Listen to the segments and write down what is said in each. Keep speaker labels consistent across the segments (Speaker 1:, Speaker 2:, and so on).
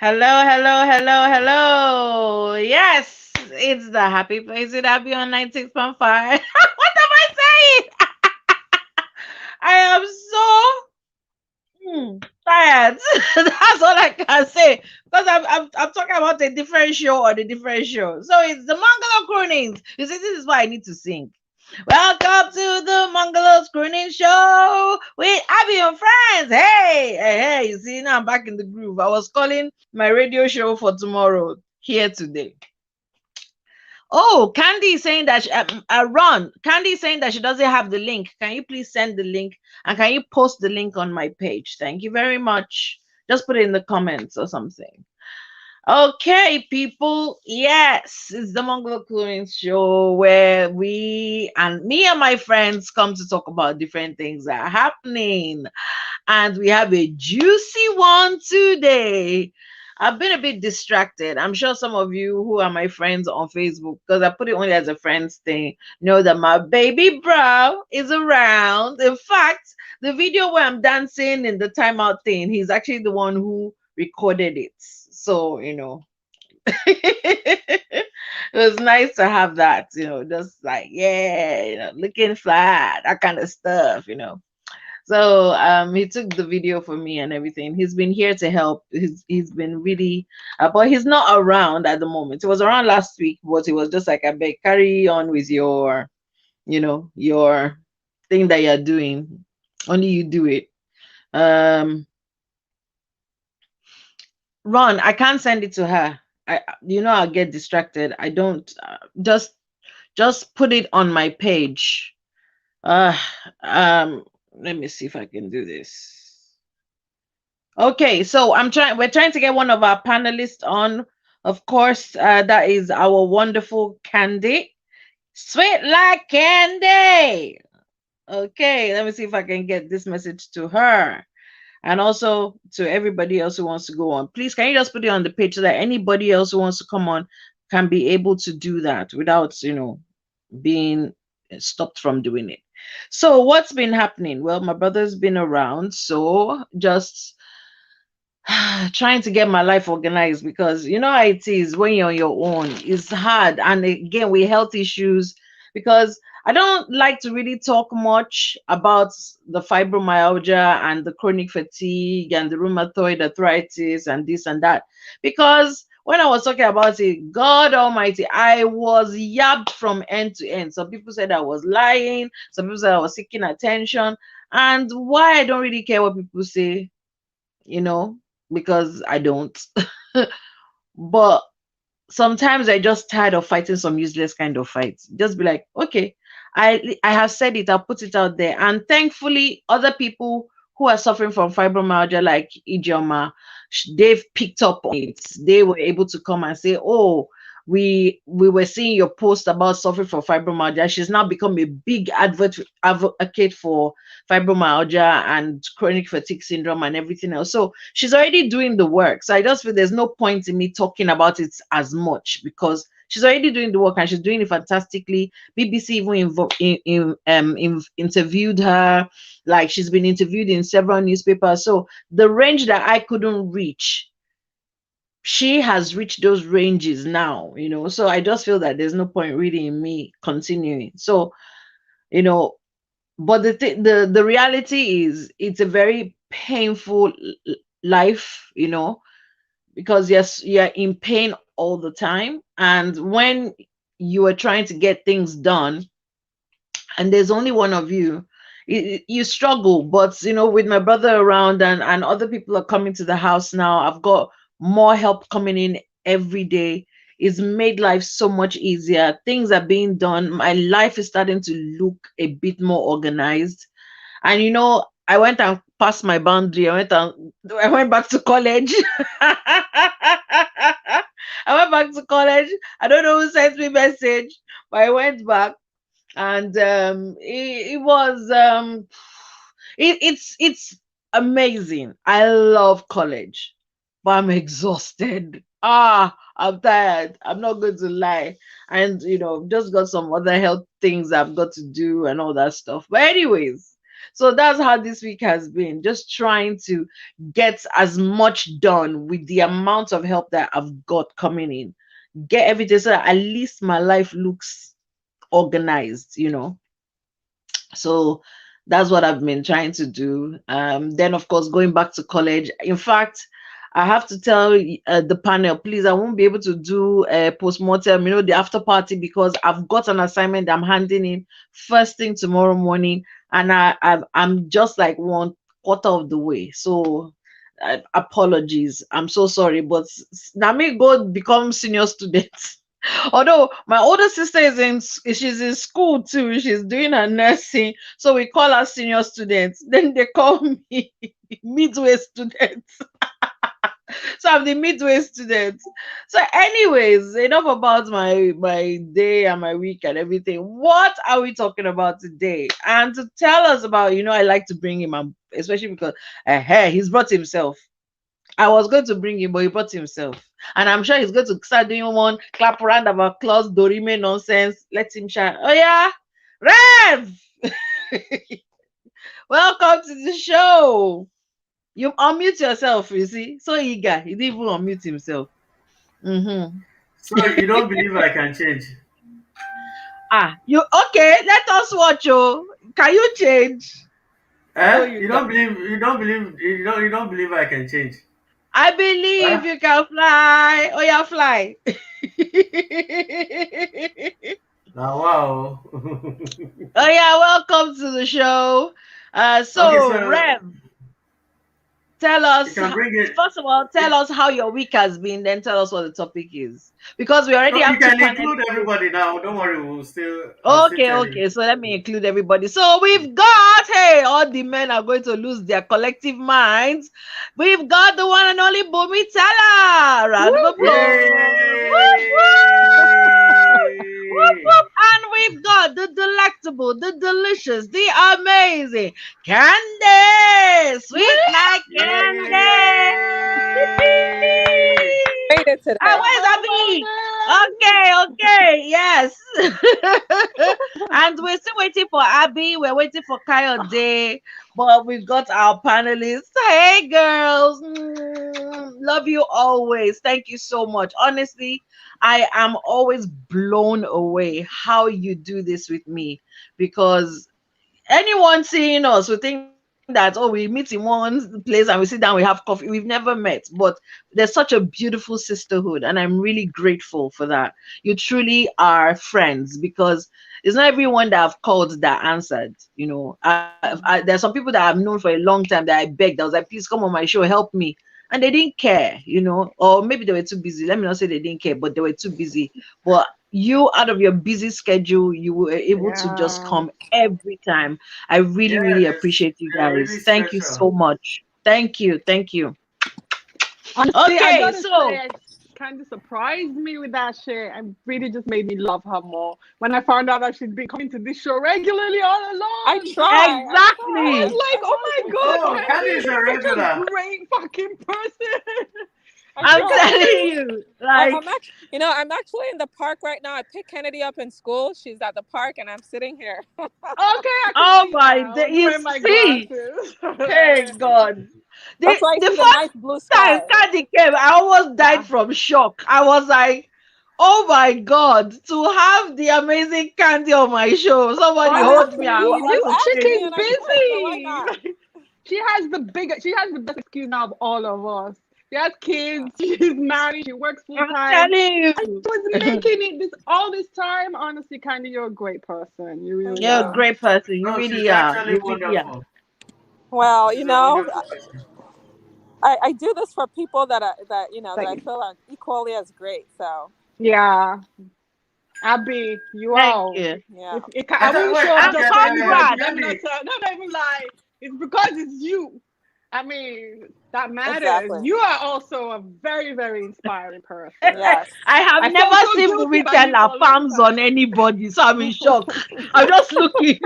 Speaker 1: Hello, hello, hello, hello. Yes, it's the happy place with Abby on 96.5. What am I saying? I am so tired. That's all I can say. Because I'm talking about a different show on a different show. So it's the Mangala Croonings. You see, this is why I need to sing. Welcome to the Mangala Crooning Show with Abby and friends. Hey. You see, now I'm back in the groove. I was calling my radio show for tomorrow here today. Oh, Candy is saying that Ron, Candy is saying that she doesn't have the link. Can you please send the link and can you post the link on my page? Thank you very much. Just put it in the comments or something. Okay, people. Yes, it's the Mongol Cooling Show where we and me and my friends come to talk about different things that are happening. And we have a juicy one today. I've been a bit distracted. I'm sure some of you who are my friends on Facebook, because I put it only as a friends thing, know that my baby bro is around. In fact, the video where I'm dancing in the timeout thing, he's actually the one who recorded it. So, it was nice to have that, just like, yeah, looking flat, that kind of stuff. So he took the video for me and everything. He's been here to help. He's been really but he's not around at the moment. He was around last week, but he was just like, I beg, carry on with your thing that you're doing. Only you do it. Um Ron, I can't send it to her. I'll get distracted. I don't just put it on my page. Uh let me see if I can do this. Okay, so we're trying to get one of our panelists on. Of course, that is our wonderful Candy. Sweet like candy. Okay, let me see if I can get this message to her. And also to everybody else who wants to go on. Please, can you just put it on the page so that anybody else who wants to come on can be able to do that without, being stopped from doing it. So what's been happening? Well, my brother's been around, so just trying to get my life organized because you know how it is when you're on your own. It's hard. And again, with health issues, because I don't like to really talk much about the fibromyalgia and the chronic fatigue and the rheumatoid arthritis and this and that. Because when I was talking about it, God Almighty, I was yabbed from end to end. Some people said I was lying, some people said I was seeking attention. And why I don't really care what people say, you know, because I don't. But sometimes I just tired of fighting some useless kind of fights. Just be like, okay, I have said it, I'll put it out there. And thankfully, other people who are suffering from fibromyalgia, like Ijoma, they've picked up on it. They were able to come and say, oh, we were seeing your post about suffering from fibromyalgia. She's now become a big advocate for fibromyalgia and chronic fatigue syndrome and everything else. So she's already doing the work. So I just feel there's no point in me talking about it as much because she's already doing the work and she's doing it fantastically. BBC even interviewed her, like she's been interviewed in several newspapers. So the range that I couldn't reach, she has reached those ranges now. So I just feel that there's no point really in me continuing. So, you know, but the reality is it's a very painful life, because yes, you're in pain all the time. And when you are trying to get things done and there's only one of you, you struggle. But with my brother around and other people are coming to the house now, I've got more help coming in every day. It's made life so much easier. Things are being done. My life is starting to look a bit more organized. And I went and passed my boundary. I went back to college. I went back to college. I don't know who sent me message, but I went back and it was it's amazing. I love college, but I'm exhausted. I'm tired. I'm not going to lie. And just got some other health things I've got to do and all that stuff. But anyways, So that's how this week has been. Just trying to get as much done with the amount of help that I've got coming in. Get everything so that at least my life looks organized, So that's what I've been trying to do. Then, of course, going back to college. In fact, I have to tell the panel, please, I won't be able to do a postmortem, the after party, because I've got an assignment I'm handing in first thing tomorrow morning, and I'm just like 1/4 of the way. So apologies. I'm so sorry, but now me go become senior student. Although my older sister she's in school too. She's doing her nursing, so we call her senior students. Then they call me midway student. So I'm the midway student. So, anyways, enough about my day and my week and everything. What are we talking about today? And to tell us about, I like to bring him, especially because he's brought himself. I was going to bring him, but he brought himself. And I'm sure he's going to start doing one clap round of applause, Dorime nonsense. Let him shine. Oh, yeah. Rev! Welcome to the show. You unmute yourself, you see. So eager. He didn't even unmute himself.
Speaker 2: So you don't believe I can change?
Speaker 1: You okay? Let us watch. Oh, can you change? No,
Speaker 2: Eh?
Speaker 1: you
Speaker 2: You
Speaker 1: can.
Speaker 2: don't believe? You don't believe I can change?
Speaker 1: I believe
Speaker 2: Huh?
Speaker 1: you can fly. Oh, yeah, fly.
Speaker 2: Now, wow.
Speaker 1: Oh yeah, welcome to the show.
Speaker 2: Okay,
Speaker 1: So
Speaker 2: so
Speaker 1: Rev, tell
Speaker 2: you
Speaker 1: us
Speaker 2: can bring it.
Speaker 1: first of all, tell
Speaker 2: It
Speaker 1: us how your week has been. Then tell us what the topic is, because we already
Speaker 2: no, you
Speaker 1: have two
Speaker 2: can
Speaker 1: panelists.
Speaker 2: include everybody now. Don't worry, I'll still
Speaker 1: Okay,
Speaker 2: tell you.
Speaker 1: okay. So let me include everybody. So we've got, hey, all the men are going to lose their collective minds. We've got the one and only Bumi Tala. Round of
Speaker 3: Whoop,
Speaker 1: applause.
Speaker 3: whoop.
Speaker 1: Whoop, whoop,
Speaker 2: Yay!
Speaker 1: whoop. And we've got the delectable, the delicious, the amazing Candy. Sweet like candy.
Speaker 2: Yay!
Speaker 4: Made it
Speaker 1: Ah,
Speaker 4: today.
Speaker 1: where's
Speaker 3: Oh
Speaker 1: Abby?
Speaker 3: my
Speaker 1: Okay, yes. And we're still waiting for Abby. We're waiting for Day, but we've got our panelists. Hey, girls. Love you always. Thank you so much. Honestly, I am always blown away how you do this with me, because anyone seeing us would think that, oh, we meet in one place and we sit down, we have coffee. We've never met, but there's such a beautiful sisterhood, and I'm really grateful for that. You truly are friends, because it's not everyone that I've called that answered. There's some people that I've known for a long time that I begged. I was like, please come on my show, help me. And they didn't care, or maybe they were too busy. Let me not say they didn't care, but they were too busy. But you, out of your busy schedule, you were able to just
Speaker 3: Yeah.
Speaker 1: come every time. I really, really
Speaker 2: Yes,
Speaker 1: appreciate you
Speaker 2: they're really
Speaker 1: guys. Thank you
Speaker 2: special.
Speaker 1: so much. Thank you. Thank you.
Speaker 3: Honestly, I
Speaker 1: Okay,
Speaker 3: gotta
Speaker 1: so
Speaker 3: say, it kind of surprised me with that shit. And really just made me love her more when I found out that she'd been coming to this show regularly all
Speaker 4: I
Speaker 3: along.
Speaker 4: try. I
Speaker 3: I was
Speaker 4: try.
Speaker 1: exactly.
Speaker 3: like,
Speaker 4: I
Speaker 3: oh
Speaker 4: want
Speaker 3: my
Speaker 4: to do
Speaker 3: god,
Speaker 2: Oh,
Speaker 4: better.
Speaker 3: Candy
Speaker 2: Candy is
Speaker 3: is
Speaker 2: a
Speaker 3: such a
Speaker 2: regular.
Speaker 3: great fucking person.
Speaker 4: I
Speaker 1: I'm
Speaker 4: try.
Speaker 1: telling you,
Speaker 4: I'm
Speaker 1: like,
Speaker 4: actually, I'm actually in the park right now. I picked Kennedy up in school. She's at the park, and I'm sitting here.
Speaker 3: Okay, I can
Speaker 1: oh
Speaker 3: see
Speaker 1: my,
Speaker 3: now. I'm
Speaker 1: you
Speaker 3: wearing my
Speaker 1: see,
Speaker 3: glasses.
Speaker 1: hey God,
Speaker 4: That's why I
Speaker 1: the
Speaker 4: see the
Speaker 1: first
Speaker 4: nice blue
Speaker 1: time
Speaker 4: sky.
Speaker 1: Candy came, I almost died from shock. I was like, oh my God, to have the amazing Candy on my show. Somebody hold me and
Speaker 3: Honestly,
Speaker 4: You
Speaker 1: hold
Speaker 3: this
Speaker 1: the
Speaker 4: asked
Speaker 3: chick
Speaker 1: space.
Speaker 4: me,
Speaker 3: is
Speaker 4: and I said, so why
Speaker 3: busy.
Speaker 4: not?
Speaker 3: She has the best excuse now of all of us. She has kids, she's married, she works full
Speaker 1: I'm
Speaker 3: time.
Speaker 1: telling
Speaker 3: And
Speaker 1: you.
Speaker 3: she was making it all this time. Honestly, Candy, you're a great person. You really
Speaker 4: Thank
Speaker 1: You're a
Speaker 3: are.
Speaker 4: you.
Speaker 1: great person. You
Speaker 2: No, she's
Speaker 1: really are.
Speaker 2: actually
Speaker 1: You really are.
Speaker 2: wonderful.
Speaker 4: Well,
Speaker 2: She's a wonderful person.
Speaker 4: I do this for people that I
Speaker 3: Like,
Speaker 4: feel are equally as great. So
Speaker 3: yeah, Abby, you
Speaker 1: Thank
Speaker 3: are.
Speaker 1: you.
Speaker 4: yeah.
Speaker 3: I wouldn't
Speaker 2: Wait,
Speaker 3: show up
Speaker 1: And
Speaker 3: just for anybody. Let me not
Speaker 2: Candy.
Speaker 3: tell. No, not even lie. It's because it's you. I mean, that matters.
Speaker 4: Exactly.
Speaker 3: You are also a very, very inspiring person.
Speaker 4: Yes.
Speaker 1: I have
Speaker 3: I
Speaker 1: never
Speaker 3: felt so
Speaker 1: seen
Speaker 3: guilty
Speaker 1: Bumi
Speaker 3: about
Speaker 1: tell
Speaker 3: you
Speaker 1: her
Speaker 3: for a long
Speaker 1: palms on
Speaker 3: time.
Speaker 1: anybody, so I'm in shock. I'm just looking.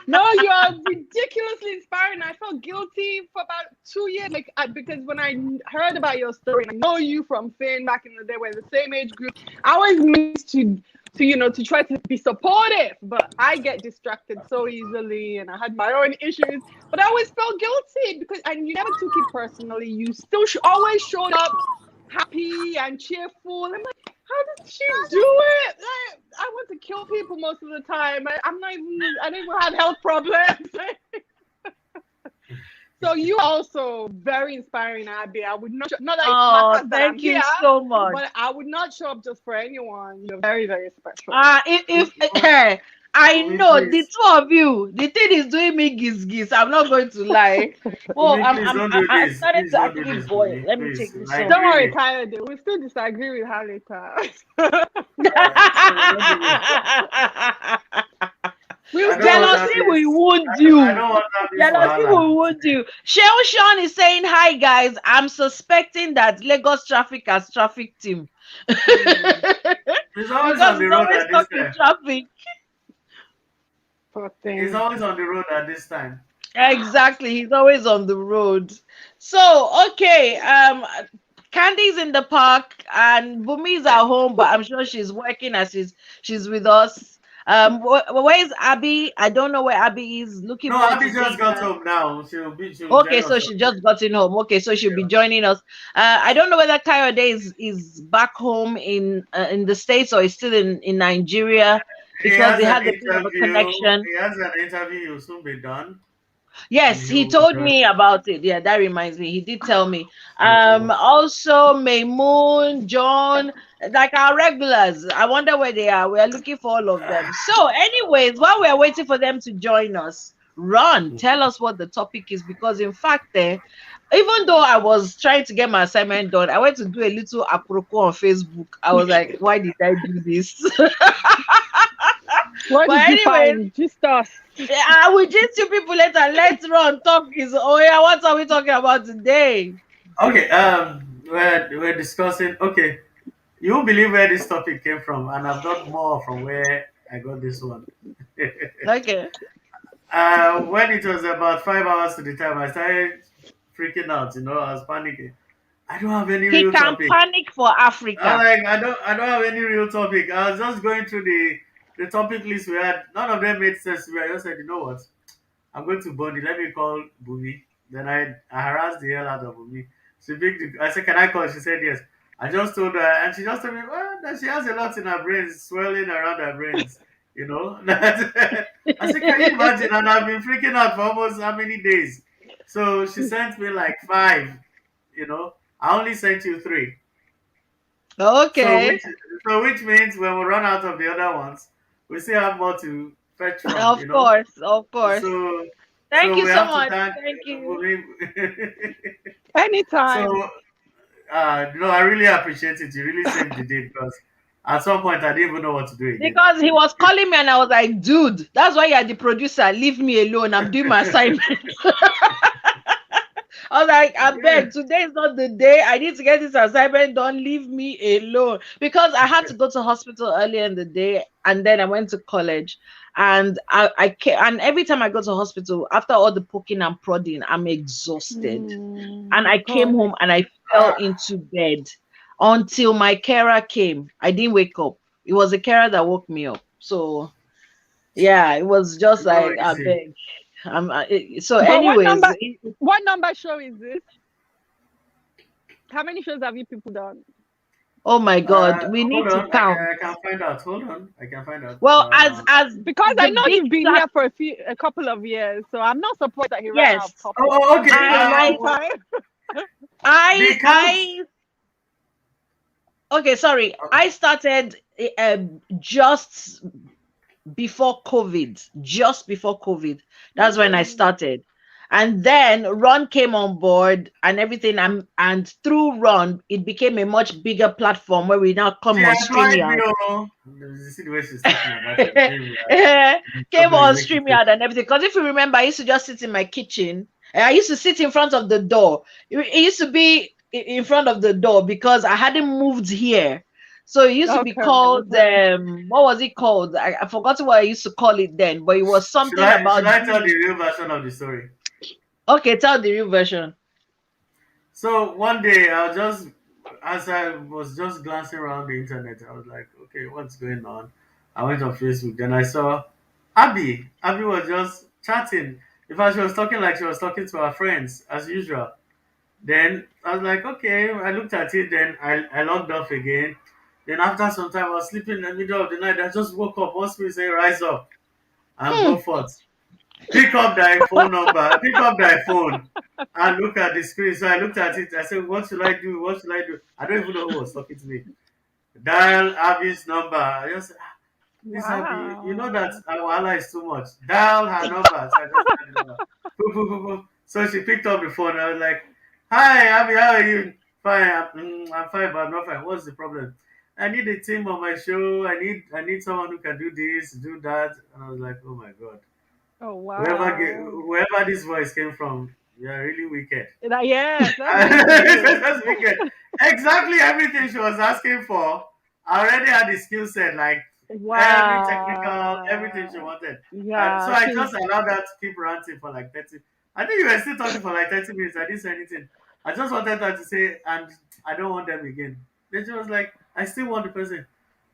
Speaker 3: No, you are ridiculously inspiring. I felt guilty for about 2 years, because when I heard about your story, and I know you from Finn back in the day, we're the same age group. I always missed you to try to be supportive, but I get distracted so easily, and I had my own issues. But I always felt guilty and you never took it personally. You still always showed up happy and cheerful. I'm like, how did she do it? I want to kill people most of the time. I don't even have health problems. So you also very inspiring, Abby. I would not not that it matters that I'm
Speaker 1: thank you
Speaker 3: here,
Speaker 1: so much.
Speaker 3: but I would not show up just for anyone. You're very, very special.
Speaker 1: If I
Speaker 2: Bumi,
Speaker 1: know the
Speaker 2: please.
Speaker 1: two of you, the thing is doing me giz. I'm not going to lie. Oh,
Speaker 2: Bumi, please don't do
Speaker 1: I'm
Speaker 2: this.
Speaker 1: starting
Speaker 2: Please
Speaker 1: to
Speaker 2: don't do
Speaker 1: actually
Speaker 2: this,
Speaker 1: boil.
Speaker 2: Bumi.
Speaker 1: Let me
Speaker 2: Please.
Speaker 1: take this
Speaker 2: Like,
Speaker 1: off.
Speaker 3: Don't worry,
Speaker 2: really.
Speaker 3: Kayode. We'll still disagree with her later. We'll
Speaker 2: I don't
Speaker 3: still
Speaker 2: want
Speaker 1: Jealousy
Speaker 2: that.
Speaker 1: we would
Speaker 2: I
Speaker 1: do.
Speaker 2: don't want that.
Speaker 1: Jealousy we would do. Shell Sean is saying, hi guys. I'm suspecting that Lagos traffic has traffic team.
Speaker 2: He's always
Speaker 1: Because
Speaker 2: on the
Speaker 1: he's
Speaker 2: road
Speaker 1: always
Speaker 2: at this
Speaker 1: stuck in
Speaker 2: time.
Speaker 1: traffic.
Speaker 3: Poor
Speaker 2: He's
Speaker 3: thing.
Speaker 2: always on the road at this time.
Speaker 1: Exactly. He's always on the road. So, okay. Candy's in the park and Bumi's at home, but I'm sure she's working as she's with us. Where's Abby? I don't know where Abby is. Looking
Speaker 2: No,
Speaker 1: forward
Speaker 2: Abby
Speaker 1: to
Speaker 2: just
Speaker 1: seeing
Speaker 2: got
Speaker 1: her.
Speaker 2: home now. She'll
Speaker 1: Okay,
Speaker 2: join
Speaker 1: so
Speaker 2: us.
Speaker 1: she just got in home. Okay, so she'll be joining us. I don't know whether Kayode is back home in the States or is still in Nigeria
Speaker 2: He
Speaker 1: because
Speaker 2: has
Speaker 1: he
Speaker 2: an
Speaker 1: has a bit of a
Speaker 2: interview.
Speaker 1: connection.
Speaker 2: He has an interview. He'll soon be done, and
Speaker 1: Yes,
Speaker 2: he
Speaker 1: he
Speaker 2: will
Speaker 1: told
Speaker 2: join.
Speaker 1: me about it. Yeah, that reminds me. He did tell me.
Speaker 2: So,
Speaker 1: Also Maymoon, John, like our regulars. I wonder where they are. We are looking for all of them. So, anyways, while we are waiting for them to join us, Ron, tell us what the topic is because, in fact, even though I was trying to get my assignment done, I went to do a little aproko on Facebook. I was like, why did I do this?
Speaker 3: What
Speaker 1: But
Speaker 3: did you
Speaker 1: anyways,
Speaker 3: find? Just us.
Speaker 1: I will just you people later. Let's run talk is yeah. What are we talking about today?
Speaker 2: okay. We're discussing. Okay, you won't believe where this topic came from, and I've got more from where I got this one.
Speaker 1: Okay.
Speaker 2: When it was about 5 hours to the time, I started freaking out. I was panicking. I don't have any
Speaker 1: He
Speaker 2: real
Speaker 1: can
Speaker 2: topic.
Speaker 1: panic for
Speaker 2: I'm
Speaker 1: Africa.
Speaker 2: like, I don't have any real topic. I was just going through the topic list we had. None of them made sense to me. I just said, you know what? I'm going to Bondi. Let me call Bumi. Then I harassed the hell out of Bumi. I said, can I call? She said yes. I just told her, and she just told me, well, that she has a lot in her brains, swirling around her brains. I said, can you imagine? And I've been freaking out for almost how many days? So she sent me like five. I only sent you three. So
Speaker 1: Okay.
Speaker 2: which means when we run out of the other ones, we still have more to fetch from.
Speaker 1: Of course. Of course.
Speaker 2: So
Speaker 1: Thank you
Speaker 2: we
Speaker 1: so
Speaker 2: have to
Speaker 1: much.
Speaker 2: thank
Speaker 1: Thank you.
Speaker 2: Bumi.
Speaker 3: Anytime.
Speaker 2: So no, I really appreciate it. You really saved the day because at some point I didn't even know what to do again.
Speaker 1: Because he was calling me and I was like, dude, that's why you're the producer. Leave me alone. I'm doing my assignment. I was like, I beg, today is not the day. I need to get this assignment done. Leave me alone. Because I had to go to hospital earlier in the day and then I went to college. And and every time I go to hospital, after all the poking and prodding, I'm exhausted. And I came home and I fell into bed until my carer came. I didn't wake up. It was a carer that woke me up. So yeah, it was just like I
Speaker 2: Easy.
Speaker 1: beg. So,
Speaker 3: But
Speaker 1: anyways,
Speaker 3: what number show is this? How many shows have you people done?
Speaker 1: oh my God, we need
Speaker 2: Hold
Speaker 1: to
Speaker 2: on,
Speaker 1: count.
Speaker 2: I can find out. Hold on, I can find out.
Speaker 1: Well, as
Speaker 3: Because I know you've been
Speaker 1: plat-
Speaker 3: here for a couple of years, so I'm not surprised that he ran
Speaker 1: Yes.
Speaker 3: out of topics.
Speaker 2: Oh, okay.
Speaker 1: Okay, sorry. I started just before COVID. Just before COVID. That's when I started. And then Ron came on board and everything. And through Ron, it became a much bigger platform where we now come on StreamYard.
Speaker 2: See the way she's talking about it.
Speaker 1: Came on StreamYard and everything. Because if you remember, I used to just sit in my kitchen. And I used to sit in front of the door. It used to be in front of the door because I hadn't moved here. So it used to be called, what was it called? I forgot what I used to call it then, but it was something about...
Speaker 2: Should I tell the real version of the story?
Speaker 1: Okay, tell the real version.
Speaker 2: So one day, as I was just glancing around the internet, I was like, okay, what's going on? I went on Facebook, then I saw Abby. Abby was just chatting. In fact, she was talking like she was talking to her friends as usual. Then I was like, okay. I looked at it. Then I logged off again. Then after some time, I was sleeping in the middle of the night. I just woke up. One spirit say, "Rise up and
Speaker 1: Hmm.
Speaker 2: go forth. Pick up thy phone number. Pick up thy phone and look at the screen." So I looked at it. I said, "What should I do? What should I do?" I don't even know who was talking to me. Dial Abby's number. I just this Abby, you know that
Speaker 3: Wow.
Speaker 2: our wahala is too much. Dial her number. So I just dialed the number. Boop, boop, boop, boop. So she picked up the phone. I was like, "Hi, Abby, how are you?" "Fine. I'm fine, but I'm not fine. What's the problem?" "I need a team on my show. I need someone who can do this, do that." And I was like, "Oh my god,
Speaker 3: Oh wow.
Speaker 2: whoever this voice came from, you are really wicked."
Speaker 3: Yes, that's wicked.
Speaker 2: That's wicked. Exactly everything she was asking for, I already had the skill set, like every technical, everything she
Speaker 3: Wow.
Speaker 2: wanted. And so
Speaker 3: Yeah,
Speaker 2: I
Speaker 3: she's
Speaker 2: just allowed her to keep ranting for like 30. I think you were still talking for like 30 minutes. I didn't say anything. I just wanted her to say, and I don't want them again. Then she was like, I still want the person.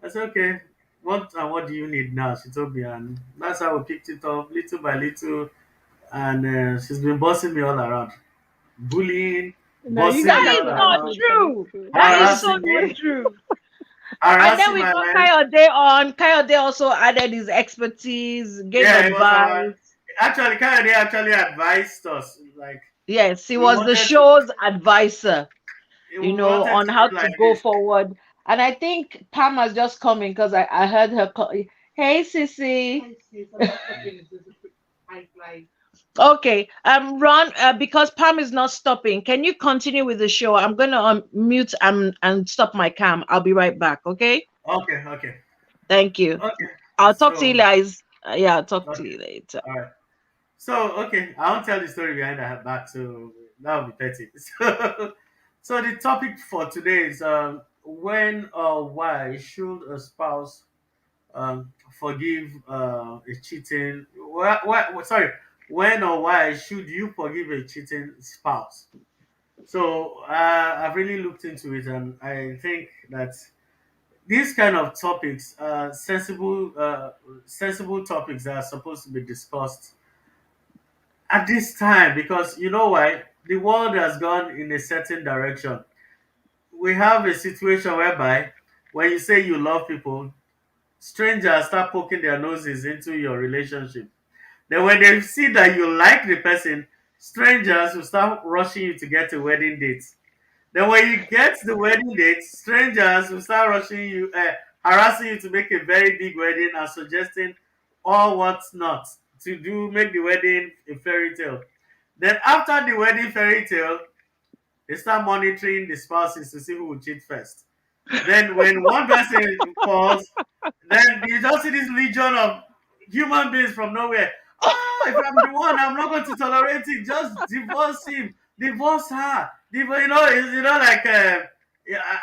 Speaker 2: I said, okay, what do you need now? She told me, and that's how we picked it up little by little. And she's been bossing me all around, bullying,
Speaker 3: no, you
Speaker 2: bossing
Speaker 3: guys
Speaker 2: me
Speaker 1: That
Speaker 3: are
Speaker 1: is
Speaker 2: all
Speaker 1: not
Speaker 2: around,
Speaker 3: connected for the
Speaker 1: true.
Speaker 3: truth.
Speaker 1: That is so
Speaker 2: harassing
Speaker 1: not
Speaker 2: me,
Speaker 1: true. And then
Speaker 2: harassing
Speaker 1: we
Speaker 2: my
Speaker 1: got
Speaker 2: life.
Speaker 1: Kayode on. Kayode also added his expertise, gave
Speaker 2: Yeah, it was our
Speaker 1: advice.
Speaker 2: actually Kennedy actually advised us, like
Speaker 1: Yes, he
Speaker 2: we
Speaker 1: was the
Speaker 2: wanted to
Speaker 1: show's advisor,
Speaker 2: we wanted
Speaker 1: on
Speaker 2: to be
Speaker 1: how to
Speaker 2: like
Speaker 1: go
Speaker 2: this.
Speaker 1: forward. And I think Pam has just coming because I heard her call. Hey, Sissy. Okay, Ron, because Pam is not stopping, can you continue with the show? I'm gonna mute and stop my cam. I'll be right back. Okay,
Speaker 2: Okay, okay,
Speaker 1: thank you.
Speaker 2: okay.
Speaker 1: I'll talk to you
Speaker 2: So
Speaker 1: guys. Yeah, I'll talk to
Speaker 2: okay,
Speaker 1: you later.
Speaker 2: all right. So okay, I won't tell the story behind her back, so that would be petty. So the topic for today is when or why should a spouse forgive a cheating? Sorry, when or why should you forgive a cheating spouse? So I've really looked into it, and I think that these kind of topics, sensible topics that are supposed to be discussed at this time, because you know why the world has gone in a certain direction. We have a situation whereby when you say you love people, strangers start poking their noses into your relationship. Then when they see that you like the person, strangers will start rushing you to get a wedding date. Then when you get the wedding date, strangers will start rushing you, harassing you to make a very big wedding and suggesting all what's not to do, make the wedding a fairy tale. Then after the wedding fairy tale, they start monitoring the spouses to see who will cheat first. Then when one person falls, then you just see this legion of human beings from nowhere. Oh, if I'm the one, I'm not going to tolerate it. Just divorce him, divorce her. Like yeah,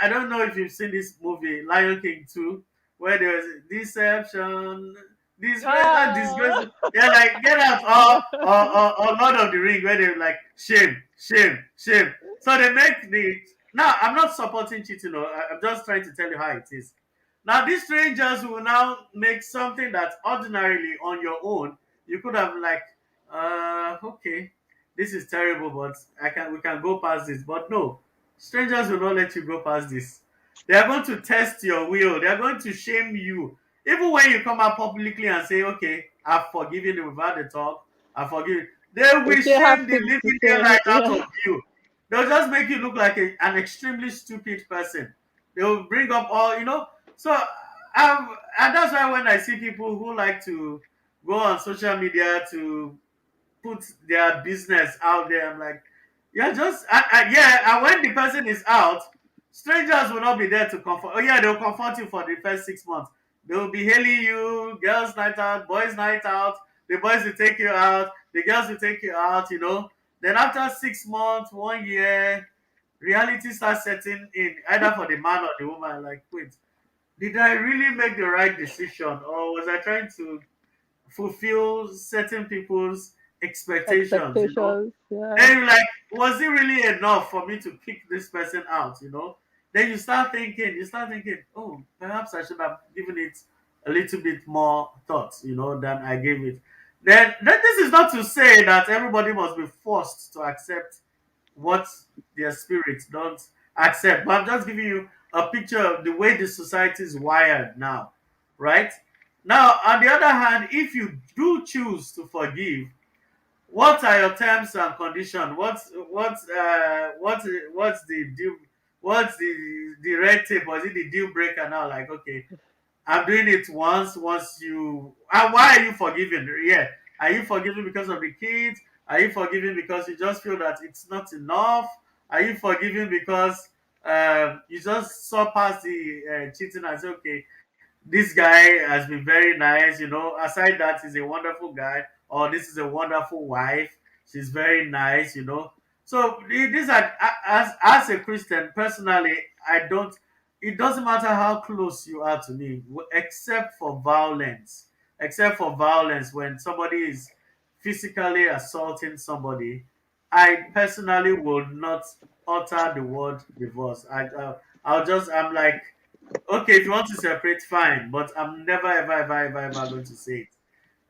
Speaker 2: I don't know if you've seen this movie Lion King 2, where there was deception, disgrace, not disgrace.
Speaker 3: Ah.
Speaker 2: Yeah, like get out, or Lord of the Ring, where they're like shame, shame, shame. So they make the now. I'm not supporting cheating. No, I'm just trying to tell you how it is. Now, these strangers will now make something that ordinarily on your own you could have like, okay, this is terrible, but we can go past this. But no, strangers will not let you go past this. They are going to test your will. They are going to shame you. Even when you come out publicly and say, okay, I've forgiven you, we've had the talk, I forgive you, they
Speaker 3: They
Speaker 2: will
Speaker 3: still
Speaker 2: shame
Speaker 3: have
Speaker 2: the
Speaker 3: to
Speaker 2: living
Speaker 3: say,
Speaker 2: daylight out of
Speaker 3: yeah.
Speaker 2: you. They'll just make you look like an extremely stupid person. They will bring up so and that's why when I see people who like to go on social media to put their business out there, I'm like, yeah, and when the person is out, strangers will not be there to comfort. Oh yeah, they'll comfort you for the first 6 months. They'll be hailing you, girls' night out, boys' night out. The boys will take you out, the girls will take you out. Then after 6 months, 1 year, reality starts setting in, either for the man or the woman. Like, wait, did I really make the right decision, or was I trying to fulfill certain people's expectations?
Speaker 3: Expectations. Yeah.
Speaker 2: Then you're like, was it really enough for me to pick this person out? Then you start thinking, oh, perhaps I should have given it a little bit more thought, than I gave it. Then this is not to say that everybody must be forced to accept what their spirits don't accept. But I'm just giving you a picture of the way the society is wired now, right? Now, on the other hand, if you do choose to forgive, what are your terms and conditions? What's the deal? What's the red tape? Was it the deal breaker now? Like, okay, I'm doing it once. Once you, and why are you forgiving? Yeah, are you forgiving because of the kids? Are you forgiving because you just feel that it's not enough? Are you forgiving because you just saw past the cheating and say, okay, this guy has been very nice, aside that he's a wonderful guy, or this is a wonderful wife, she's very nice, so these are, as a Christian, personally, I don't, it doesn't matter how close you are to me, except for violence when somebody is physically assaulting somebody. I personally will not utter the word divorce. I'm like, okay, if you want to separate, fine, but I'm never, ever, ever, ever, ever going to say it.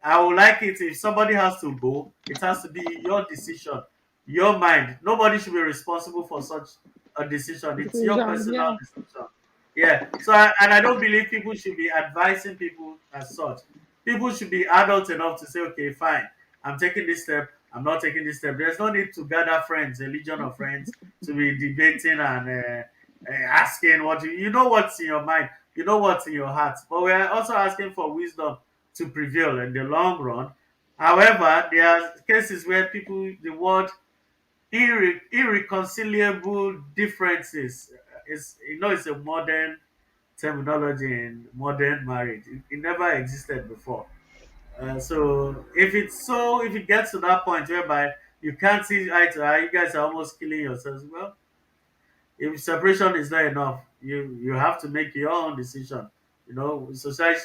Speaker 2: I would like it if somebody has to go, it has to be your decision, your mind. Nobody should be responsible for such a decision. It's your
Speaker 3: Decision,
Speaker 2: personal
Speaker 3: yeah.
Speaker 2: decision. Yeah. So, and I don't believe people should be advising people as such. People should be adult enough to say, okay, fine, I'm taking this step. I'm not taking this step. There's no need to gather friends, a legion of friends, to be debating and asking you know what's in your mind, you know what's in your heart. But we are also asking for wisdom to prevail in the long run. However, there are cases where the word irreconcilable differences is, it's a modern terminology in modern marriage. It never existed before. So if it gets to that point whereby you can't see eye to eye, you guys are almost killing yourselves. Well, if separation is not enough, you have to make your own decision. Society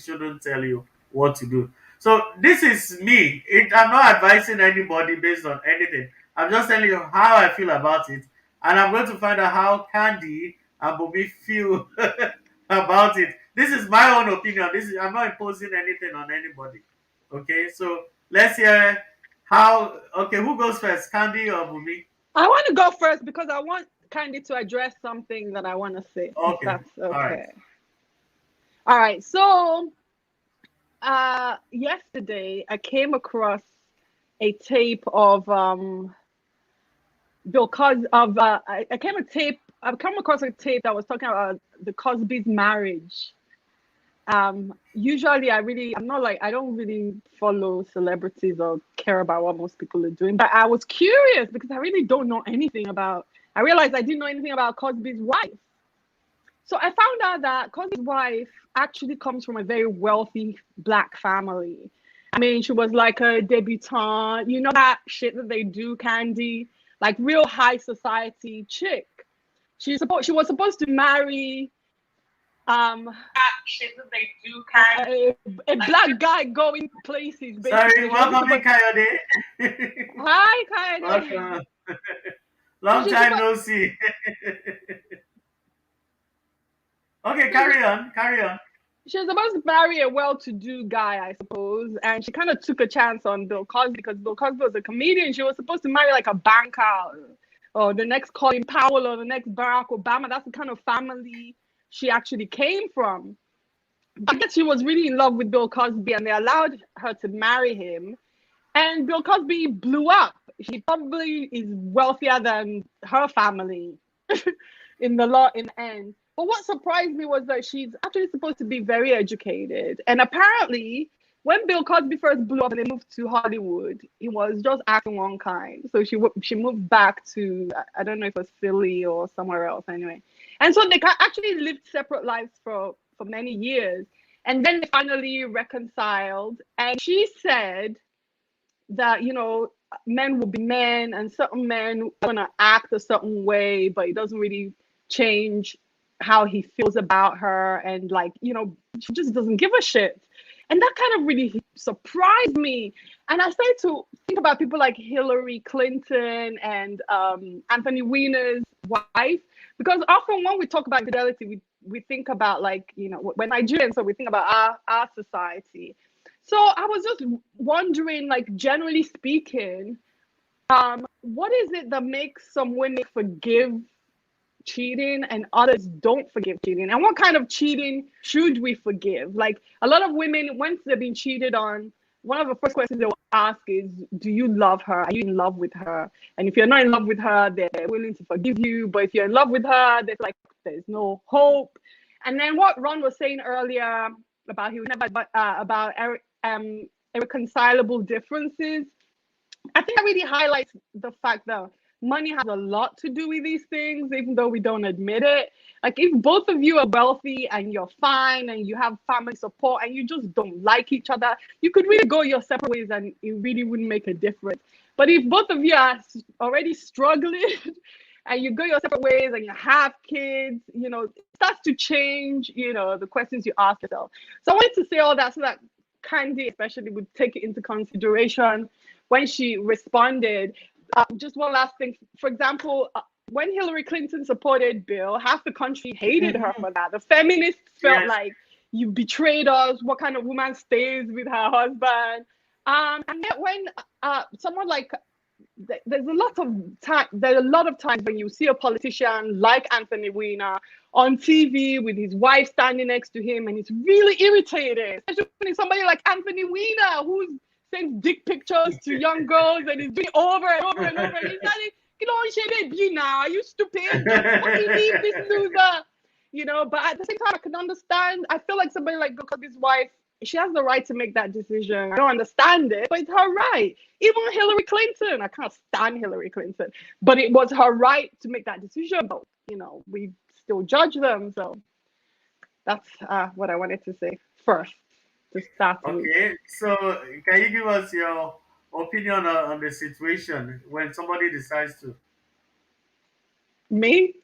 Speaker 2: shouldn't tell you what to do. So this is me. I'm not advising anybody based on anything. I'm just telling you how I feel about it, and I'm going to find out how Candy and Bobby feel about it. This is my own opinion. I'm not imposing anything on anybody. Okay, so let's hear how. Okay, who goes first, Candy or Bobby?
Speaker 3: I want to go first because I want Candy to address something that I want to say, if
Speaker 2: Okay,
Speaker 3: that's
Speaker 2: all right.
Speaker 3: okay. All right. So, yesterday I came across a tape of because of I've come across a tape that was talking about the Cosby's marriage. Usually I'm not like, I don't really follow celebrities or care about what most people are doing, but I was curious because I really don't know anything about. I realized I didn't know anything about Cosby's wife. So I found out that Cosby's wife actually comes from a very wealthy Black family. I mean, she was like a debutante, that shit that they do, Candy, like real high society chick. She was supposed to marry
Speaker 1: Shit that they do, kind
Speaker 3: a black guy going places,
Speaker 2: Sorry,
Speaker 3: basically.
Speaker 2: welcome in, Coyote.
Speaker 3: Hi, Kyle.
Speaker 2: Welcome.
Speaker 3: So
Speaker 2: Long time no see. Okay, carry on.
Speaker 3: she was supposed to marry a well-to-do guy, I suppose, and she kind of took a chance on Bill Cosby because Bill Cosby was a comedian. She was supposed to marry like a banker or the next Colin Powell or the next Barack Obama. That's the kind of family she actually came from. But I guess she was really in love with Bill Cosby and they allowed her to marry him. And Bill Cosby blew up. He probably is wealthier than her family in the end. But what surprised me was that she's actually supposed to be very educated. And apparently, when Bill Cosby first blew up and they moved to Hollywood, he was just acting one kind. So she moved back to, I don't know if it was Philly or somewhere else anyway. And so they actually lived separate lives for many years. And then they finally reconciled. And she said that, men will be men and certain men are going to act a certain way, but it doesn't really change how he feels about her. And she just doesn't give a shit. And that kind of really surprised me. And I started to think about people like Hillary Clinton and Anthony Weiner's wife, because often when we talk about infidelity, we think about, like, we're Nigerians, so we think about our society. So I was just wondering, like, generally speaking, what is it that makes some women forgive cheating and others don't forgive cheating? And what kind of cheating should we forgive? Like, a lot of women, once they've been cheated on, one of the first questions they will ask is, do you love her? Are you in love with her? And if you're not in love with her, they're willing to forgive you. But if you're in love with her, there's no hope. And then what Ron was saying earlier about irreconcilable differences, I think that really highlights the fact that money has a lot to do with these things, even though we don't admit it. Like, if both of you are wealthy and you're fine and you have family support and you just don't like each other, you could really go your separate ways and it really wouldn't make a difference. But if both of you are already struggling and you go your separate ways and you have kids, it starts to change, the questions you ask yourself. So I wanted to say all that so that Candy especially would take it into consideration when she responded. Just one last thing. For example, when Hillary Clinton supported Bill, half the country hated her for that. The feminists felt like, you betrayed us. What kind of woman stays with her husband? And yet when someone like, there's a lot of times when you see a politician like Anthony Weiner on TV with his wife standing next to him, and it's really irritating. Especially when it's somebody like Anthony Weiner who's sends dick pictures to young girls and is doing over and over and over. And he's like, now, are you stupid? Fucking leave this loser. But at the same time, I can understand. I feel like somebody like Gokobi's wife, she has the right to make that decision. I don't understand it, but it's her right. Even Hillary Clinton, I can't stand Hillary Clinton, but it was her right to make that decision. But, we still judge them. So that's what I wanted to say first to start with.
Speaker 2: Okay, so can you give us your opinion on the situation when somebody decides to?
Speaker 3: Me?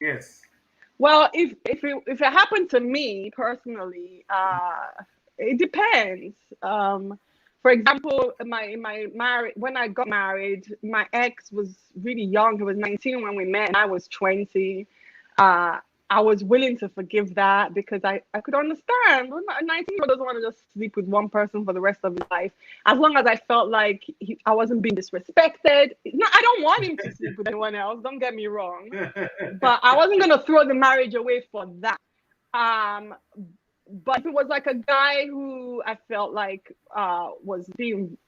Speaker 2: Yes.
Speaker 3: Well, if it happened to me personally, it depends. For example, when I got married, my ex was really young. He was 19 when we met, and I was 20. I was willing to forgive that because I could understand. A 19-year-old doesn't want to just sleep with one person for the rest of his life. As long as I felt like I wasn't being disrespected. No, I don't want him to sleep with anyone else. Don't get me wrong. But I wasn't going to throw the marriage away for that. But if it was like a guy who I felt like was being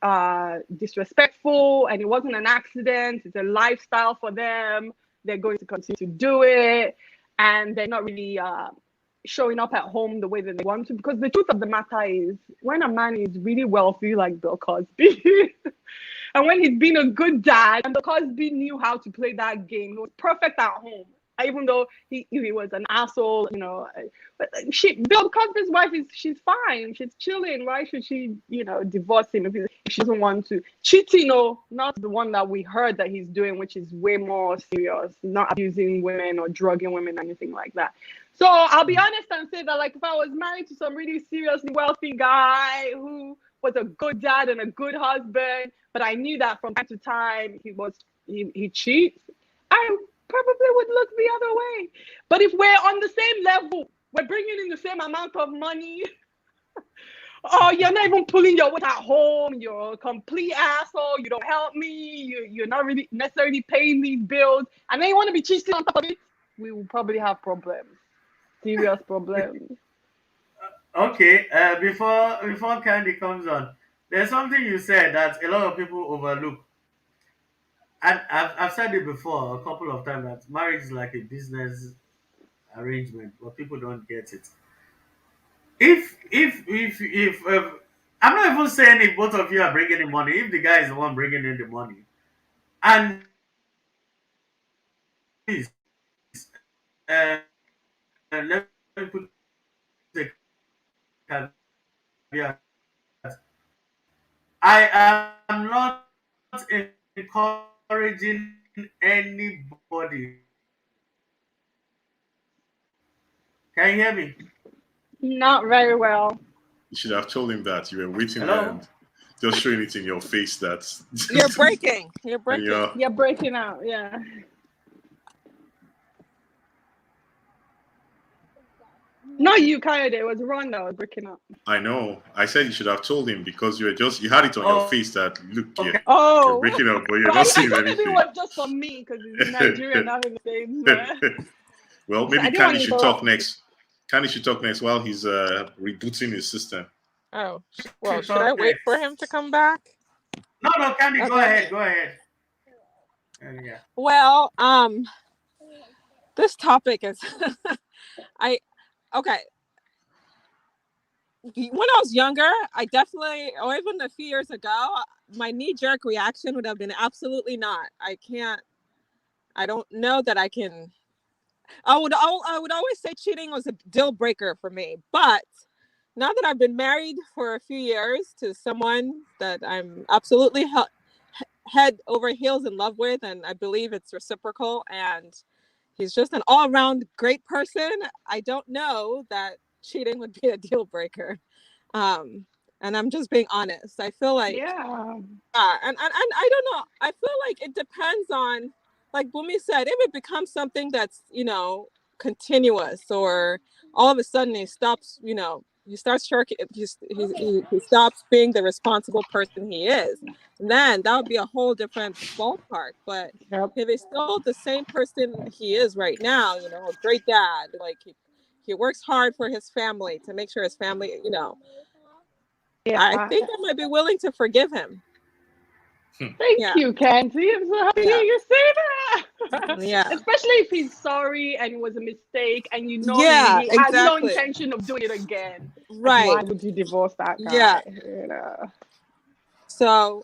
Speaker 3: disrespectful and it wasn't an accident, it's a lifestyle for them, they're going to continue to do it. And they're not really showing up at home the way that they want to. Because the truth of the matter is, when a man is really wealthy, like Bill Cosby, and when he's been a good dad, and Bill Cosby knew how to play that game, he was perfect at home. Even though he was an asshole, but Bill Cosby's wife she's fine, she's chilling. Why should she, divorce him if she doesn't want to? Cheating, not the one that we heard that he's doing, which is way more serious, not abusing women or drugging women, anything like that. So I'll be honest and say that, like, if I was married to some really seriously wealthy guy who was a good dad and a good husband, but I knew that from time to time he cheats, I probably would look the other way. But if we're on the same level, we're bringing in the same amount of money, or you're not even pulling your weight at home, you're a complete asshole, you don't help me, you're not really necessarily paying these bills, and then you want to be cheating on top of it, we will probably have problems, serious problems.
Speaker 2: Okay, before Candy comes on, there's something you said that a lot of people overlook. And I've said it before a couple of times that marriage is like a business arrangement, but people don't get it. If I'm not even saying if both of you are bringing in money, if the guy is the one bringing in the money, and please, let me put the caveat. I am not encouraging anybody. Can you hear me?
Speaker 3: Not very well.
Speaker 5: You should have told him that you were waiting
Speaker 2: Hello?
Speaker 5: and just showing it in your face that
Speaker 4: You're breaking. You're
Speaker 5: and
Speaker 4: breaking.
Speaker 3: You're breaking out, yeah. Not you, Kayode. It was Ron that was breaking up.
Speaker 5: I know. I said you should have told him because you had it on your face that look,
Speaker 2: Okay.
Speaker 5: you're
Speaker 3: Oh,
Speaker 5: breaking up, but you're
Speaker 3: but
Speaker 5: not
Speaker 3: I
Speaker 5: saying
Speaker 3: thought maybe it
Speaker 5: anything.
Speaker 3: was just for me because it's Nigeria and having the same.
Speaker 5: Well,
Speaker 3: So I
Speaker 5: maybe
Speaker 3: didn't want
Speaker 5: Candy
Speaker 3: to
Speaker 5: should talk
Speaker 3: interrupt.
Speaker 5: next. Candy should talk next while he's rebooting his system.
Speaker 4: Oh, well,
Speaker 2: Should
Speaker 4: should I
Speaker 2: talk
Speaker 4: wait for
Speaker 2: next.
Speaker 4: him to come back?
Speaker 2: No, Candy, go
Speaker 4: Okay.
Speaker 2: ahead. Go ahead. Yeah.
Speaker 4: Well, this topic is okay. When I was younger, I definitely, or even a few years ago, my knee-jerk reaction would have been absolutely not. I don't know that I can. I would always say cheating was a deal breaker for me. But now that I've been married for a few years to someone that I'm absolutely head over heels in love with, and I believe it's reciprocal, and he's just an all-around great person, I don't know that cheating would be a deal breaker. And I'm just being honest. I feel like
Speaker 3: Yeah.
Speaker 4: and I don't know. I feel like it depends on, like Bumi said, if it becomes something that's, continuous, or all of a sudden he stops, he starts shirking, he stops being the responsible person he is, then that would be a whole different ballpark. But
Speaker 3: Yep.
Speaker 4: if he's still the same person he is right now, a great dad, like he works hard for his family to make sure his family,
Speaker 3: Yeah.
Speaker 4: I think I might be willing to forgive him.
Speaker 3: Thank you, Kenzie. I'm so happy to hear you say that.
Speaker 4: Yeah.
Speaker 3: Especially if he's sorry and it was a mistake and he
Speaker 4: Yeah,
Speaker 3: he has no
Speaker 4: exactly.
Speaker 3: intention of doing it again.
Speaker 4: Right.
Speaker 3: Why would you divorce that guy?
Speaker 4: Yeah. So,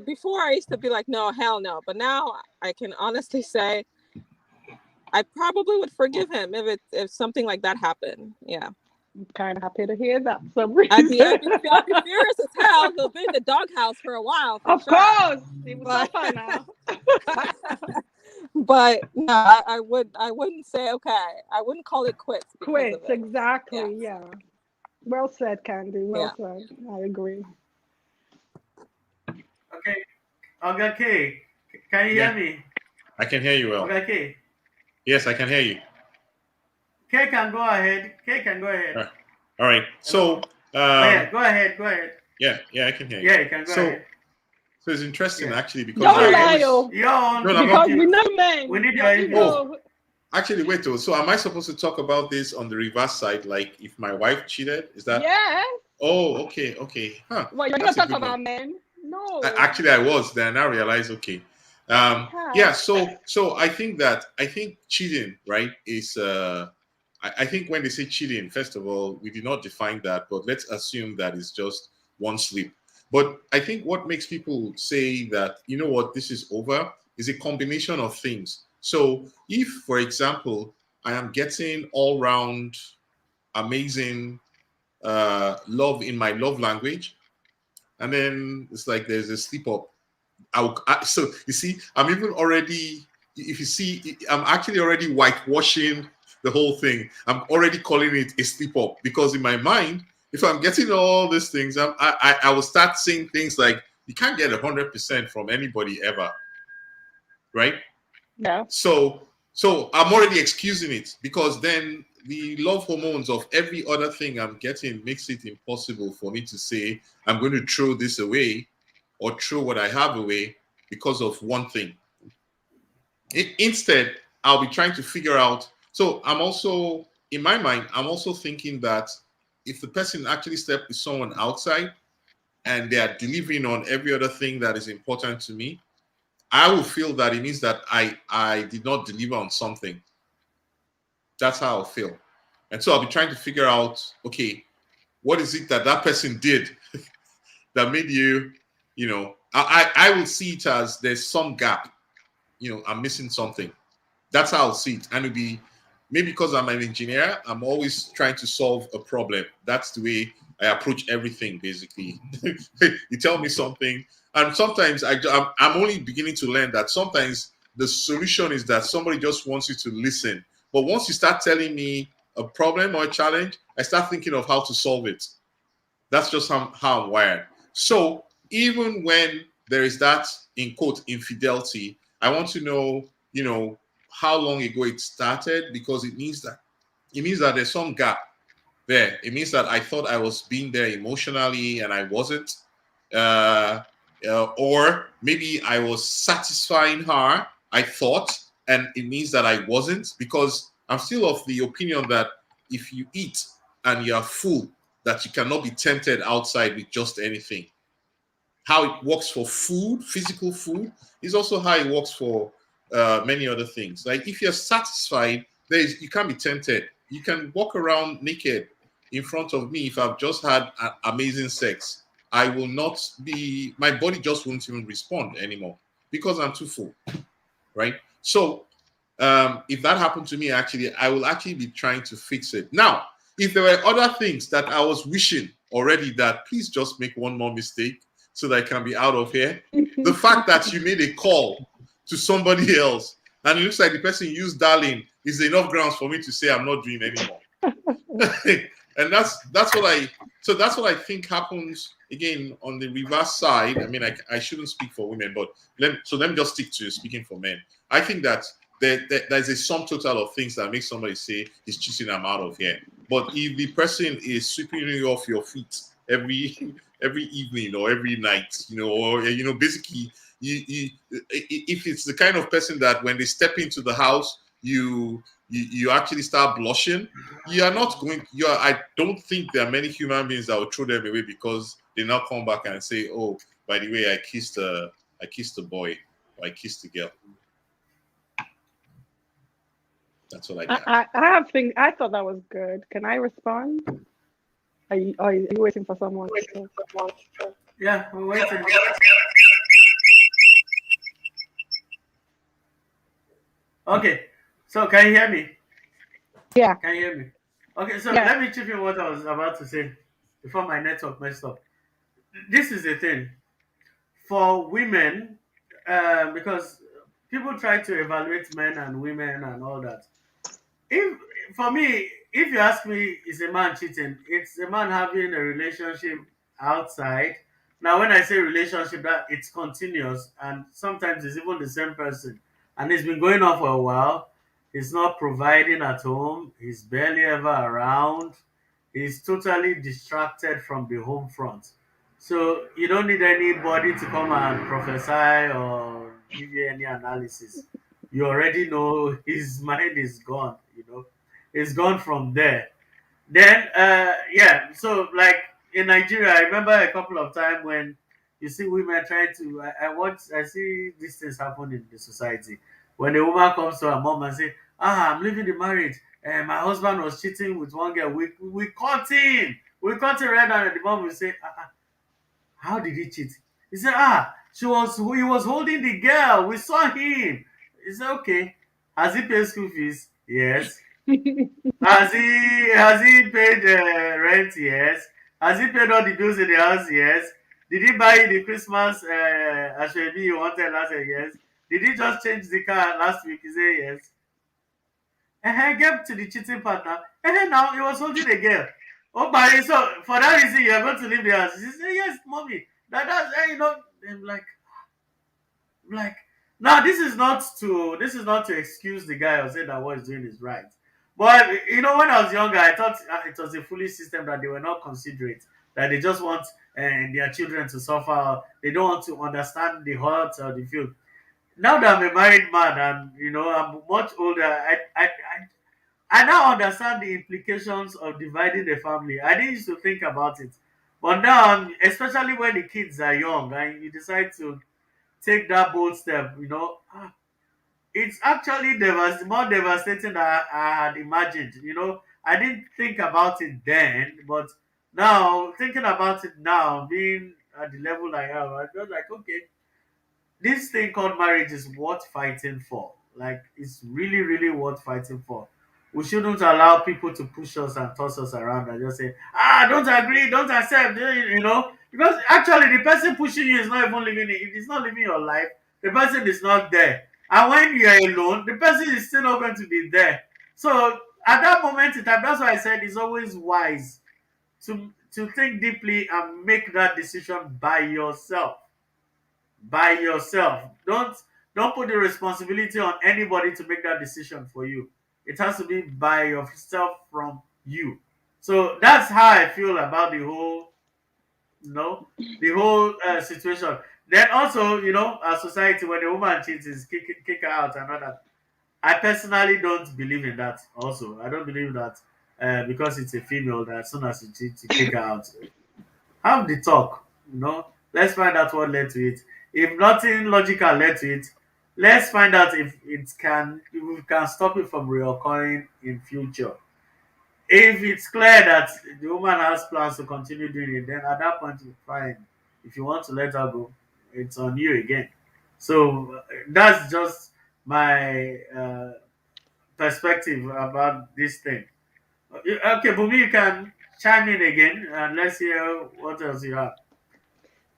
Speaker 4: before I used to be like, no, hell no. But now I can honestly say I probably would forgive him if something like that happened. Yeah.
Speaker 3: I'm kind of happy to hear that. For some reason.
Speaker 4: I'd be furious as hell. He'll be in the doghouse for a while.
Speaker 3: Of
Speaker 4: sure.
Speaker 3: course. It was suffer now.
Speaker 4: But no, I wouldn't say okay. I wouldn't call it quits.
Speaker 3: Quits, exactly.
Speaker 4: Yeah.
Speaker 3: Well said, Candy. Well said. I agree.
Speaker 2: Okay. Okay. Can you hear me?
Speaker 5: I can hear you well.
Speaker 2: Okay.
Speaker 5: Yes, I can hear you.
Speaker 2: K can go ahead.
Speaker 5: All right. So,
Speaker 2: go ahead.
Speaker 5: Yeah, I can hear you.
Speaker 2: Yeah, you can go ahead.
Speaker 5: So it's interesting actually because
Speaker 3: Don't lie,
Speaker 2: because
Speaker 3: we know men.
Speaker 2: We need your info.
Speaker 5: Actually, wait. So am I supposed to talk about this on the reverse side? Like if my wife cheated, is that?
Speaker 3: Yes.
Speaker 5: Oh, okay. Huh.
Speaker 3: Well, you're not talking about men. No.
Speaker 5: Actually, I was. Then I realized, okay. So I think cheating, right, is I think when they say cheating, first of all, we did not define that, but let's assume that it's just one slip. But I think what makes people say that, you know what, this is over is a combination of things. So if, for example, I am getting all round amazing love in my love language, and then it's like there's a slip up. So you see, I'm even already, if you see, I'm actually already whitewashing the whole thing. I'm already calling it a slip up because in my mind, if I'm getting all these things, I will start saying things like, you can't get 100% from anybody ever, right?
Speaker 3: Yeah.
Speaker 5: So I'm already excusing it because then the love hormones of every other thing I'm getting makes it impossible for me to say I'm going to throw this away or throw what I have away because of one thing. Instead, I'll be trying to figure out. So I'm also, in my mind, I'm also thinking that if the person actually slept with someone outside and they are delivering on every other thing that is important to me, I will feel that it means that I did not deliver on something. That's how I'll feel. And so I'll be trying to figure out, okay, what is it that person did that made you, I will see it as there's some gap. I'm missing something. That's how I'll see it. And it'll be, maybe because I'm an engineer, I'm always trying to solve a problem. That's the way I approach everything, basically. You tell me something, and sometimes I'm only beginning to learn that sometimes the solution is that somebody just wants you to listen. But once you start telling me a problem or a challenge, I start thinking of how to solve it. That's just how I'm wired. So even when there is that, in quote, infidelity, I want to know, how long ago it started, because it means that it means that there's some gap there. It means that I thought I was being there emotionally and I wasn't. Uh, or maybe I was satisfying her, I thought, and it means that I wasn't, because I'm still of the opinion that if you eat and you are full, that you cannot be tempted outside with just anything. How it works for food, physical food, is also how it works for many other things. Like if you're satisfied, you can't be tempted. You can walk around naked in front of me if I've just had amazing sex. I will not be, my body just won't even respond anymore because I'm too full, right? So if that happened to me, actually, I will actually be trying to fix it. Now, if there were other things that I was wishing already that please just make one more mistake so that I can be out of here, the fact that you made a call to somebody else and it looks like the person used darling is enough grounds for me to say I'm not doing anymore. And that's what I think happens again on the reverse side. I mean, I shouldn't speak for women, but let me just stick to speaking for men. I think that there's a sum total of things that make somebody say he's cheating, I'm out of here. But if the person is sweeping you off your feet every evening or every night, or basically if it's the kind of person that when they step into the house, you actually start blushing, you are not going I don't think there are many human beings that will throw them away because they now come back and say, oh, by the way, I kissed the boy, or I kissed the girl. That's what I got.
Speaker 3: I thought that was good. Can I respond? Are you waiting for someone?
Speaker 2: Yeah, we're waiting. Okay, so can you hear me?
Speaker 3: Yeah.
Speaker 2: Can you hear me? Okay, so
Speaker 3: Yeah.
Speaker 2: let me chip in what I was about to say before my network messed up. This is the thing for women, because people try to evaluate men and women and all that. If For me, if you ask me, is a man cheating? It's a man having a relationship outside. Now, when I say relationship, that it's continuous, and sometimes it's even the same person, and it's been going on for a while. He's not providing at home. He's barely ever around. He's totally distracted from the home front. So you don't need anybody to come and prophesy or give you any analysis. You already know his mind is gone. It's gone from there. Then yeah, so like in Nigeria, I remember a couple of times when you see women trying to I see these things happen in the society. When a woman comes to her mom and say, I'm leaving the marriage and my husband was cheating with one girl, we caught him. We caught him right now, and the mom will say, how did he cheat? He said, he was holding the girl. We saw him. He said, okay. Has he paid school fees? Yes. Has he paid rent? Yes. Has he paid all the bills in the house? Yes. Did he buy the Christmas ashwebi you wanted last year? Yes. Did he just change the car last week? He said yes. Get to the cheating partner. Now he was holding a girl. Oh, but so for that reason you are going to leave the house. She said, yes, mommy. That's. I'm like now this is not to excuse the guy or say that what he's doing is right. But when I was younger, I thought it was a foolish system that they were not considerate, that they just want their children to suffer. They don't want to understand the hurt or the feel. Now that I'm a married man and I'm much older, I now understand the implications of dividing the family. I didn't used to think about it, but now, especially when the kids are young and you decide to take that bold step, it's actually more devastating than I had imagined. I didn't think about it then, but now thinking about it now, being at the level I am, I feel like, okay, this thing called marriage is worth fighting for. Like, it's really, really worth fighting for. We shouldn't allow people to push us and toss us around and just say, don't agree, don't accept, because actually the person pushing you is not even living it. If it's not living your life, the person is not there. And when you're alone, the person is still not going to be there. So at that moment in time, that's why I said it's always wise to think deeply and make that decision by yourself. By yourself. Don't put the responsibility on anybody to make that decision for you. It has to be by yourself from you. So that's how I feel about the whole, the whole situation. Then also, our society, when a woman cheats, is kick her out and all that. I personally don't believe in that. Also, I don't believe that because it's a female that as soon as you cheat, you kick her out. Have the talk. Let's find out what led to it. If nothing logical led to it, let's find out if we can stop it from reoccurring in future. If it's clear that the woman has plans to continue doing it, then at that point it's fine. If you want to let her go, it's on you again. So that's just my perspective about this thing. Okay, Bumi, you can chime in again and let's hear what else you have.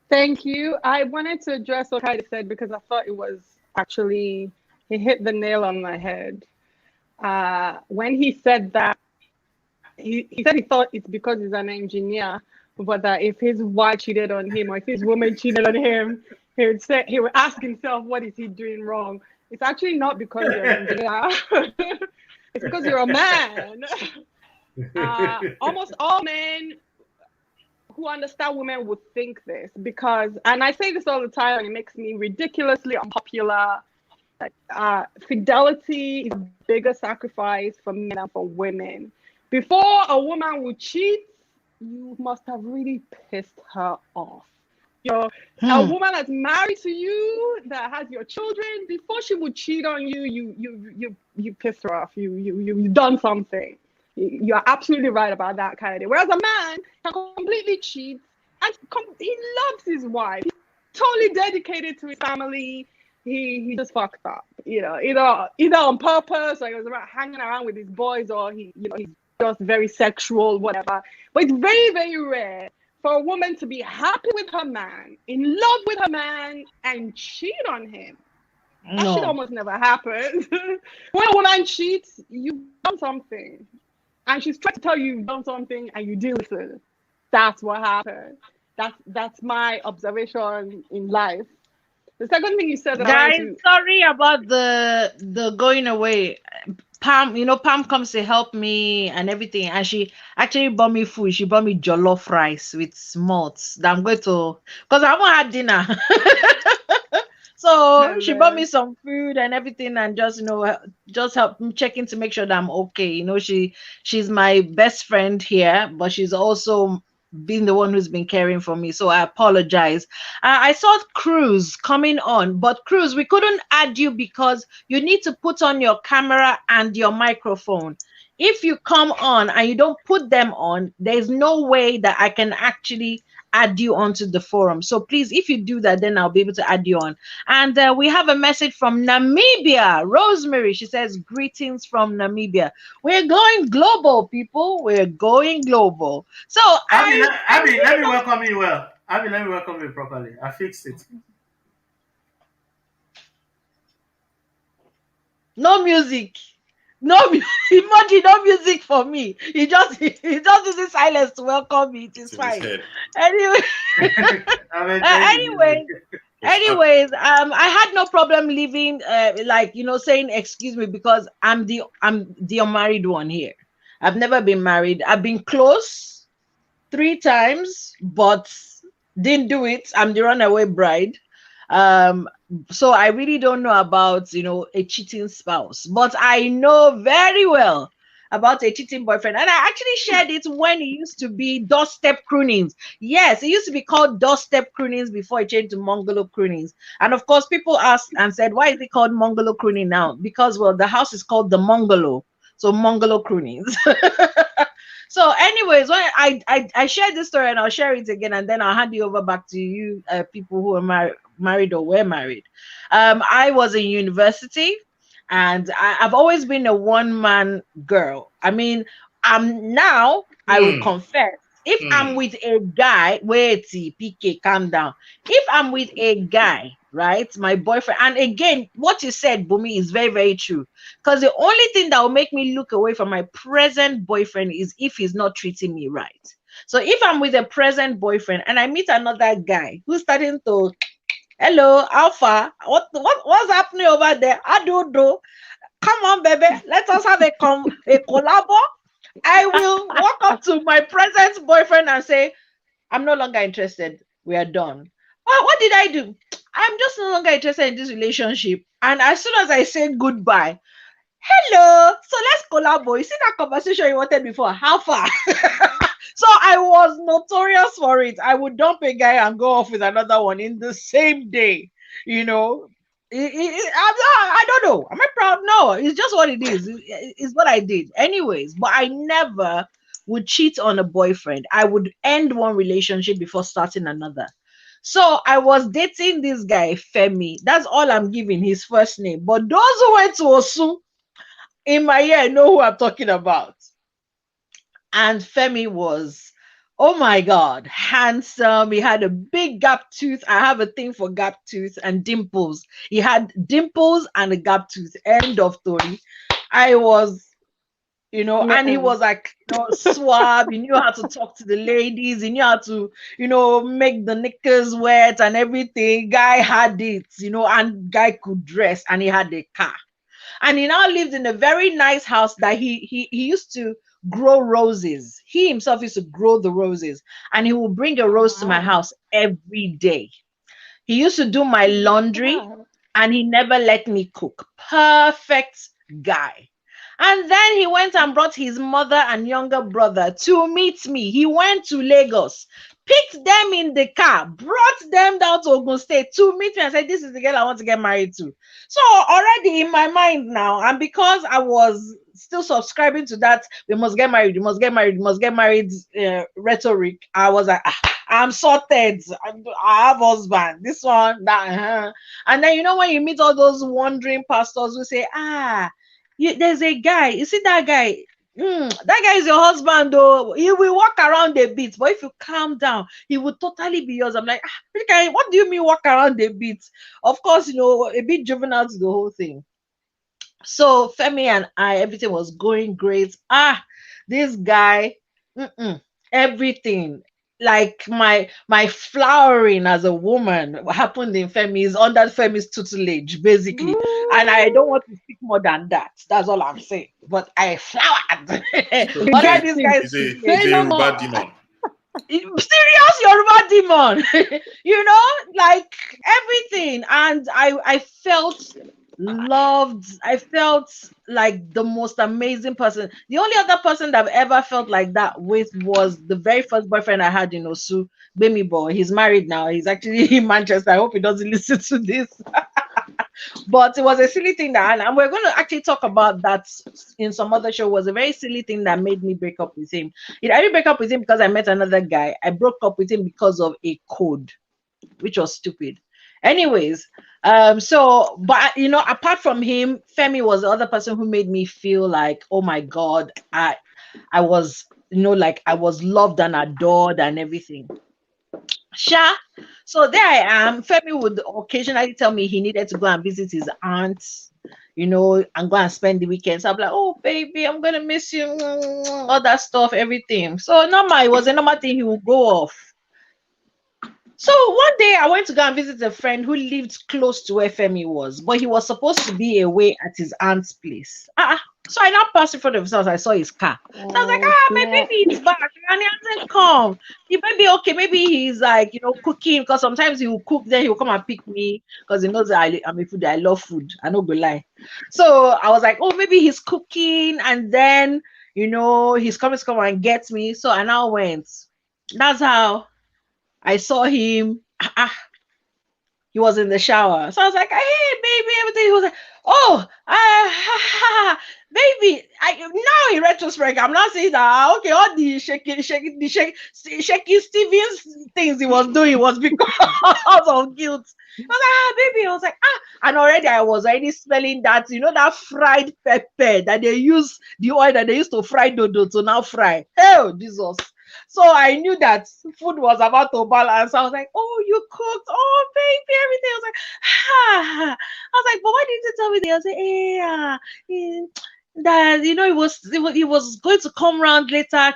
Speaker 3: Thank you. I wanted to address what Heidi said because I thought it was actually, he hit the nail on my head. When he said that, he said he thought it's because he's an engineer, but that if his wife cheated on him or if his woman cheated on him, he would ask himself, what is he doing wrong? It's actually not because you're an engineer. It's because you're a man. Almost all men who understand women would think this because, and I say this all the time, and it makes me ridiculously unpopular. Fidelity is a bigger sacrifice for men than for women. Before a woman would cheat, you must have really pissed her off. A woman that's married to you, that has your children, before she would cheat on you, you pissed her off. You've done something. You're absolutely right about that kind of thing. Whereas a man can completely cheat and he loves his wife. He's totally dedicated to his family. He just fucked up, either on purpose or he was hanging around with his boys or he's just very sexual, whatever. But it's very, very rare for a woman to be happy with her man, in love with her man, and cheat on him. That shit almost never happens. When a woman cheats, you've done something. And she's trying to tell you you've done something and you didn't listen. That's what happened. That's my observation in life. The second thing you said that
Speaker 1: Guys, sorry about the going away. Pam, Pam comes to help me and everything, and she actually bought me food. She bought me jollof rice with smokes that I'm going to, because I haven't had dinner. So she bought me some food and everything, and just help me checking to make sure that I'm okay. She's my best friend here, but she's also been the one who's been caring for me. So I apologize. I saw Cruz coming on, but Cruz, we couldn't add you because you need to put on your camera and your microphone. If you come on and you don't put them on, there's no way that I can actually add you onto the forum. So please, if you do that, then I'll be able to add you on. And we have a message from Namibia. Rosemary, she says, greetings from Namibia. We're going global, people. We're going global. So
Speaker 2: Abby, let me welcome you well. Abby, let me welcome you properly. I fixed it.
Speaker 1: No music. No emoji, no music for me. He just uses silence to welcome me. It is fine. Anyway, anyways, I had no problem leaving, saying excuse me, because I'm the unmarried one here. I've never been married. I've been close 3 times, but didn't do it. I'm the runaway bride. So I really don't know about a cheating spouse, but I know very well about a cheating boyfriend, and I actually shared it when it used to be doorstep croonings. Yes, it used to be called doorstep croonings before it changed to Mongolo croonings. And of course, people asked and said, why is it called Mongolo crooning now? Because, well, the house is called the Mongolo, so Mongolo croonings. So anyways, when I shared this story, and I'll share it again, and then I'll hand you over back to you people who are married or were married. I was in university, and I've always been a one-man girl. I mean, now I will confess, if I'm with a guy, wait, PK, calm down. If I'm with a guy, right, my boyfriend, and again, what you said, Bumi, is very, very true. Because the only thing that will make me look away from my present boyfriend is if he's not treating me right. So if I'm with a present boyfriend and I meet another guy who's starting to, hello, Alpha, what's happening over there? I don't know. Come on, baby, let us have a collabo. I will walk up to my present boyfriend and say, I'm no longer interested. We are done. What did I do? I'm just no longer interested in this relationship. And as soon as I say goodbye, hello, so let's collabo. You see that conversation you wanted before? How far? So I was notorious for it. I would dump a guy and go off with another one in the same day. You know, I don't know. Am I proud? No, it's just what it is. It's what I did. Anyways, but I never would cheat on a boyfriend. I would end one relationship before starting another. So I was dating this guy, Femi. That's all I'm giving his first name. But those who went to Osu in my ear know who I'm talking about. And Femi was, oh my God, handsome. He had a big gap tooth. I have a thing for gap tooth and dimples. He had dimples and a gap tooth. End of story. I was, and he was like, suave. He knew how to talk to the ladies. He knew how to, make the knickers wet and everything. Guy had it, and guy could dress, and he had a car. And he now lived in a very nice house that he used to grow roses. He himself used to grow the roses, and he will bring a rose to my house every day. He used to do my laundry, and he never let me cook. Perfect guy. And then he went and brought his mother and younger brother to meet me. He went to Lagos, picked them in the car, brought them down to Ogun State to meet me and said, this is the girl I want to get married to. So already in my mind now, and because I was still subscribing to that, we must get married, we must get married, we must get married rhetoric, I was like, I'm sorted. I have husband. This one, that. And then, when you meet all those wandering pastors who say, there's a guy. You see that guy? That guy is your husband, though. He will walk around a bit, but if you calm down, he will totally be yours. I'm like, what do you mean walk around a bit? Of course, a bit juvenile to the whole thing. So Femi and I, everything was going great. This guy, everything. Like my flowering as a woman happened in Femi, is under Femi's tutelage, basically. And I don't want to speak more than that. That's all I'm saying. But I flowered.
Speaker 5: So
Speaker 1: Under this guy's
Speaker 5: is
Speaker 1: tutelage.
Speaker 5: a Yoruba demon.
Speaker 1: Serious Yoruba demon. Like everything. And I felt loved. I felt like the most amazing person. The only other person that I've ever felt like that with was the very first boyfriend I had in Osu, Bemi Boy. He's married now. He's actually in Manchester. I hope he doesn't listen to this. But it was a silly thing and we're going to actually talk about that in some other show. It was a very silly thing that made me break up with him. I didn't break up with him because I met another guy. I broke up with him because of a code, which was stupid. Anyways, but apart from him, Femi was the other person who made me feel like, oh my God, I was, like I was loved and adored and everything. Sha. So there I am. Femi would occasionally tell me he needed to go and visit his aunts, and go and spend the weekend. So I'm like, oh baby, I'm gonna miss you, all that stuff, everything. So normal, it was a normal thing. He would go off. So one day I went to go and visit a friend who lived close to where Femi was, but he was supposed to be away at his aunt's place. So I now passed in front of his house. I saw his car. So I was like, my baby is back and he hasn't come. He may be okay. Maybe he's like, cooking, because sometimes he will cook, then he will come and pick me because he knows that I'm a foodie. I love food. I no go lie. So I was like, oh, maybe he's cooking and then, he's coming to come and get me. So I now went. That's how I saw him. He was in the shower. So I was like, hey, baby, everything. He was like, oh, baby. Now in retrospect, I'm not saying that, okay, all the shaky Stevens things he was doing was because of guilt. I was like, baby. I was like, and already I was already smelling that, that fried pepper that they use, the oil that they used to fry dodo to now fry. Hell, Jesus. So I knew that food was about to balance. I was like, oh, you cooked. Oh, baby, everything. I was like, I was like, but why didn't you tell me? I was like, that he was going to come round later,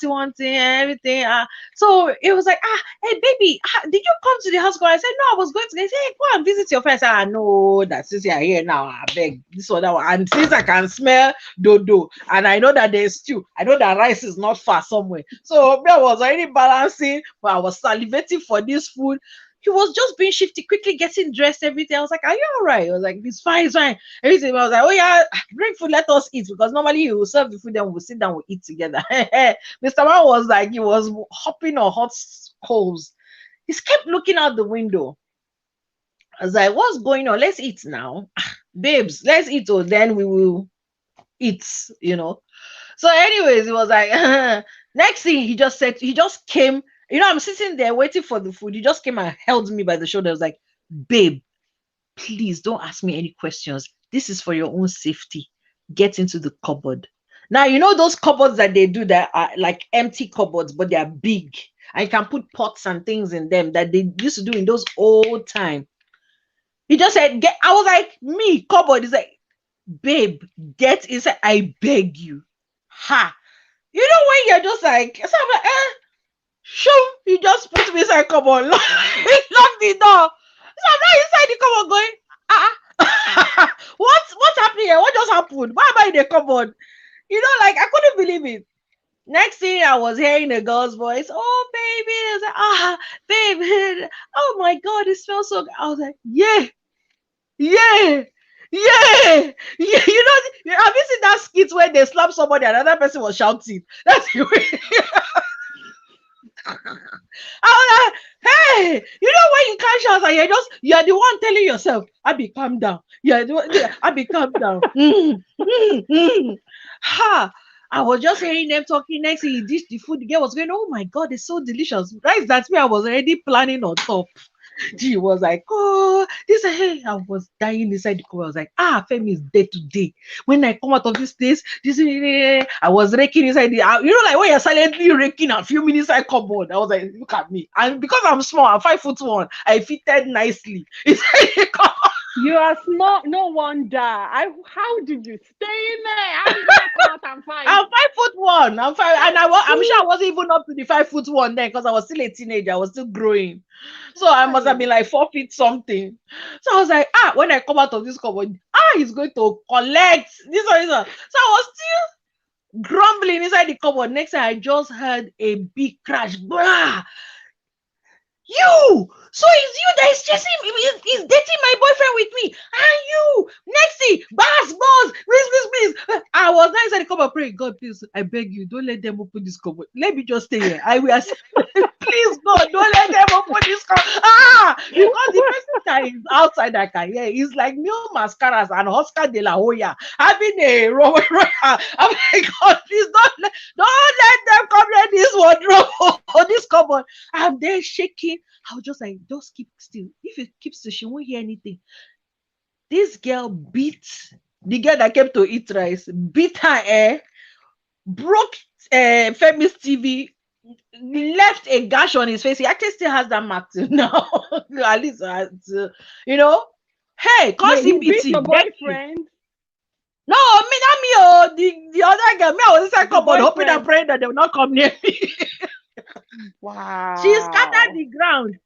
Speaker 1: one thing and everything. So it was like, hey baby, did you come to the house? I said no, I was going to. He said, hey, go and visit your friends. I know that since you are here now, I beg this or that one. And since I can smell dodo and I know that there's stew, I know that rice is not far somewhere. So I was already balancing, but I was salivating for this food. He was just being shifty, quickly getting dressed, everything. I was like, are you all right? I was like, it's fine, it's fine. Everything. I was like, oh yeah, bring food, let us eat. Because normally you will serve the food, then we'll sit down, we'll eat together. Mr. Man was like, he was hopping on hot coals. He kept looking out the window. I was like, what's going on? Let's eat now. Babes, let's eat, or then we will eat, So anyways, it was like, next thing he just came, I'm sitting there waiting for the food. He just came and held me by the shoulder. I was like, babe, please don't ask me any questions. This is for your own safety. Get into the cupboard. Now, those cupboards that they do that are like empty cupboards, but they are big. And you can put pots and things in them that they used to do in those old time. He just said, get. I was like, me, cupboard. He's like, babe, get inside. I beg you. Ha. When you're just like, so I'm like, show, he just put me inside cupboard. He locked the door. So I'm not inside the cupboard going, what's happening here? What just happened? Why am I in the cupboard? Like I couldn't believe it. Next thing I was hearing a girl's voice, oh baby, I was like, babe, oh my god, it smells so good. I was like, yeah. Have you seen that skit where they slap somebody and another person was shouting? That's the way. I was like, hey, when you can't shout and you're the one telling yourself, Abby, calm down. Abby, calm down. Ha. I was just hearing them talking. Next thing he dished the food, the girl was going, oh my god, it's so delicious. Right, that's me. I was already planning on top. She was like, oh, this, hey, I was dying inside the cupboard. I was like, Femi is dead today. When I come out of this place, I was raking inside the, like when you're silently raking a few minutes inside cupboard. I was like, look at me. And because I'm small, I'm 5'1", I fitted nicely inside the cupboard.
Speaker 3: You are small, no wonder. How did you stay in there? How did you come out and fight?
Speaker 1: I'm 5'1". I'm 5, and I'm sure I wasn't even up to the 5'1" then because I was still a teenager. I was still growing, so I must have been like 4 feet something. So I was like, when I come out of this cupboard, he's going to collect this one. So I was still grumbling inside the cupboard. Next time I just heard a big crash. Blah! So it's you that is chasing me, is dating my boyfriend with me, and you next thing, boss, please. I was not inside the cupboard praying, God, please, I beg you, don't let them open this cupboard. Let me just stay here. I will please God, don't let them open this cupboard. Because the person that is outside that can hear is like new mascaras and Oscar de la Hoya having a roll. I'm like, God, please don't let them come in this wardrobe or this cupboard. I'm there shaking. I was just like, just keep still. If you keep still, she won't hear anything. This girl beat the girl that came to eat rice, beat her hair, broke Femi's TV, left a gash on his face. He actually still has that mark till now. At least, hey, cause he beat your
Speaker 3: boyfriend.
Speaker 1: No, me, not me. Oh, the other girl. Me, I was inside cupboard hoping and praying that they will not come near me.
Speaker 3: Wow.
Speaker 1: She scattered the ground.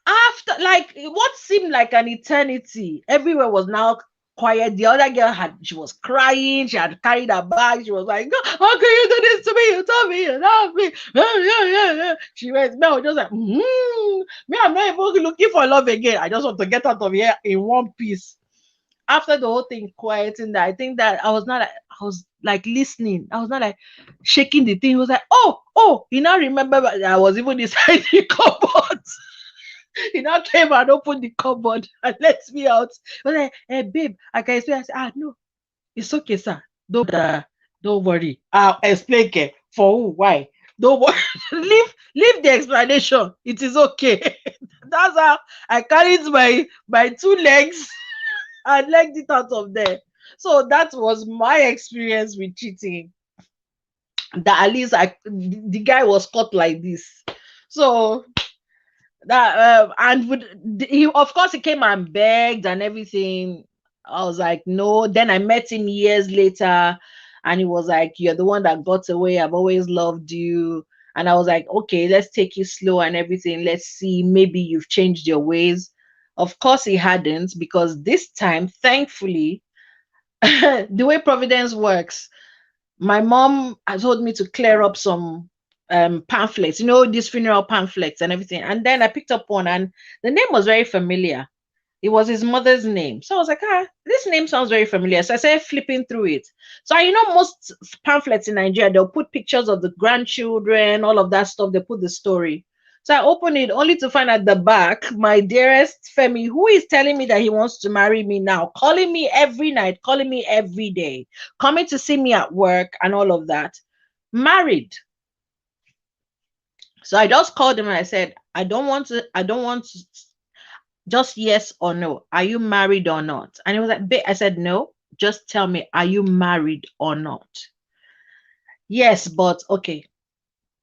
Speaker 1: After like what seemed like an eternity, everywhere was now quiet. The other girl she was crying. She had carried her bag. She was like, how can you do this to me? You told me you love me. Yeah. She went, no, just like, me, I'm not even looking for love again. I just want to get out of here in one piece. After the whole thing quieting, that I think that I was like listening. I was not like shaking the thing. It was like, oh, you now remember that I was even inside the cupboard. He now came and opened the cupboard and let me out. I was like, hey babe, I can explain. I said, no, it's okay, sir. Don't worry. I'll explain for who, why. Don't worry. leave the explanation. It is okay. That's how I carried my 2 legs and legged it out of there. So that was my experience with cheating. That at least the guy was caught like this. So that he of course he came and begged and everything. I was like, no. Then I met him years later, and he was like, you're the one that got away. I've always loved you. And I was like, okay, let's take it slow and everything. Let's see. Maybe you've changed your ways. Of course, he hadn't, because this time, thankfully, the way Providence works, my mom has told me to clear up some pamphlets, these funeral pamphlets and everything. And then I picked up one, and the name was very familiar. It was his mother's name. So I was like, this name sounds very familiar. So I started flipping through it. So most pamphlets in Nigeria, they'll put pictures of the grandchildren, all of that stuff. They put the story. So I opened it only to find at the back, my dearest Femi, who is telling me that he wants to marry me now, calling me every night, calling me every day, coming to see me at work and all of that, married. So I just called him and I said, I don't want to, just yes or no. Are you married or not? And he was like, I said, no, just tell me, are you married or not? Yes, but okay,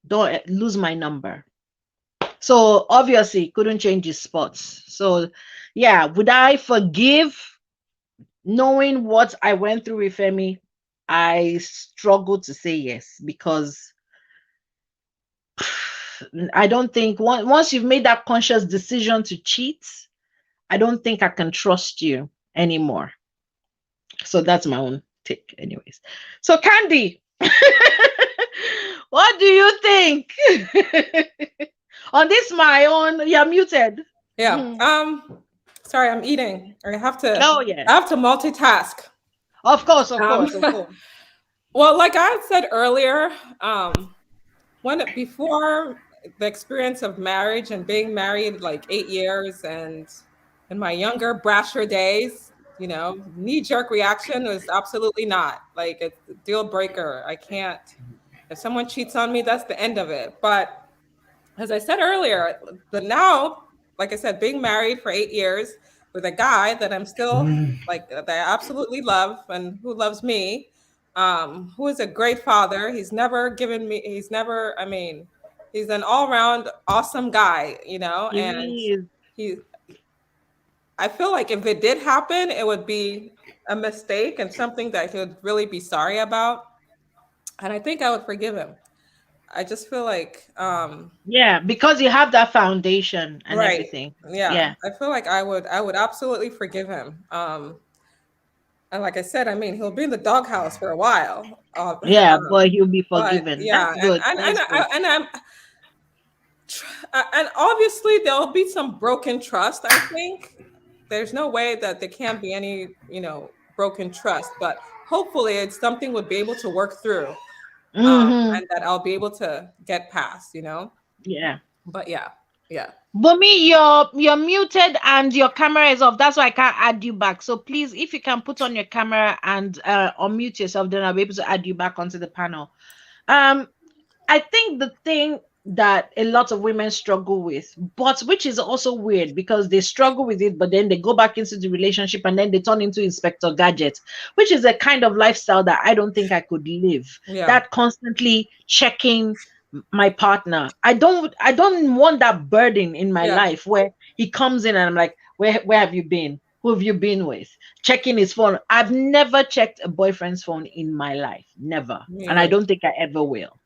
Speaker 1: don't lose my number. So obviously couldn't change his spots. So yeah, would I forgive? Knowing what I went through with Femi, I struggle to say yes, because I don't think once you've made that conscious decision to cheat, I don't think I can trust you anymore. So that's my own take anyways. So Candy, what do you think? On this, my own, you're muted.
Speaker 4: Yeah. Sorry, I'm eating. I have to.
Speaker 1: Oh yeah.
Speaker 4: I have to multitask.
Speaker 1: Of course, of course.
Speaker 4: Well, like I said earlier, before the experience of marriage and being married like 8 years, and in my younger, brasher days, knee-jerk reaction was absolutely not. Like, it's a deal breaker. I can't. If someone cheats on me, that's the end of it. But as I said earlier, now, like I said, being married for 8 years with a guy that I'm still that I absolutely love and who loves me, who is a great father. He's an all-round awesome guy, and I feel like if it did happen, it would be a mistake and something that he would really be sorry about. And I think I would forgive him. I just feel like
Speaker 1: yeah, because you have that foundation and
Speaker 4: right.
Speaker 1: everything.
Speaker 4: Yeah. I feel like I would absolutely forgive him. And like I said, he'll be in the doghouse for a while.
Speaker 1: Yeah, but he'll be forgiven.
Speaker 4: Yeah,
Speaker 1: That's good.
Speaker 4: And obviously there'll be some broken trust. I think there's no way that there can't be any, broken trust. But hopefully it's something we'll be able to work through. And that I'll be able to get past,
Speaker 1: Yeah.
Speaker 4: But yeah.
Speaker 1: Bumi, you're muted and your camera is off. That's why I can't add you back. So please, if you can put on your camera and unmute yourself, then I'll be able to add you back onto the panel. I think the thing that a lot of women struggle with, but which is also weird because they struggle with it, but then they go back into the relationship and then they turn into Inspector Gadget, which is a kind of lifestyle that I don't think I could live.
Speaker 4: Yeah.
Speaker 1: That constantly checking my partner. I don't want that burden in my life where he comes in and I'm like, where have you been? Who have you been with? Checking his phone. I've never checked a boyfriend's phone in my life. Never.
Speaker 4: Yeah.
Speaker 1: And I don't think I ever will.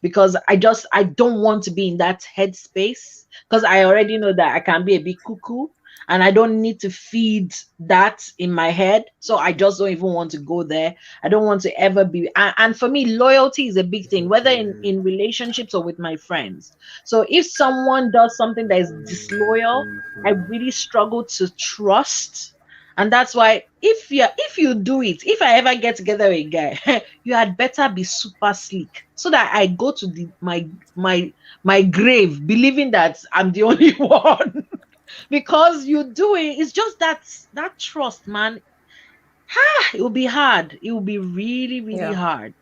Speaker 1: Because I don't want to be in that headspace, because I already know that I can be a bit cuckoo and I don't need to feed that in my head. So I just don't even want to go there. I don't want to ever be. And for me, loyalty is a big thing, whether in relationships or with my friends. So if someone does something that is disloyal, I really struggle to trust. And that's why if you do it, if I ever get together with a guy, you had better be super sleek so that I go to my grave believing that I'm the only one. Because you do it, it's just that trust, man. It will be hard. It will be really, really hard.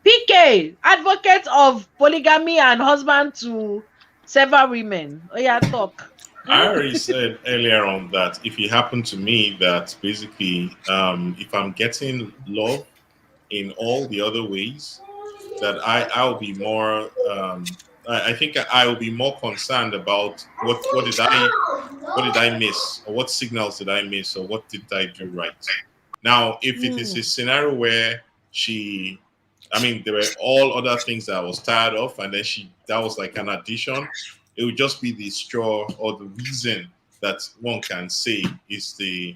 Speaker 1: PK, advocate of polygamy and husband to several women. Oh yeah, talk.
Speaker 5: I already said earlier on that if it happened to me, that basically, if I'm getting love in all the other ways, that I'll be more I think I will be more concerned about what did I miss, or what signals did I miss, or what did I do right. Now, if it is a scenario where she, I mean, there were all other things that I was tired of, and then that was like an addition. It would just be the straw or the reason that one can say is the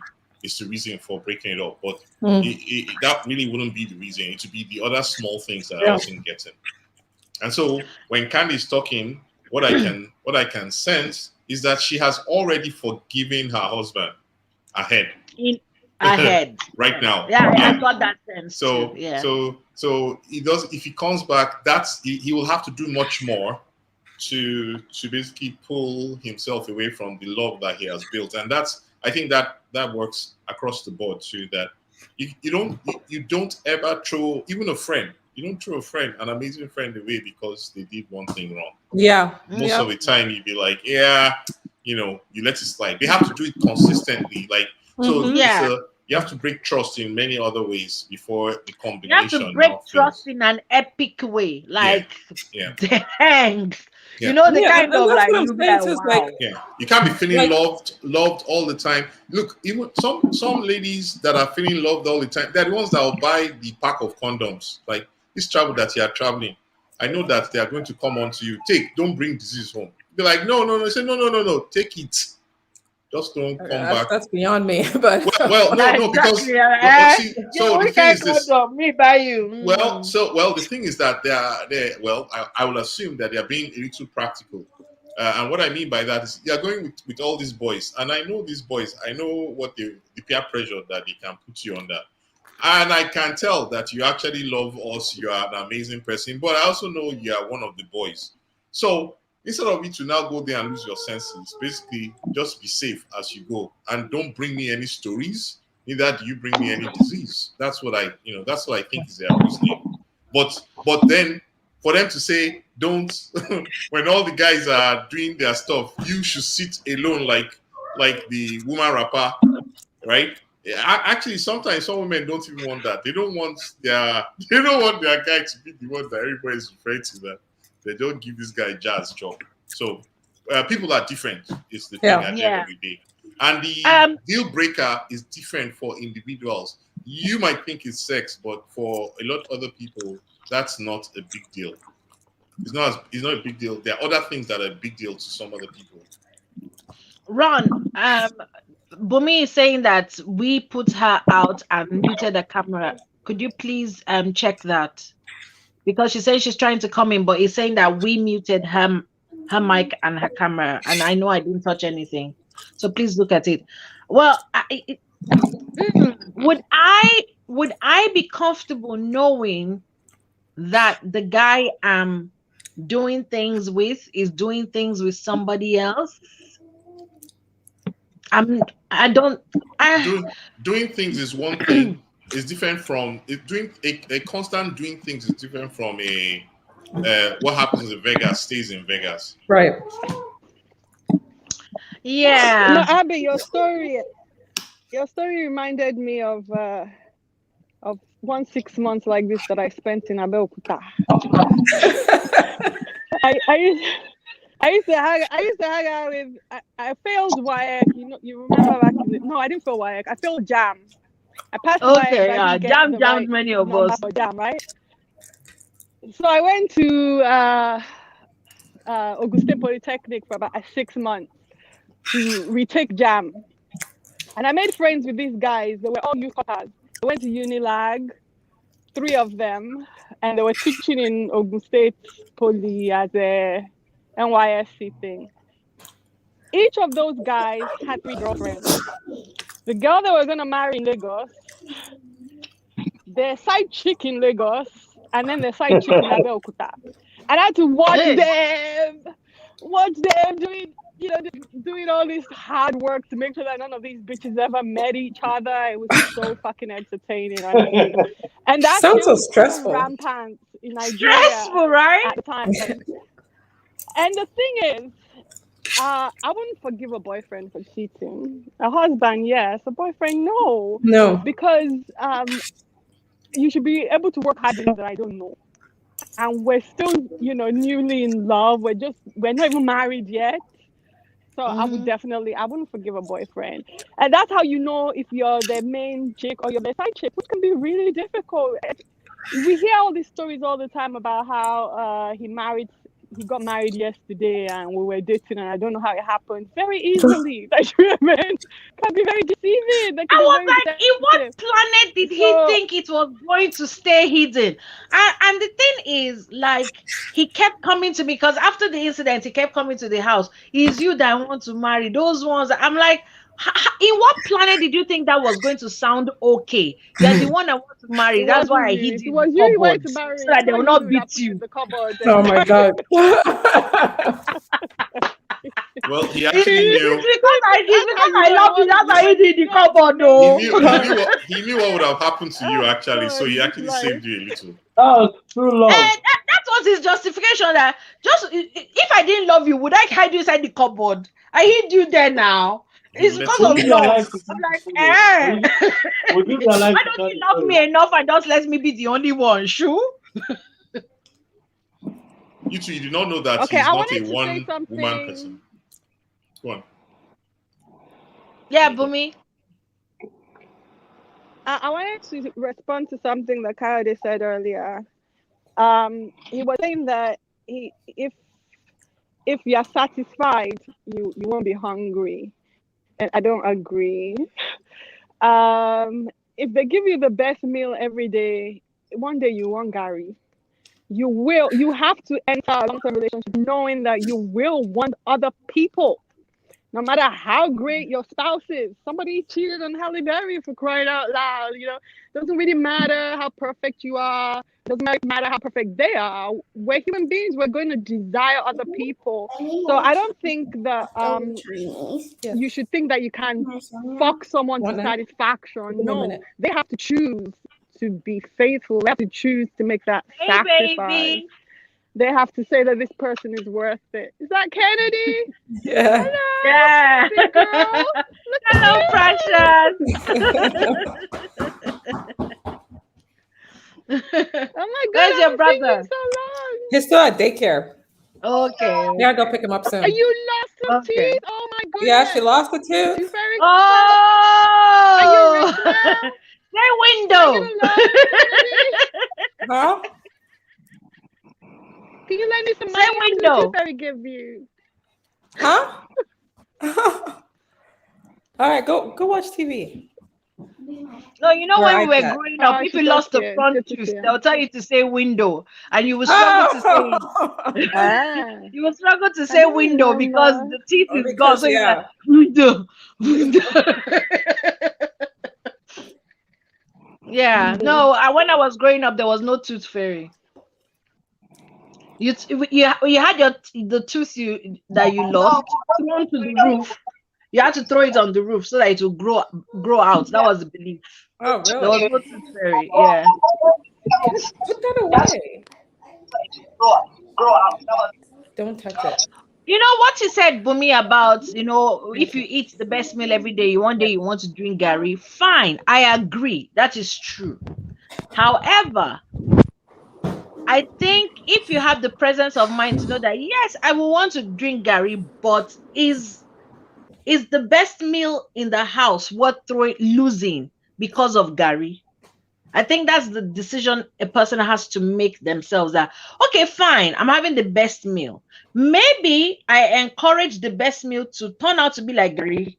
Speaker 5: reason for breaking it up. But that really wouldn't be the reason. It would be the other small things that I wasn't getting. And so when Candy is talking, what I can sense is that she has already forgiven her husband ahead. Right now.
Speaker 1: Yeah, I got that sense.
Speaker 5: So
Speaker 1: too. Yeah.
Speaker 5: So he does. If he comes back, he will have to do much more to basically pull himself away from the love that he has built, and I think that works across the board too. That you don't ever throw even a friend. You don't throw a friend, an amazing friend, away because they did one thing wrong.
Speaker 6: Yeah.
Speaker 5: Most of the time, you'd be like, yeah, you let it slide. They have to do it consistently, like so. You have to break trust in many other ways before the combination.
Speaker 1: You have to break trust in an epic way, like the hangs.
Speaker 5: Yeah.
Speaker 1: You know, the kind of
Speaker 6: like,
Speaker 1: wow.
Speaker 5: You can't be feeling loved all the time. Look, even some ladies that are feeling loved all the time, they're the ones that will buy the pack of condoms. Like this travel that you are traveling, I know that they are going to come on to you. Don't bring disease home. Be like, no. Say no. Take it. Just don't come back.
Speaker 6: That's beyond me. But
Speaker 5: no, because so the thing is this.
Speaker 1: Me by you.
Speaker 5: The thing is that I will assume that they are being a little practical, and what I mean by that is you are going with all these boys, and I know these boys. I know what the peer pressure that they can put you under, and I can tell that you actually love us. You are an amazing person, but I also know you are one of the boys. So instead of you to now go there and lose your senses, basically just be safe as you go and don't bring me any stories. Neither do you bring me any disease. That's what I think is their reasoning. But then for them to say don't when all the guys are doing their stuff, you should sit alone like the woman rapper, right? Actually, sometimes some women don't even want that. They don't want their guy to be the one that everybody's referring to that. They don't give this guy jazz job. So people are different is the thing at the end of the day. And the deal breaker is different for individuals. You might think it's sex, but for a lot of other people, that's not a big deal. It's not a big deal. There are other things that are a big deal to some other people.
Speaker 1: Ron, Bumi is saying that we put her out and muted the camera. Could you please check that? Because she says she's trying to come in, but he's saying that we muted her mic and her camera, and I know I didn't touch anything. So please look at it. Well, would I be comfortable knowing that the guy I'm doing things with is doing things with somebody else?
Speaker 5: Doing things is one thing. It's different from doing a constant doing things is different from a what happens in Vegas stays in Vegas.
Speaker 6: Right.
Speaker 1: Yeah.
Speaker 3: No, Abby, your story reminded me of 6 months like this that I spent in Abeokuta. I used to hang out with. I failed WAEC. You remember back in the, no, I didn't fail WAEC. I failed JAM. I passed WAEC.
Speaker 1: Jam many of us.
Speaker 3: JAM, right? So I went to Auguste Polytechnic for about 6 months to retake JAM, and I made friends with these guys. They were all youth corpers. I went to Unilag, 3 of them, and they were teaching in Auguste Poly as a NYSC thing. Each of those guys had 3 girlfriends. The girl they were going to marry in Lagos, their side chick in Lagos, and then the side chick in Abeokuta. And I had to watch them doing all this hard work to make sure that none of these bitches ever met each other. It was so fucking entertaining. Honestly. And that
Speaker 6: sounds so stressful.
Speaker 3: Rampant in Nigeria.
Speaker 1: Stressful, right?
Speaker 3: At the time. And the thing is, I wouldn't forgive a boyfriend for cheating. A husband, yes. A boyfriend, no.
Speaker 6: No.
Speaker 3: Because you should be able to work hard enough that I don't know. and we're still, newly in love. We're not even married yet. So I wouldn't forgive a boyfriend. And that's how you know if you're the main chick or you're the side chick, which can be really difficult. We hear all these stories all the time about how he got married yesterday and we were dating and I don't know how it happened. Very easily. Like, man, can be very deceiving. That can
Speaker 1: I
Speaker 3: be
Speaker 1: was
Speaker 3: very
Speaker 1: like, in what
Speaker 3: deceptive.
Speaker 1: planet did he
Speaker 3: So-
Speaker 1: think it was going to stay hidden? And the thing is, like, he kept coming to me because after the incident, he kept coming to the house. Is you that I want to marry? Those ones. I'm like, in what planet did you think that was going to sound okay? You're the one I want to marry.
Speaker 3: It
Speaker 1: That's why
Speaker 3: wasn't
Speaker 1: I
Speaker 3: you.
Speaker 1: hid
Speaker 3: If it
Speaker 1: you in
Speaker 3: was
Speaker 1: the
Speaker 3: you, you wanted
Speaker 1: cupboard
Speaker 3: to marry.
Speaker 1: so that they will not beat
Speaker 3: put in
Speaker 1: you.
Speaker 3: the cupboard.
Speaker 6: Oh my God.
Speaker 5: Well, he
Speaker 1: It's
Speaker 5: actually knew.
Speaker 1: because I love you. That's why I hid in the
Speaker 3: No,
Speaker 1: cupboard,
Speaker 3: no.
Speaker 1: though.
Speaker 5: He knew what would have happened to you actually, so he
Speaker 3: God,
Speaker 5: actually
Speaker 3: like-
Speaker 5: saved you a little.
Speaker 7: Oh, true love.
Speaker 1: And that was his justification. That just if I didn't love you, would I hide you inside the cupboard? I hid you there now. It's
Speaker 5: Let's
Speaker 1: because of
Speaker 5: see.
Speaker 1: love. I'm like,
Speaker 7: Would you realize
Speaker 1: why don't you love me enough and just let me be the only one? Sure.
Speaker 5: You two, you did not know that
Speaker 3: Okay,
Speaker 5: he's
Speaker 3: I
Speaker 5: not
Speaker 3: wanted
Speaker 5: a
Speaker 3: to say
Speaker 5: one-woman
Speaker 3: something.
Speaker 5: person. Go on.
Speaker 1: Yeah, Bumi.
Speaker 3: I wanted to respond to something that Kayode said earlier. He was saying that if you're satisfied, you won't be hungry, and I don't agree. If they give you the best meal every day, one day you want Gary. You have to enter a long-term relationship knowing that you will want other people. No matter how great your spouse is, somebody cheated on Halle Berry for crying out loud. Doesn't really matter how perfect you are. Doesn't matter how perfect they are. We're human beings. We're going to desire other people. So I don't think that you should think that you can fuck someone to satisfaction. No, they have to choose to be faithful. They have to choose to make that sacrifice.
Speaker 1: Baby.
Speaker 3: They have to say that this person is worth it. Is that Kennedy?
Speaker 6: Yeah.
Speaker 3: Hello,
Speaker 1: Yeah.
Speaker 3: big girl. Look
Speaker 1: Hello, precious.
Speaker 3: Oh my God!
Speaker 1: Where's your
Speaker 3: I haven't seen
Speaker 1: brother?
Speaker 3: you so long.
Speaker 6: He's still at daycare.
Speaker 1: Okay.
Speaker 6: Yeah, I'll go pick him up soon.
Speaker 3: Are you lost some
Speaker 1: Okay.
Speaker 3: teeth? Oh my goodness!
Speaker 6: Yeah, she lost the
Speaker 3: She's
Speaker 6: tooth.
Speaker 3: very
Speaker 1: Oh.
Speaker 3: Are you rich now?
Speaker 1: Say
Speaker 3: Are
Speaker 1: window.
Speaker 3: you gonna love me, Kennedy?
Speaker 6: Huh?
Speaker 3: Can you lend me some
Speaker 1: Say
Speaker 3: money after
Speaker 1: window.
Speaker 3: the tooth fairy give you?
Speaker 6: Huh? All right, go watch TV.
Speaker 1: No, you know
Speaker 6: Or
Speaker 1: when we were
Speaker 6: iPad.
Speaker 1: growing up,
Speaker 3: Oh,
Speaker 1: if
Speaker 3: she
Speaker 1: you
Speaker 3: said
Speaker 1: lost the
Speaker 3: yes.
Speaker 1: front
Speaker 3: Good to
Speaker 1: tooth,
Speaker 3: see her.
Speaker 1: they'll tell you to say window, and you will struggle to say it.
Speaker 6: Oh.
Speaker 3: Ah.
Speaker 1: You will struggle to
Speaker 3: I
Speaker 1: say
Speaker 3: don't
Speaker 1: window because
Speaker 3: remember.
Speaker 1: the teeth
Speaker 6: Oh,
Speaker 1: is gone.
Speaker 6: because,
Speaker 1: So you're like
Speaker 6: yeah.
Speaker 1: window, window. Yeah. No, when I was growing up, there was no tooth fairy. You had the tooth that you lost thrown to the roof. You had to throw it on the roof so that it will grow out. That was the belief.
Speaker 6: Oh,
Speaker 1: There was
Speaker 6: really?
Speaker 1: no tooth fairy. Yeah.
Speaker 6: Put that away. Don't touch it.
Speaker 1: You know what you said, Bumi, about, if you eat the best meal every day, one day you want to drink Gary. Fine. I agree. That is true. However, I think if you have the presence of mind to know that, yes, I will want to drink Gary, but is the best meal in the house worth losing because of Gary? I think that's the decision a person has to make themselves, that, okay, fine, I'm having the best meal. Maybe I encourage the best meal to turn out to be like Gary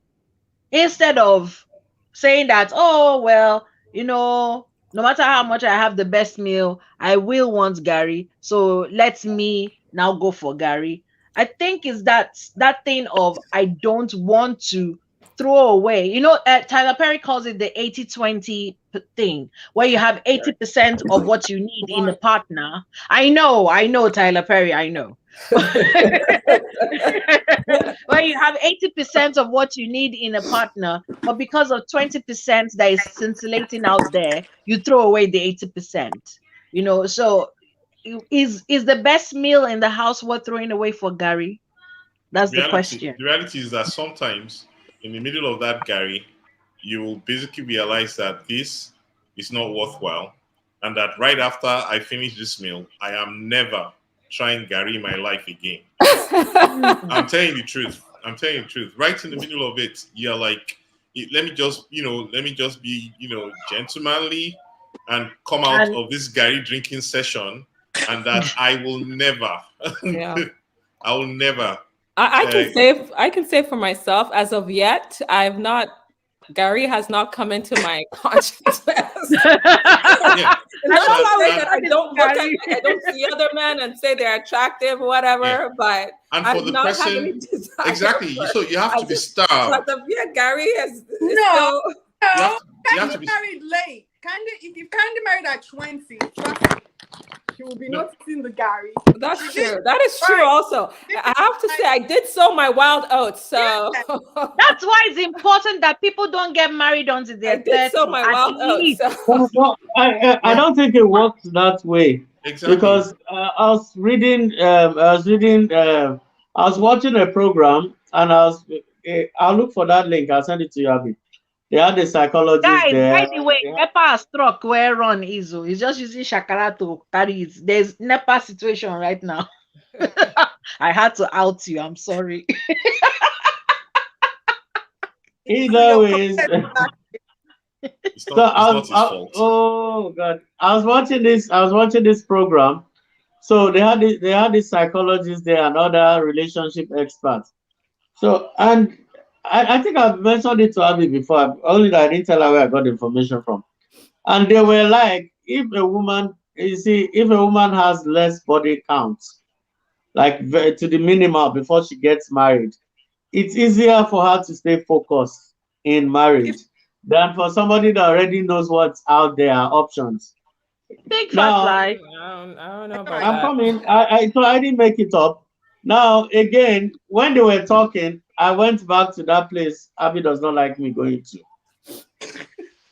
Speaker 1: instead of saying that, oh, well, no matter how much I have the best meal, I will want Gary. So let me now go for Gary. I think it's that thing of, I don't want to throw away. Tyler Perry calls it the 80-20 thing, where you have 80% of what you need in a partner. I know, Tyler Perry, I know. Where you have 80% of what you need in a partner, but because of 20% that is scintillating out there, you throw away the 80%. So is the best meal in the house worth throwing away for Gary? That's the question.
Speaker 5: The reality is that sometimes in the middle of that Gary, you will basically realize that this is not worthwhile. and that right after I finish this meal, I am never trying Gary in my life again. I'm telling you the truth. I'm telling you the truth. Right in the middle of it, you're like, let me just, let me just be, gentlemanly and come out
Speaker 1: And
Speaker 5: of this Gary drinking session, and that I will never,
Speaker 6: Yeah.
Speaker 5: I will never.
Speaker 6: I can say for myself, as of yet, Gary has not come into my consciousness.
Speaker 5: Yeah.
Speaker 6: Not
Speaker 5: So,
Speaker 6: to say that I
Speaker 1: and-
Speaker 6: don't look at, I don't see other men and say they're attractive, whatever.
Speaker 5: Yeah.
Speaker 6: but
Speaker 5: And
Speaker 6: I
Speaker 5: for
Speaker 6: do
Speaker 5: the
Speaker 6: not have
Speaker 5: person,
Speaker 6: any desire
Speaker 5: exactly.
Speaker 6: for-
Speaker 5: So you have to be
Speaker 6: as
Speaker 5: starved.
Speaker 6: of yet, Gary is
Speaker 3: No.
Speaker 6: still.
Speaker 3: No,
Speaker 5: You have to
Speaker 3: Candy
Speaker 5: be.
Speaker 3: married late. If Candy married at 20, trust me, she will be
Speaker 5: No.
Speaker 3: noticing the Gary.
Speaker 6: That's true. That is true.
Speaker 3: Right.
Speaker 6: Also, I have to say I did sow my wild oats. So
Speaker 1: that's why it's important that people don't get married until
Speaker 6: I
Speaker 1: they're
Speaker 6: did
Speaker 1: 30.
Speaker 6: sow my
Speaker 1: At
Speaker 6: wild oats.
Speaker 1: least.
Speaker 6: So.
Speaker 7: Well, I don't think it works that way,
Speaker 5: Exactly.
Speaker 7: because I was watching a program, and I'll look for that link. I'll send it to you, Abby. They had a psychologist
Speaker 1: Guys,
Speaker 7: there.
Speaker 1: by the way, NEPA struck where Ron is. He's just using Shakara to carry it. There's NEPA situation right now. I had to out you. I'm sorry.
Speaker 7: Either ways.
Speaker 5: It's
Speaker 7: So
Speaker 5: not his fault.
Speaker 7: oh God, I was watching this program. So they had this psychologist there and other relationship experts. So, and I think I've mentioned it to Abby before, only that I didn't tell her where I got the information from. And they were like, if a woman has less body count, like to the minimal before she gets married, it's easier for her to stay focused in marriage than for somebody that already knows what's out there, options.
Speaker 1: Big fat
Speaker 7: Now,
Speaker 1: lie.
Speaker 6: I don't know about
Speaker 7: I'm
Speaker 6: that.
Speaker 7: coming. So I didn't make it up. Now again, when they were talking, I went back to that place Abby does not like me going to.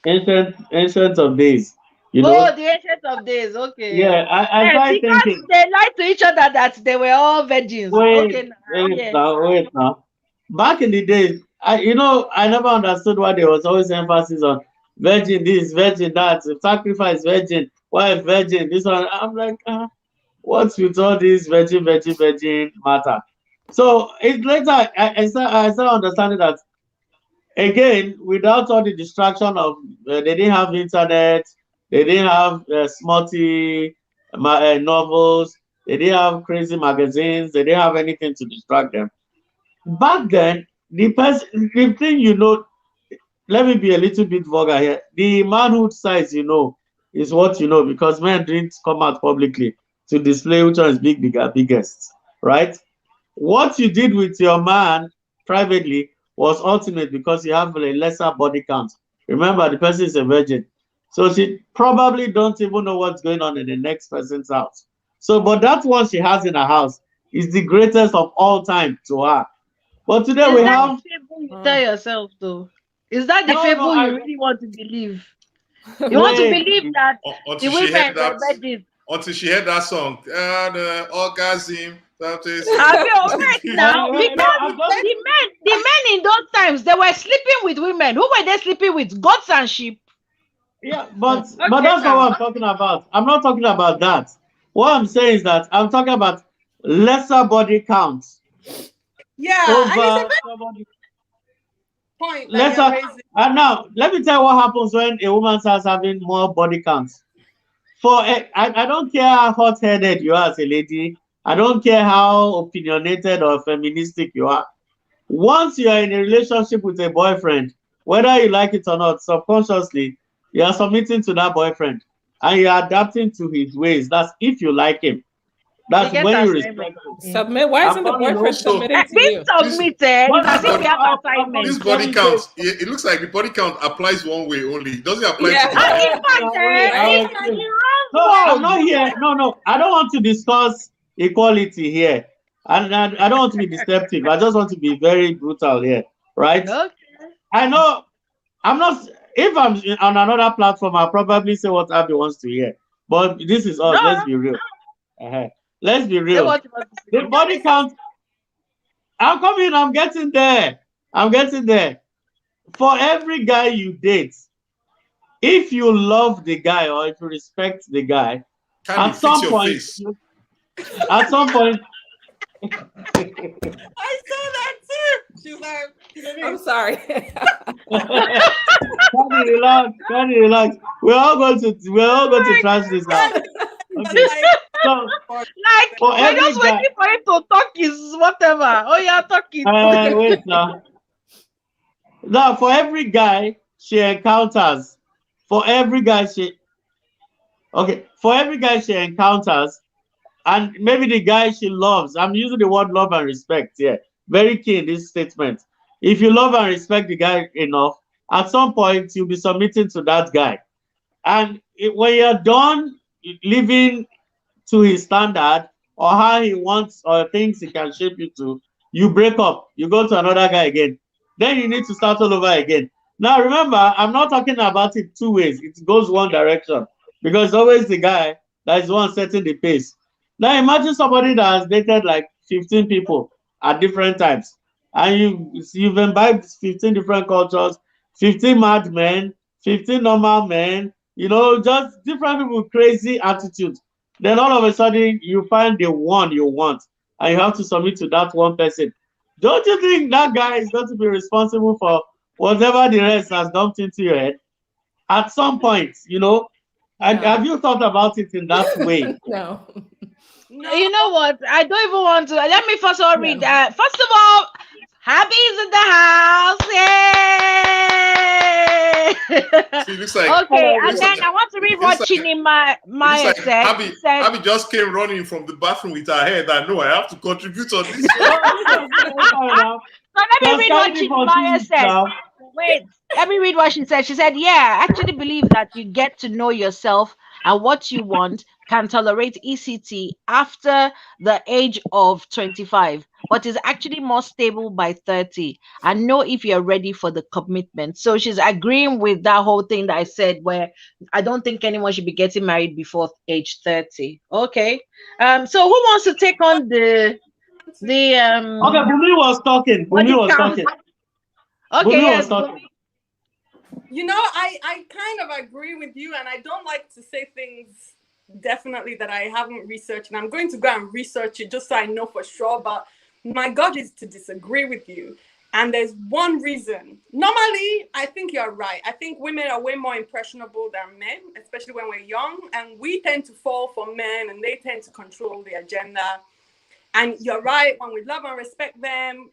Speaker 7: Ancient of days. You
Speaker 1: Oh,
Speaker 7: know?
Speaker 1: the ancient of days. Okay.
Speaker 7: Yeah, I
Speaker 1: Yes,
Speaker 7: started
Speaker 1: because
Speaker 7: thinking,
Speaker 1: they lied to each other that they were all virgins. Okay.
Speaker 7: wait now. Back in the days, I never understood why there was always emphasis on virgin this, virgin that, sacrifice virgin, wife virgin, this one. I'm like, what's with all this virgin matter? So it later I started understanding that again, without all the distraction of they didn't have internet, they didn't have smutty novels, they didn't have crazy magazines, they didn't have anything to distract them. Back then, the thing let me be a little bit vulgar here. The manhood size is what because men didn't come out publicly to display which one is biggest, right? What you did with your man privately was ultimate because you have a lesser body count. Remember, the person is a virgin. So she probably don't even know what's going on in the next person's house. So, but that one she has in her house is the greatest of all time to her. But today
Speaker 1: Is
Speaker 7: we
Speaker 1: that
Speaker 7: have.
Speaker 1: the fable you tell yourself, though? Is that the
Speaker 7: No,
Speaker 1: fable
Speaker 7: no,
Speaker 1: you really want to believe? You
Speaker 7: Wait.
Speaker 1: want to believe that the
Speaker 5: Until she
Speaker 1: women
Speaker 5: heard
Speaker 1: were
Speaker 5: that.
Speaker 1: virgins?
Speaker 5: Until she heard that song, the orgasm. That is.
Speaker 1: Have you wait now?
Speaker 7: Wait,
Speaker 1: Because
Speaker 7: I'm just-
Speaker 1: the men in those times they were sleeping with women. Who were they sleeping with? Goats and sheep.
Speaker 7: Yeah, but
Speaker 1: Okay,
Speaker 7: that's not
Speaker 1: now.
Speaker 7: what I'm talking about. I'm not talking about that. What I'm saying is that I'm talking about lesser body counts
Speaker 3: Yeah, and it's a
Speaker 7: over
Speaker 3: good
Speaker 7: somebody.
Speaker 3: point that you're raising.
Speaker 7: And now let me tell you what happens when a woman starts having more body counts. I don't care how hot-headed you are as a lady. I don't care how opinionated or feministic you are. Once you are in a relationship with a boyfriend, whether you like it or not, subconsciously, you are submitting to that boyfriend and you're adapting to his ways. That's if you like him. That's
Speaker 1: They get
Speaker 7: when you
Speaker 1: assignment.
Speaker 7: respect him.
Speaker 6: Submit. Why isn't the boyfriend submitting to
Speaker 1: Being
Speaker 6: you?
Speaker 1: submitted is as if we have assignment.
Speaker 5: This body count, it looks like the body count applies one way only. It doesn't apply
Speaker 6: Yeah.
Speaker 5: to the
Speaker 1: And in
Speaker 5: other.
Speaker 1: fact,
Speaker 7: Wait,
Speaker 1: it's the
Speaker 7: No,
Speaker 1: wrong
Speaker 7: I'm not here. No. I don't want to discuss equality here. And I don't want to be deceptive. I just want to be very brutal here. Right?
Speaker 1: Okay.
Speaker 7: I know I'm not. If I'm on another platform, I'll probably say what Abby wants to hear. But this is us.
Speaker 1: No.
Speaker 7: Let's be real. Let's be
Speaker 1: Say
Speaker 7: real.
Speaker 1: what you want to say.
Speaker 7: The body count. I'm coming. I'm getting there. For every guy you date, if you love the guy or if you respect the guy,
Speaker 5: Can't
Speaker 7: at
Speaker 5: it fix
Speaker 7: some
Speaker 5: your
Speaker 7: point,
Speaker 5: face?
Speaker 7: at some point,
Speaker 4: I saw that too. She's like,
Speaker 6: I'm sorry.
Speaker 7: Can you relax? We're all going to trash this out. Okay. So
Speaker 1: Like
Speaker 7: for
Speaker 1: we're
Speaker 7: every
Speaker 1: just
Speaker 7: guy,
Speaker 1: waiting for him to talk his whatever. Oh yeah, talk it.
Speaker 7: wait now. Now for every guy she encounters, for every guy she okay, for every guy she encounters, and maybe the guy she loves. I'm using the word love and respect here. Very key in this statement. If you love and respect the guy enough, at some point you'll be submitting to that guy. And when you're done living to his standard or how he wants or things he can shape you to, you break up, you go to another guy again. Then you need to start all over again. Now remember, I'm not talking about it two ways. It goes one direction because it's always the guy that is the one setting the pace. Now imagine somebody that has dated like 15 people at different times, and you've imbibed 15 different cultures, 15 mad men, 15 normal men, just different people with crazy attitudes. Then all of a sudden you find the one you want and you have to submit to that one person. Don't you think that guy is going to be responsible for whatever the rest has dumped into your head at some point? And
Speaker 6: No.
Speaker 7: have you thought about it in that way?
Speaker 6: No.
Speaker 3: No.
Speaker 1: You know what? I don't even want to. Let me first of all read
Speaker 6: No.
Speaker 1: that. First of all, Happy's in the house.
Speaker 5: See, looks like
Speaker 1: Okay, and
Speaker 5: looks
Speaker 1: then
Speaker 5: like,
Speaker 1: I want to read
Speaker 5: looks
Speaker 1: what
Speaker 5: like,
Speaker 1: Chini
Speaker 5: looks
Speaker 1: Maya
Speaker 5: like
Speaker 1: said.
Speaker 5: Abby,
Speaker 1: She said,
Speaker 5: Abby just came running from the bathroom with her head. I know I have to contribute on this.
Speaker 1: so let me read what Chini Maya said. Wait, let me read what she said. She said, yeah, I actually believe that you get to know yourself and what you want, can tolerate ECT after the age of 25, but is actually more stable by 30 and know if you're ready for the commitment. So she's agreeing with that whole thing that I said, where I don't think anyone should be getting married before age 30. Okay. So who wants to take on the
Speaker 7: Okay, Bumi was talking. Bumi was
Speaker 1: count?
Speaker 7: talking.
Speaker 1: Okay,
Speaker 7: Bumi
Speaker 1: yes.
Speaker 7: was talking.
Speaker 4: I kind of agree with you, and I don't like to say things definitely that I haven't researched, and I'm going to go and research it just so I know for sure. But my God is to disagree with you. And there's one reason. Normally, I think you're right. I think women are way more impressionable than men, especially when we're young. And we tend to fall for men and they tend to control the agenda. And you're right, when we love and respect them,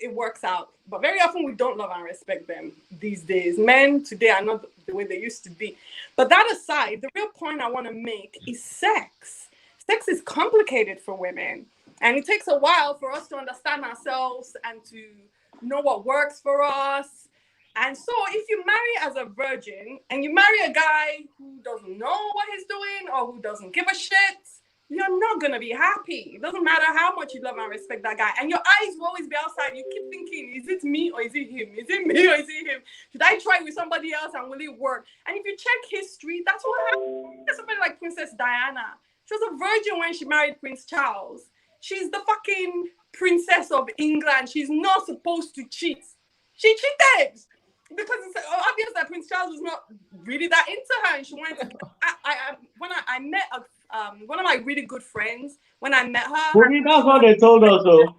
Speaker 4: it works out. But very often we don't love and respect them these days. Men today are not the way they used to be. But that aside, the real point I want to make is sex. Sex is complicated for women. And it takes a while for us to understand ourselves and to know what works for us. And so if you marry as a virgin and you marry a guy who doesn't know what he's doing or who doesn't give a shit, you're not going to be happy. It doesn't matter how much you love and respect that guy. And your eyes will always be outside. You keep thinking, is it me or is it him? Is it me or is it him? Should I try with somebody else and will it work? And if you check history, that's what happened. There's somebody like Princess Diana. She was a virgin when she married Prince Charles. She's the fucking princess of England. She's not supposed to cheat. She cheated because it's obvious that Prince Charles was not really that into her. And she went to, I met one of my really good friends, when I met her.
Speaker 7: Bumi, that's what they told us, though.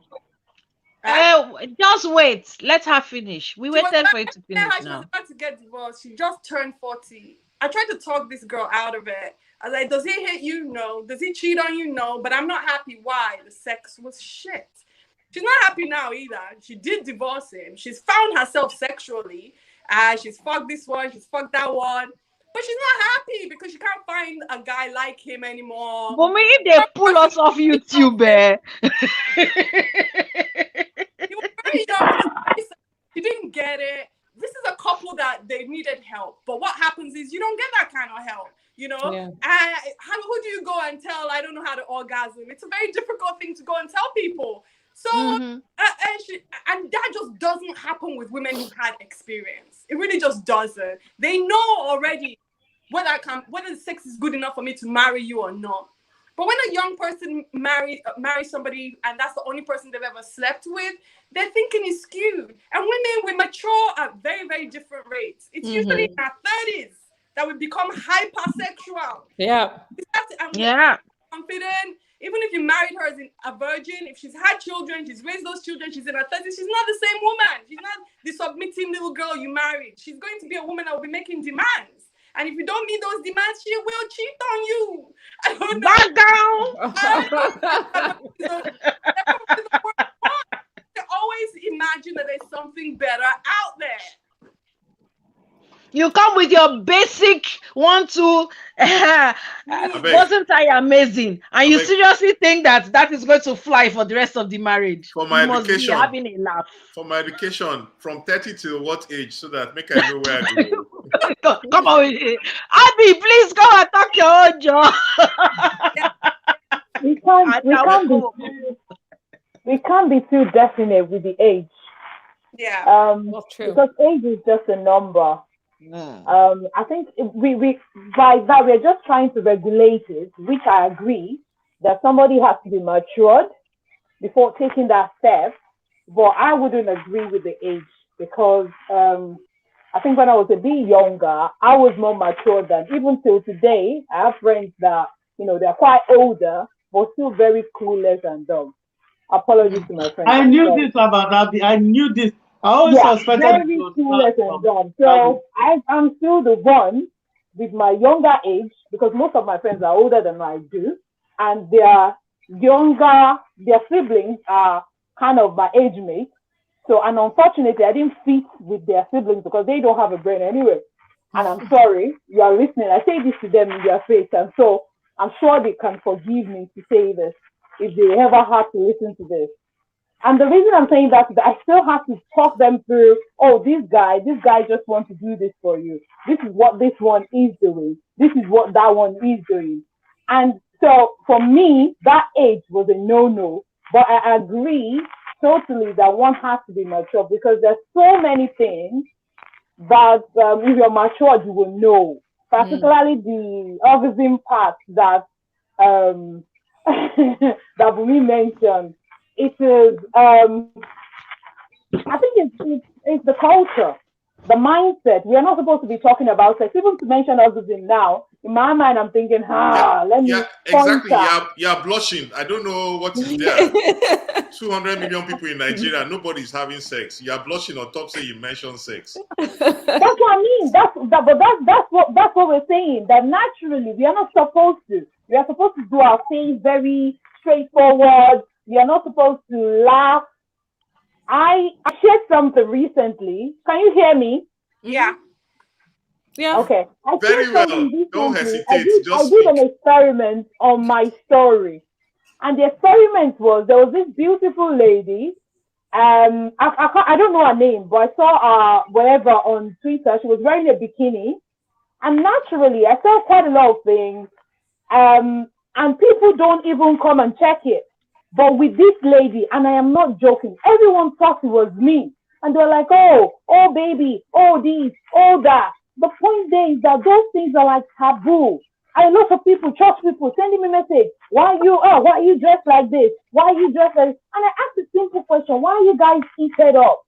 Speaker 1: Just wait. Let her finish. We waited for you to finish
Speaker 4: She
Speaker 1: now.
Speaker 4: was about to get divorced. She just turned 40. I tried to talk this girl out of it. I was like, does he hit you? No. Does he cheat on you? No. But I'm not happy. Why? The sex was shit. She's not happy now either. She did divorce him. She's found herself sexually. She's fucked this one. She's fucked that one. But she's not happy because she can't find a guy like him anymore.
Speaker 1: Bumi, if they pull us off YouTube,
Speaker 4: He was very young. He didn't get it. This is a couple that they needed help. But what happens is you don't get that kind of help, you know?
Speaker 6: Yeah.
Speaker 4: Who do you go and tell, I don't know how to orgasm? It's a very difficult thing to go and tell people. So, and that just doesn't happen with women who've had experience. It really just doesn't. They know already whether the sex is good enough for me to marry you or not. But when a young person marries somebody and that's the only person they've ever slept with, their thinking is skewed. And women, we mature at very, very different rates. It's usually in our 30s
Speaker 8: that we become hypersexual.
Speaker 6: Yeah.
Speaker 8: And
Speaker 1: Yeah.
Speaker 8: confident. Even if you married her as a virgin, if she's had children, she's raised those children, she's in her 30s, she's not the same woman. She's not the submitting little girl you married. She's going to be a woman that will be making demands. And if you don't meet those demands, she will cheat on you. I don't know. They always imagine that there's something better out there.
Speaker 1: You come with your basic 1, 2. Wasn't I amazing? And you seriously think that is going to fly for the rest of the marriage?
Speaker 5: For my education,
Speaker 1: having a laugh.
Speaker 5: For my education, from 30 to what age, so that make I know where I go.
Speaker 1: Come on, Abby, please come and talk your own job.
Speaker 9: We can't be too definite with the age.
Speaker 8: Yeah.
Speaker 6: That's true.
Speaker 9: Because age is just a number. I think we by that we're just trying to regulate it, which I agree that somebody has to be matured before taking that step. But I wouldn't agree with the age because I think when I was a bit younger, I was more mature than even till today. I have friends that they're quite older but still very clueless and dumb. Apologies to my friends.
Speaker 7: I knew this about Abby. I knew this. I always suspected
Speaker 9: very clueless and dumb. So I'm still the one with my younger age because most of my friends are older than I do, and their siblings are kind of my age mates. So, and unfortunately, I didn't fit with their siblings because they don't have a brain anyway. And I'm sorry, you are listening. I say this to them in their face, and so I'm sure they can forgive me to say this if they ever had to listen to this. And the reason I'm saying that is that I still have to talk them through, this guy just wants to do this for you. This is what this one is doing. This is what that one is doing. And so for me, that age was a no-no. But I agree totally that one has to be mature because there's so many things that if you're matured, you will know. Particularly the orgasm part that that we mentioned. It is, I think it's the culture, the mindset. We are not supposed to be talking about sex. Even to mention orgasm now, in my mind, I'm thinking, let me. Yeah,
Speaker 5: exactly. You're blushing. I don't know what is there. 200 million people in Nigeria, nobody's having sex. You're blushing on top, say you mentioned sex.
Speaker 9: That's what I mean. That's what we're saying. That naturally, we are not supposed to. We are supposed to do our things very straightforward. We are not supposed to laugh. I shared something recently. Can you hear me?
Speaker 8: Yeah.
Speaker 6: Yeah.
Speaker 9: Okay.
Speaker 5: Very well. Don't hesitate.
Speaker 9: I did an experiment on my story. And the experiment was, there was this beautiful lady. I don't know her name, but I saw her wherever on Twitter. She was wearing a bikini. And naturally, I saw quite a lot of things. And people don't even come and check it. But with this lady, and I am not joking, everyone thought it was me. And they were like, oh baby, oh this, oh that. The point there is that those things are like taboo. And a lot of people, church people, sending me message, why are you dressed like this? Why are you dressed like this? And I asked a simple question, why are you guys heated up?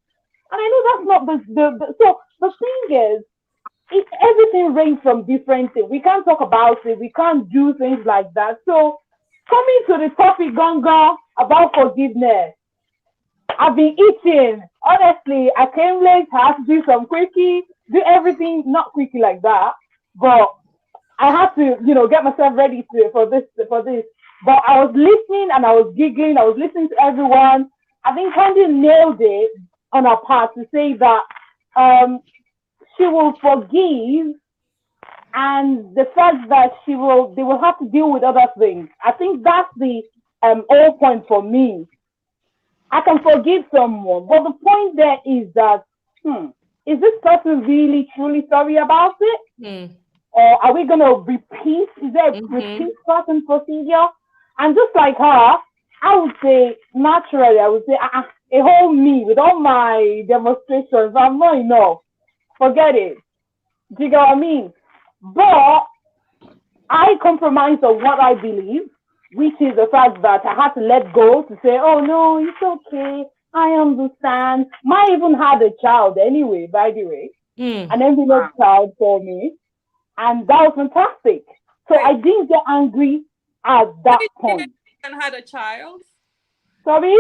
Speaker 9: And I know that's not so the thing is, everything ranges from different things. We can't talk about it. We can't do things like that. So coming to the topic, Gonga, about forgiveness. I've been eating. Honestly, I came late. I had to do some quickie, do everything, not quickie like that, but I had to, get myself ready for this. But I was listening and I was giggling. I was listening to everyone. I think Candy nailed it on her part to say that she will forgive, and the fact that they will have to deal with other things. I think that's the whole point for me. I can forgive someone, but the point there is that, is this person really truly sorry about it? Or are we going to repeat? Is there a repeat pattern procedure? And just like her, I would say, naturally, a whole me with all my demonstrations, I'm not enough. Forget it. Do you get what I mean? But I compromise on what I believe, which is the fact that I had to let go to say, oh no, it's okay. I understand. Might even had a child anyway, by the way. An envelope child for me. and that was fantastic. So I didn't get angry at that point.
Speaker 8: And had a child?
Speaker 9: Sorry?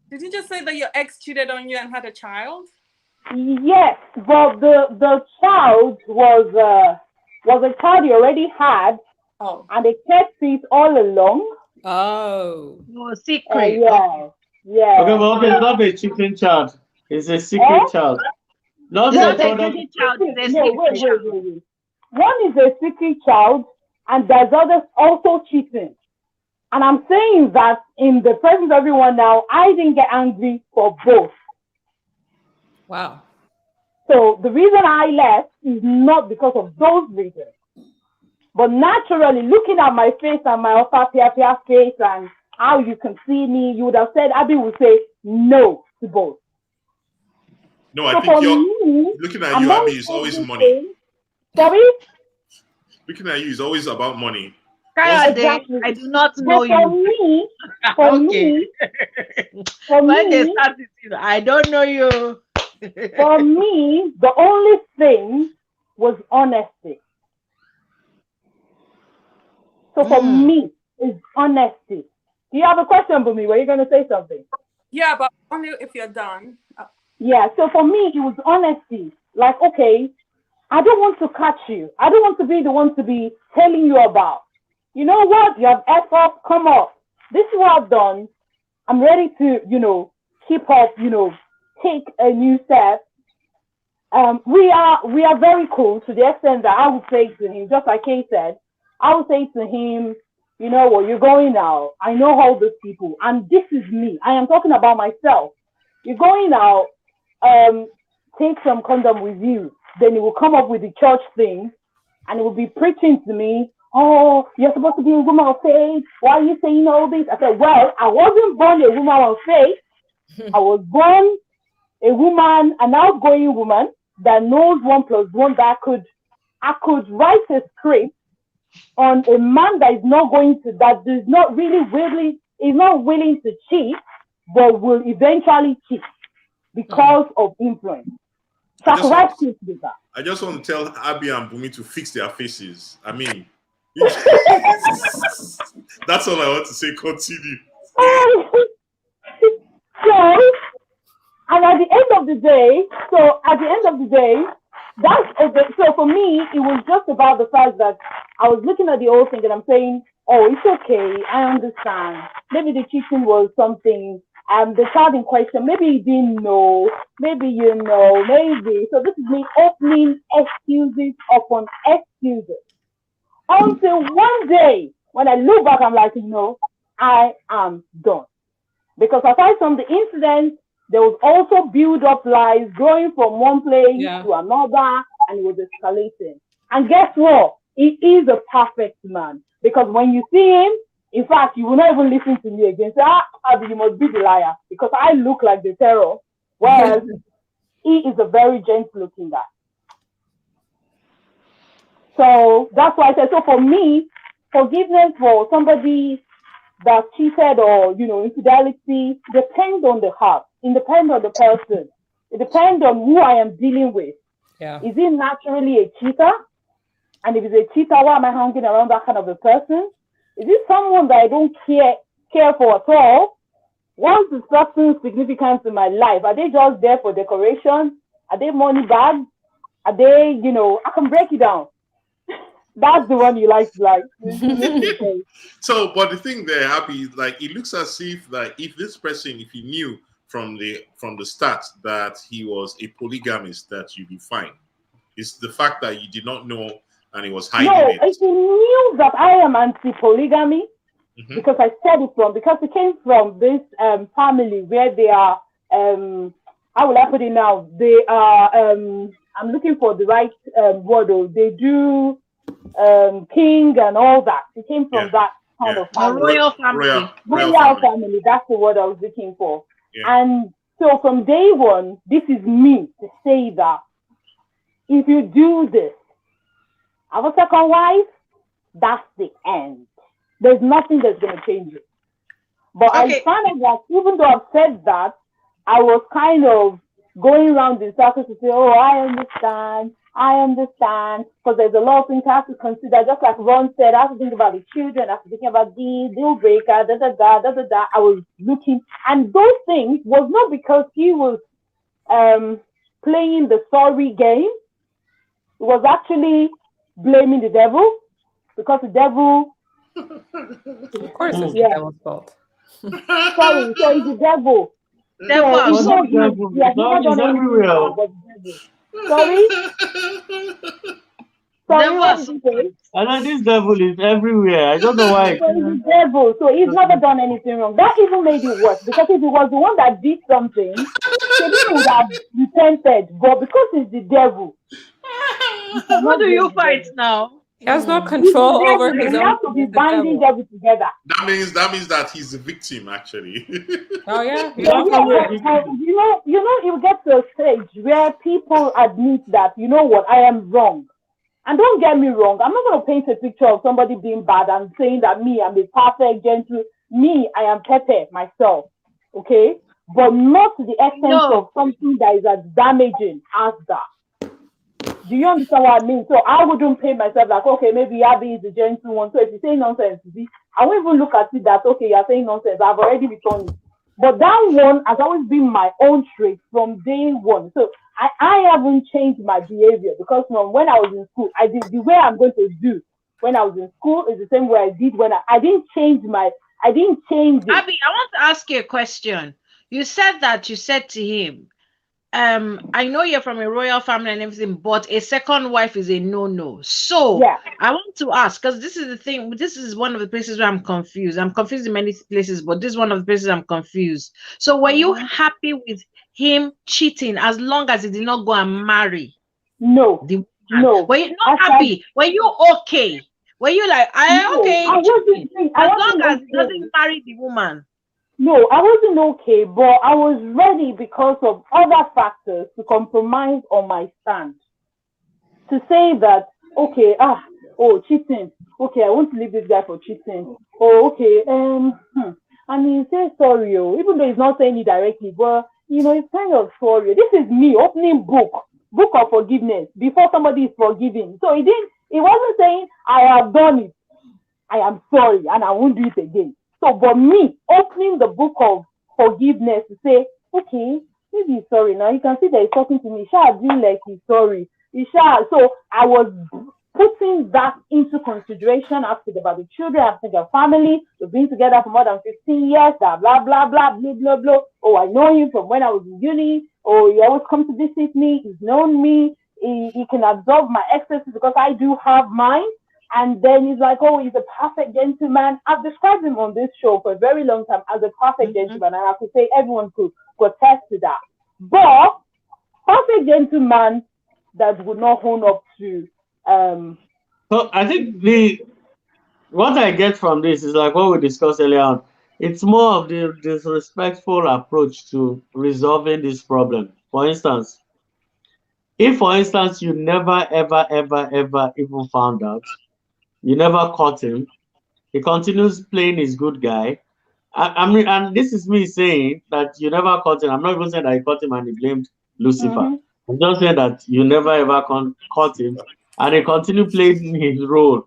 Speaker 8: Did you just say that your ex cheated on you and had a child?
Speaker 9: Yes, but the child was a child he already had, and they kept it all along.
Speaker 6: Oh.
Speaker 1: No, secret.
Speaker 9: Yeah.
Speaker 7: Okay, but okay, it's not a cheating child. It's a secret child. Not
Speaker 1: It's
Speaker 7: a
Speaker 1: not a
Speaker 7: product.
Speaker 1: cheating child. It's a
Speaker 9: No,
Speaker 1: secret child.
Speaker 9: wait. One is a secret child, and there's others also cheating. And I'm saying that in the presence of everyone now, I didn't get angry for both.
Speaker 6: Wow.
Speaker 9: So the reason I left is not because of those reasons. But naturally, looking at my face and my upper pia face and how you can see me, you would have said, Abby would say no to both.
Speaker 5: No, I
Speaker 9: So
Speaker 5: think
Speaker 9: for
Speaker 5: you're
Speaker 9: me,
Speaker 5: looking at you, Abby, is always money.
Speaker 9: everything- Sorry?
Speaker 5: Looking at you is always about money.
Speaker 1: Kayode,
Speaker 9: Exactly.
Speaker 1: I do not know
Speaker 9: But for
Speaker 1: you.
Speaker 9: me,
Speaker 1: When they start it, I don't know you.
Speaker 9: for me, the only thing was honesty. So for me, it's honesty. Do you have a question for me? Were you going to say something?
Speaker 8: Yeah, but only if you're done.
Speaker 9: Yeah, so for me, it was honesty. Like, okay, I don't want to catch you. I don't want to be the one to be telling you about. You know what? You have F up, come up. This is what I've done. I'm ready to, keep up, take a new step. We are very cool to the extent that I would say to him, just like Kay said, I would say to him, you know what, you're going out. I know all those people, and this is me. I am talking about myself. You're going out, take some condom with you. Then he will come up with the church thing, and he will be preaching to me, oh, you're supposed to be a woman of faith. Why are you saying all this? I said, well, I wasn't born a woman of faith. I was born a woman, an outgoing woman that knows 1 + 1, that I could write a script on a man that is not willing to cheat, but will eventually cheat because of influence. So I could write scripts with that.
Speaker 5: I just want to tell Abby and Bumi to fix their faces. I mean, that's all I want to say. Continue.
Speaker 9: So, and at the end of the day, so for me, it was just about the fact that I was looking at the whole thing and I'm saying, oh, it's okay, I understand. Maybe the cheating was something, the child in question, maybe he didn't know, maybe maybe. So this is me opening excuses upon excuses. Until one day, when I look back, I'm like, I am done. Because aside from the incident, there was also build-up lies going from one place to another, and it was escalating. And guess what? He is a perfect man. Because when you see him, in fact, you will not even listen to me again. Say, Abby, you must be the liar. Because I look like the terror. Whereas he is a very gentle-looking guy. So that's why I said, so for me, forgiveness for somebody that cheated or, infidelity depends on the heart. It depends on the person. It depends on who I am dealing with.
Speaker 6: Yeah.
Speaker 9: Is he naturally a cheater? And if he's a cheater, why am I hanging around that kind of a person? Is it someone that I don't care for at all? Once this person's significance in my life, are they just there for decoration? Are they money bags? Are they, I can break it down. That's the one you like.
Speaker 5: So, but the thing there, Happy, is like it looks as if if this person, if he knew from the start that he was a polygamist, that you'd be fine. It's the fact that you did not know and he was hiding it.
Speaker 9: No, he knew that I am anti-polygamy because I said it because it came from this family where they are. How will I put it now? They are. I'm looking for the right word. They do. King and all that. It came from that kind of family.
Speaker 1: Royal family.
Speaker 9: Royal family. That's the word I was looking for.
Speaker 5: Yeah.
Speaker 9: And so from day one, this is me to say that if you do this, have a second wife, that's the end. There's nothing that's going to change it. But I found out that even though I've said that, I was kind of going around in circles to say, oh, I understand. I understand, because there's a lot of things I have to consider. Just like Ron said, I have to think about the children, I have to think about the deal breaker, da da da da da da. I was looking, and those things was not because he was playing the sorry game. It was actually blaming the devil, because the devil,
Speaker 6: Of course, it's the
Speaker 9: yeah,
Speaker 6: devil's fault.
Speaker 9: sorry, so it's the devil.
Speaker 1: Devil
Speaker 9: So
Speaker 7: But
Speaker 9: even
Speaker 1: absent.
Speaker 9: though he has never
Speaker 7: is
Speaker 9: done anything
Speaker 7: everywhere.
Speaker 9: wrong, but the devil. Sorry, sorry,
Speaker 1: Devil
Speaker 9: what did you say?
Speaker 1: absent.
Speaker 7: I know this devil is everywhere. I don't know why.
Speaker 9: So he's the devil. So he's never done anything wrong. That even made it worse, because if he was the one that did something, maybe he would have repented. But because he's the devil, you
Speaker 1: Who
Speaker 9: cannot
Speaker 1: do
Speaker 9: blame
Speaker 1: you
Speaker 9: the
Speaker 1: fight
Speaker 9: devil.
Speaker 1: now?
Speaker 6: He has no
Speaker 9: He's the
Speaker 6: control over
Speaker 9: devil.
Speaker 6: his
Speaker 9: We
Speaker 6: own.
Speaker 9: have to be
Speaker 6: He's the
Speaker 9: binding
Speaker 6: devil.
Speaker 9: devil together.
Speaker 5: That means that he's the victim actually.
Speaker 6: Oh yeah,
Speaker 7: He's
Speaker 9: Yeah,
Speaker 7: actually a
Speaker 9: but
Speaker 7: victim.
Speaker 9: you get to a stage where people admit that, you know what, I am wrong. And don't get me wrong, I'm not going to paint a picture of somebody being bad and saying that me, I'm a perfect, gentle. Me, I am Pepe myself, okay? But not to the extent
Speaker 1: No.
Speaker 9: of something that is as damaging as that. Do you understand what I mean? So I wouldn't paint myself like, okay, maybe Abby is the gentle one. So if you say nonsense, I won't even look at it that, okay, you're saying nonsense. I've already returned it. But that one has always been my own trait from day one. So I haven't changed my behavior, because from when I was in school, I did the way I'm going to do when I was in school is the same way I did when I didn't change it.
Speaker 1: Abby, I want to ask you a question. You said that you said to him, I know you're from a royal family and everything, but a second wife is a no-no. So
Speaker 9: Yeah.
Speaker 1: I want to ask, because this is the thing, this is one of the places where I'm confused. I'm confused in many places, but this is one of the places I'm confused. So were you happy with him cheating as long as he did not go and marry
Speaker 9: No.
Speaker 1: the woman?
Speaker 9: No.
Speaker 1: Were you not happy? Were you okay? Were you like,
Speaker 9: No,
Speaker 1: okay,
Speaker 9: I wasn't. I
Speaker 1: as
Speaker 9: wasn't
Speaker 1: long as he
Speaker 9: okay.
Speaker 1: doesn't marry the woman?
Speaker 9: No, I wasn't okay, but I was ready because of other factors to compromise on my stand. To say that, okay, cheating. Okay, I want to leave this guy for cheating. Oh, okay, and he says sorry, even though he's not saying it directly, but it's kind of sorry. This is me opening book of forgiveness before somebody is forgiving. So he wasn't saying I have done it, I am sorry, and I won't do it again. So, but me opening the book of forgiveness to say, okay, maybe he's sorry now. You can see that he's talking to me. Shall do like he's sorry. So I was putting that into consideration. I think about the children, I think of family. We've been together for more than 15 years. Blah blah blah blah blah blah blah. Oh, I know him from when I was in uni. Oh, he always comes to visit me. He's known me. He can absorb my excesses because I do have mine. And then he's like, oh, he's a perfect gentleman. I've described him on this show for a very long time as a perfect gentleman. And I have to say everyone could attest to that. But perfect gentleman that would not own up to.
Speaker 7: So I think what I get from this is like what we discussed earlier on. It's more of the disrespectful approach to resolving this problem. For instance, if, for instance, you never, ever, ever, ever even found out, you never caught him, he continues playing his good guy. I mean, and this is me saying that you never caught him. I'm not even saying that he caught him and he blamed Lucifer. I'm just saying that you never ever caught him and he continued playing his role.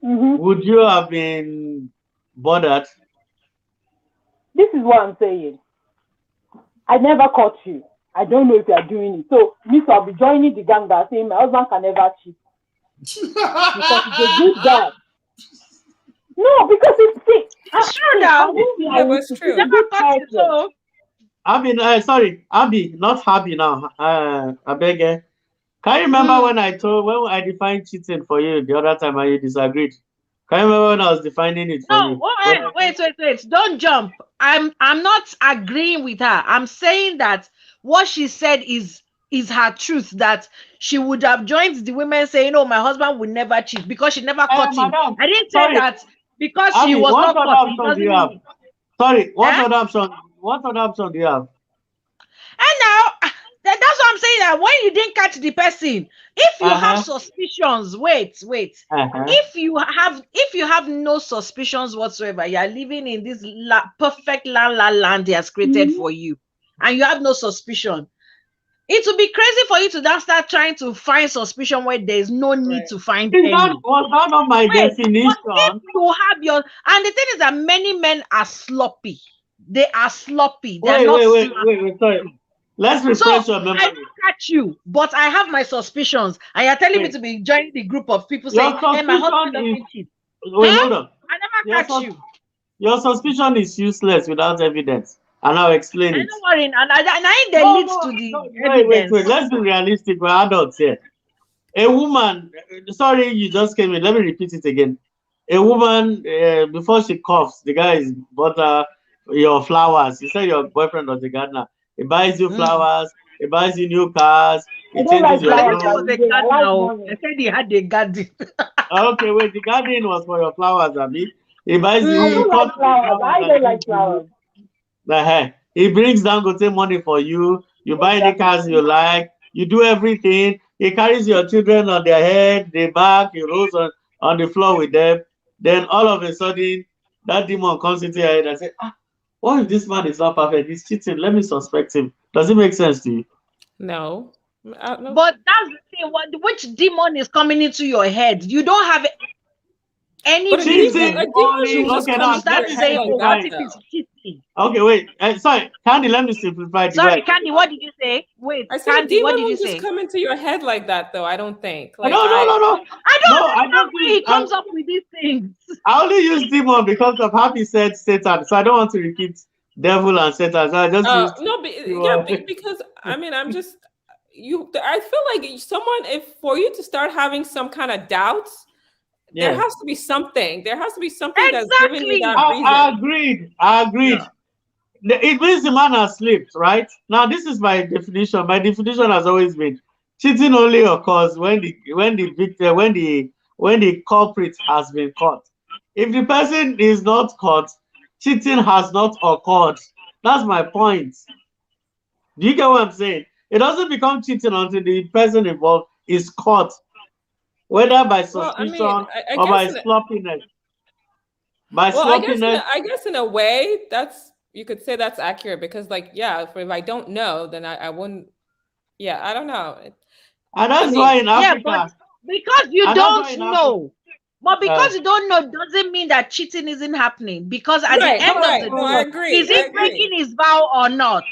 Speaker 7: Would you have been bothered?
Speaker 9: This is what I'm saying. I never caught you. I don't know if you are doing it. So, I'll be joining the gang that saying my husband can never cheat. Because he's a good guy. No, because it's
Speaker 1: true now.
Speaker 6: Yeah, but it's true.
Speaker 7: Abby, not happy now. I beg you. Can you remember when I defined cheating for you the other time and you disagreed? Can you remember when I was defining it for you?
Speaker 1: Wait. Don't jump. I'm not agreeing with her. I'm saying that what she said is her truth, that she would have joined the women saying, oh, my husband would never cheat because she never caught him.
Speaker 7: Madam,
Speaker 1: I didn't say that because
Speaker 7: Abby,
Speaker 1: she was not
Speaker 7: what
Speaker 1: caught.
Speaker 7: option do you have? Sorry, what other option do you have?
Speaker 1: And now, that's what I'm saying, that when you didn't catch the person, if you have suspicions, wait. If you have no suspicions whatsoever, you are living in this perfect land he has created for you, and you have no suspicion. It would be crazy for you to then start trying to find suspicion where there is no need to find
Speaker 7: Is
Speaker 1: any.
Speaker 7: that was that not my
Speaker 1: Wait, but
Speaker 7: definition?
Speaker 1: if you have your, and the thing is that many men are sloppy. They are sloppy. They're not
Speaker 7: Wait, sorry. Let's refresh your memory.
Speaker 1: I don't catch you, but I have my suspicions, and you're telling me to be joining the group of people saying, "Hey, my husband doesn't cheat."
Speaker 7: Wait, hold on.
Speaker 1: I never catch you.
Speaker 7: Your suspicion is useless without evidence, and I'll explain it.
Speaker 1: Don't worry, and I ain't the leads to the evidence.
Speaker 7: Wait. Let's be realistic. We're adults here. A woman. Sorry, you just came in. Let me repeat it again. A woman, before she coughs, the guy is bought her your flowers. You say your boyfriend was a gardener. He buys you flowers. He buys you new cars. He changes your clothes.
Speaker 1: I said he had a garden.
Speaker 7: Okay, wait. The garden was for your flowers, Abby. He buys you.
Speaker 9: I don't like flowers. I don't like flowers.
Speaker 7: He brings down good money for you. You buy the cars you like. You do everything. He carries your children on their head, their back. He rolls on the floor with them. Then all of a sudden, that demon comes into your head and says, what if this man is not perfect? He's cheating. Let me suspect him. Does it make sense to you?
Speaker 6: No. No.
Speaker 1: But that's the thing. Which demon is coming into your head? You don't have any reason.
Speaker 7: Okay, wait. Sorry, Candy, let me simplify it.
Speaker 1: Sorry, Candy, what did you say? Wait,
Speaker 6: I said
Speaker 1: Candy, what did you
Speaker 6: say? Just come into your head like that, though. I don't think. Like,
Speaker 7: no.
Speaker 1: I don't know where he comes up with these things. I
Speaker 7: only use demon because of how he said Satan, so I don't want to repeat devil and Satan. So I just
Speaker 6: because I mean, I'm just I feel like someone, for you to start having some kind of doubts, there has to be something. There has to be something that's giving you that reason.
Speaker 7: I agreed. Yeah. It means the man has slipped, right? Now, this is my definition. My definition has always been cheating only occurs when the culprit has been caught. If the person is not caught, cheating has not occurred. That's my point. Do you get what I'm saying? It doesn't become cheating until the person involved is caught, whether by suspicion or by sloppiness.
Speaker 6: I guess in a way you could say that's accurate, because if I don't know, then I wouldn't. Yeah, I don't know.
Speaker 7: And that's why in Africa,
Speaker 1: but because you don't know. But because you don't know doesn't mean that cheating isn't happening. Because at the end of the day, is he breaking his vow or not?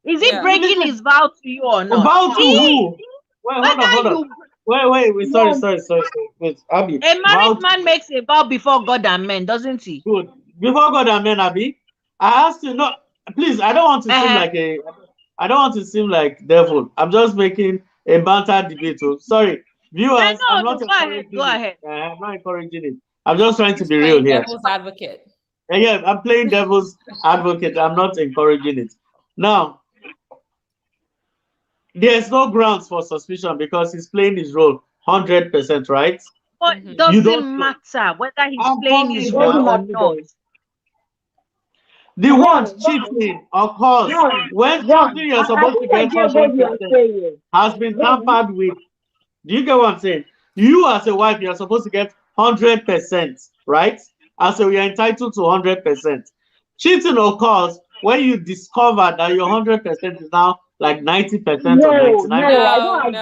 Speaker 1: Is he breaking his vow to you or not?
Speaker 7: Vow to who? Hold on. Wait. Sorry. Wait, Abby.
Speaker 1: A married man makes a vow before God and men, doesn't he?
Speaker 7: Good. Before God and men, Abby. I asked you, no, please. I don't want to seem like devil. I'm just making a banter debate. Sorry, viewers. I'm not encouraging
Speaker 1: go ahead.
Speaker 7: I'm not encouraging it. I'm just trying to be real here.
Speaker 6: Devil's advocate.
Speaker 7: Yeah, I'm playing devil's advocate. I'm not encouraging it. Now, there's no grounds for suspicion because he's playing his role 100%, right?
Speaker 1: But it doesn't matter whether he's playing his role or not.
Speaker 7: The word cheating occurs when something you're supposed to get 100% has been tampered with. Do you get what I'm saying? You as a wife, you're supposed to get 100%, right? And so you're entitled to 100%. Cheating occurs when you discover that your 100% is now like 90% or 99%.
Speaker 9: No, I don't agree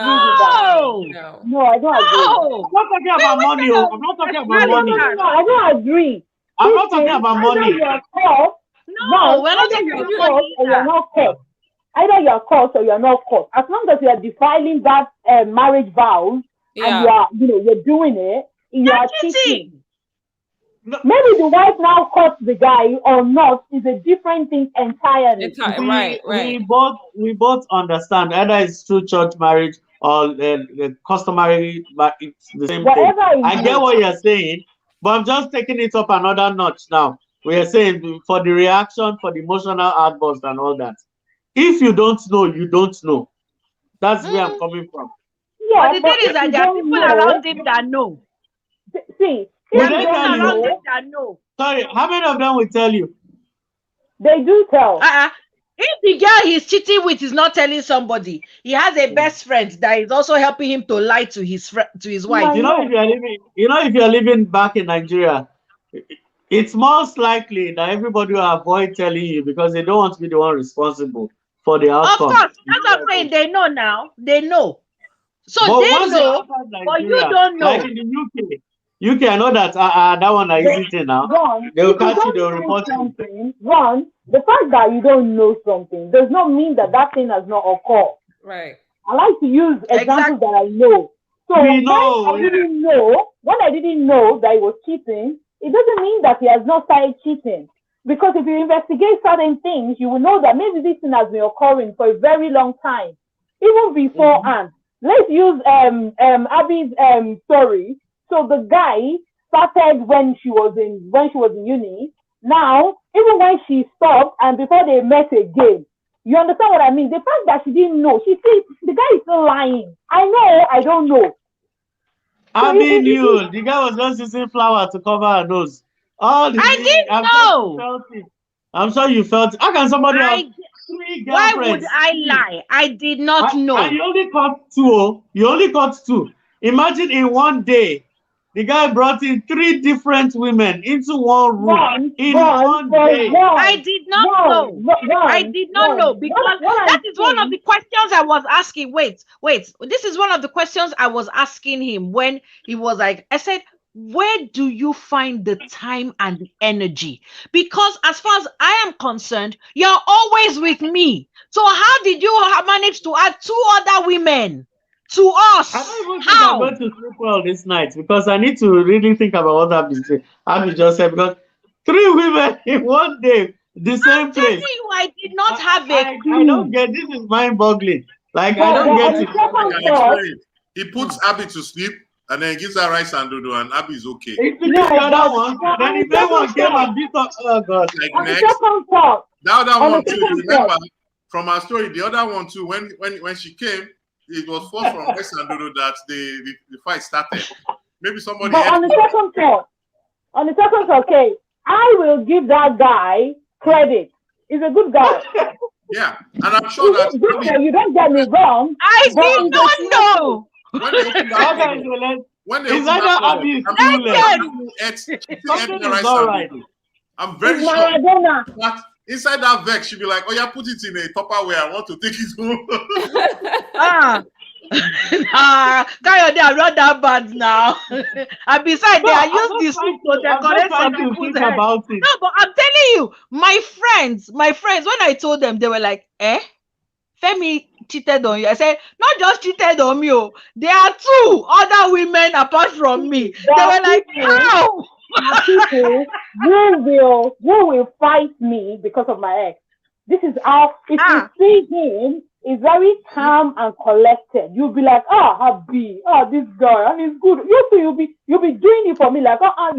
Speaker 9: with that. No, I don't agree.
Speaker 7: I'm not talking about money. I'm not talking about money.
Speaker 9: No, I don't agree.
Speaker 7: I'm not talking about money.
Speaker 1: No, we're not talking about money.
Speaker 9: You're not caught. Either you're caught or you're not caught. As long as you are defiling that marriage vows and you're doing it, you are cheating. Maybe the wife now caught the guy or not is a different thing entirely.
Speaker 6: Right.
Speaker 7: We both understand either it's through church marriage or the customary, but it's the same thing. I get what you're saying, but I'm just taking it up another notch now. We are saying for the reaction, for the emotional outburst and all that. If you don't know, you don't know. That's where I'm coming from.
Speaker 1: Yeah, but the thing is that there are people around him that know.
Speaker 9: See,
Speaker 1: there are people around him that know.
Speaker 7: Sorry, how many of them will tell you?
Speaker 9: They do tell.
Speaker 1: If the girl he's cheating with is not telling somebody, he has a best friend that is also helping him to lie to his wife.
Speaker 7: If you're living back in Nigeria, it's most likely that everybody will avoid telling you because they don't want to be the one responsible for the outcome.
Speaker 1: Of course, that's what I'm saying. They know now. They know. So
Speaker 7: but
Speaker 1: they know, but you don't know.
Speaker 7: Like in the UK, I know that that one is easy now. They will catch you, they will report
Speaker 9: something. One, the fact that you don't know something does not mean that that thing has not occurred.
Speaker 6: Right.
Speaker 9: I like to use examples that I know. So when I didn't know that he was cheating, it doesn't mean that he has not started cheating. Because if you investigate certain things, you will know that maybe this thing has been occurring for a very long time, even beforehand. Let's use Abby's story. So the guy started when she was in uni. Now, even when she stopped and before they met again, you understand what I mean? The fact that she didn't know, she said the guy is still lying. I know, I don't know.
Speaker 7: Abby knew. The guy was just using flour to cover her nose. I
Speaker 1: didn't know.
Speaker 7: I'm sure you felt it. How can somebody have 3 girlfriends?
Speaker 1: Why would I lie? I did not know.
Speaker 7: And you only caught 2. You only caught 2. Imagine in one day, the guy brought in 3 different women into one room one day.
Speaker 1: I did not know. I did not know because that is one of the questions I was asking. Wait. This is one of the questions I was asking him when he was like, I said, where do you find the time and the energy? Because as far as I am concerned, you're always with me. So how did you manage to add 2 other women to us?
Speaker 7: I don't even think I'm going to sleep well this night because I need to really think about what Abby just said. Because 3 women in one day, the same place.
Speaker 1: I did not have a clue.
Speaker 7: I don't get this. Is mind-boggling. Like I don't get it.
Speaker 5: I can explain it. He puts Abby to sleep. And then he gives her rice and dodo, and Abby is okay.
Speaker 7: If the other one, then if anyone came and beat up, oh God.
Speaker 5: Like next, the other one too. Remember from our story, the other one too. When she came, it was first from rice and dodo that the fight started. Maybe somebody.
Speaker 9: But on the second thought, okay, I will give that guy credit. He's a good guy.
Speaker 5: Yeah, and I'm sure that
Speaker 9: you don't get me wrong.
Speaker 1: I did not know.
Speaker 5: When they open that I'm very sure that inside that vex, she'll be like, oh yeah, put it in a Tupperware. I want to take it home.
Speaker 1: I'm not that bad now. And besides, I use this soup to decorate some people's head. No, but I'm telling you, my friends, when I told them, they were like, Femi cheated on you. I said, not just cheated on me. There are 2 other women apart from me. They were like, how?
Speaker 9: People who will fight me because of my ex. This is how, if you see him, he's very calm and collected. You'll be like, Happy, this guy, and he's good. You'll be doing it for me like, you are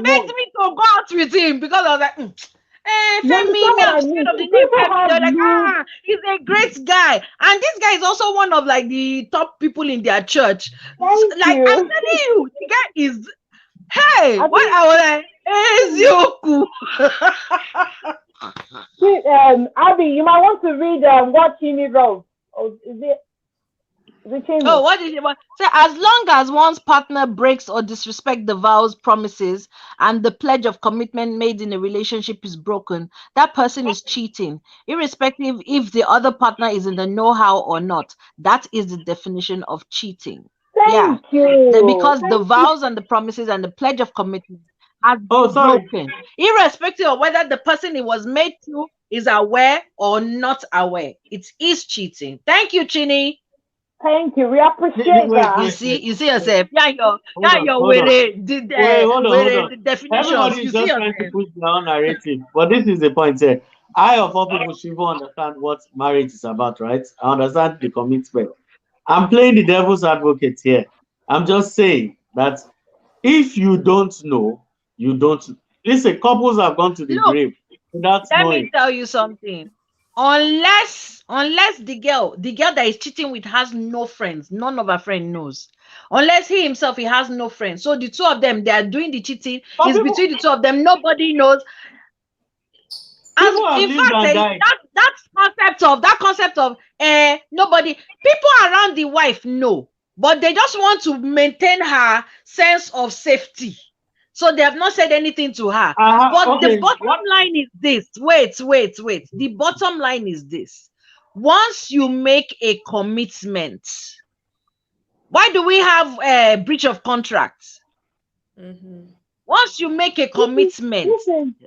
Speaker 1: begged me to go out with him because I was like, Femi, I'm scared of the name Femi. They're like, he's a great guy. And this guy is also one of like the top people in their church. I'm telling you, the guy is, I was like,
Speaker 9: Abby, you might want to read what Chini wrote. Is it
Speaker 1: what did he want? So as long as one's partner breaks or disrespects the vows, promises, and the pledge of commitment made in a relationship is broken, that person is cheating, irrespective if the other partner is in the know-how or not. That is the definition of cheating.
Speaker 9: Thank you.
Speaker 1: Because the vows and the promises and the pledge of commitment has been broken, irrespective of whether the person it was made to is aware or not aware. It is cheating. Thank you, Chini.
Speaker 9: Thank you. We appreciate that.
Speaker 1: You see yourself. Hold on. The definitions.
Speaker 7: Everybody's just trying to push their own narrative. But this is the point here. I, of all people, should even understand what marriage is about, right? I understand the commitment. I'm playing the devil's advocate here. I'm just saying that if you don't know, you don't. Listen, couples have gone to the grave without knowing.
Speaker 1: Let me tell you something. Unless the girl that is cheating with has no friends, none of her friends knows. Unless he himself, he has no friends. So the 2 of them, they are doing the cheating. It's between the 2 of them. Nobody knows. In fact, that concept of nobody, people around the wife know, but they just want to maintain her sense of safety. So they have not said anything to her. But
Speaker 7: okay.
Speaker 1: The bottom line is this. Wait. The bottom line is this. Once you make a commitment, why do we have a breach of contract? Once you make a commitment,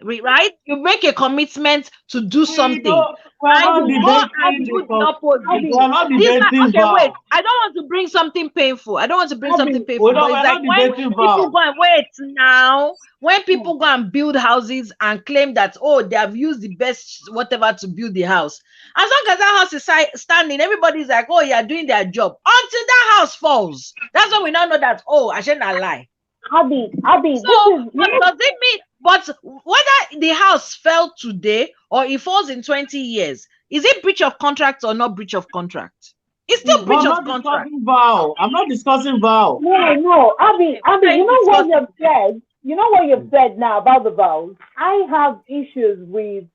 Speaker 1: right? You make a commitment to do something. I will go and do the opposite. Wait. I don't want to bring something painful. But it's like when people go and wait now, when people go and build houses and claim that, oh, they have used the best whatever to build the house. As long as that house is standing, everybody's like, oh, you're doing their job. Until that house falls. That's when we now know that, oh, I shouldn't lie.
Speaker 9: Abby,
Speaker 1: so what does it mean? But whether the house fell today or it falls in 20 years, is it breach of contract or not breach of contract? It's still breach of contract.
Speaker 7: I'm not discussing vow.
Speaker 9: No, Abby, you know what you've said? You know what you've said now about the vows? I have issues with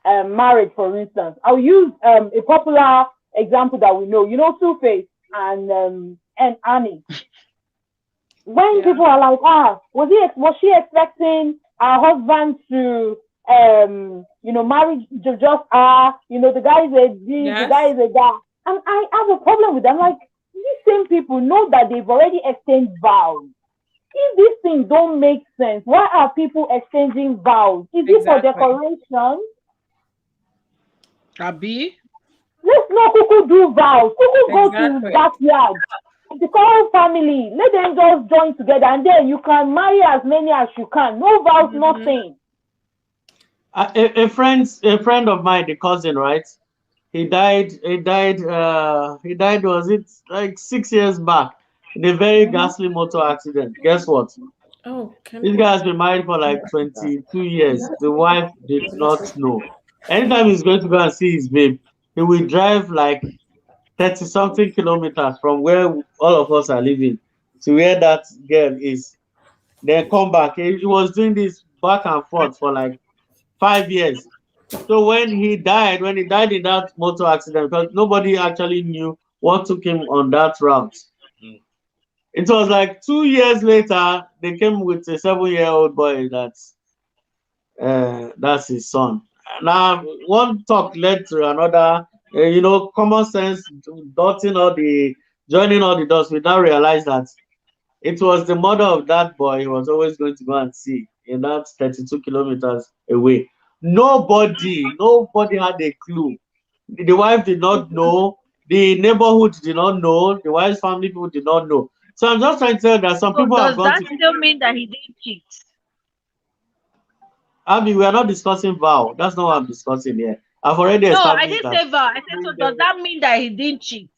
Speaker 9: marriage, for instance. I'll use a popular example that we know. You know, Two-Face and Annie. When people are like, was she expecting her husband to, marry just the guy is a G, the guy is a guy. And I have a problem with them. Like, these same people know that they've already exchanged vows. If these things don't make sense, why are people exchanging vows? Is it for decoration?
Speaker 1: Abby?
Speaker 9: Let's not Kuku do vows. Kuku go to the backyard. The whole family, let them just join together, and then you can marry as many as you can. No vows, nothing.
Speaker 7: A friend of mine, the cousin, right? He died. Was it like 6 years back in a very ghastly motor accident? Guess what? This guy has been married for like 22 years. The wife did not know. Anytime he's going to go and see his babe, he will drive like 30-something kilometers from where all of us are living to where that girl is. Then come back. He was doing this back and forth for like 5 years. So when he died in that motor accident, because nobody actually knew what took him on that route. It was like 2 years later, they came with a 7-year-old boy that's his son. Now, one talk led to another. Common sense, joining all the dots, we now realize that it was the mother of that boy he was always going to go and see in that 32 kilometers away. Nobody had a clue. The wife did not know. The neighborhood did not know. The wife's family people did not know. So I'm just trying to tell that some people have gone to...
Speaker 1: Does that still mean that he didn't cheat?
Speaker 7: Abby, we are not discussing vow. That's not what I'm discussing here. I've already
Speaker 1: established. No, I didn't say vow. I said, so does that mean that he didn't cheat?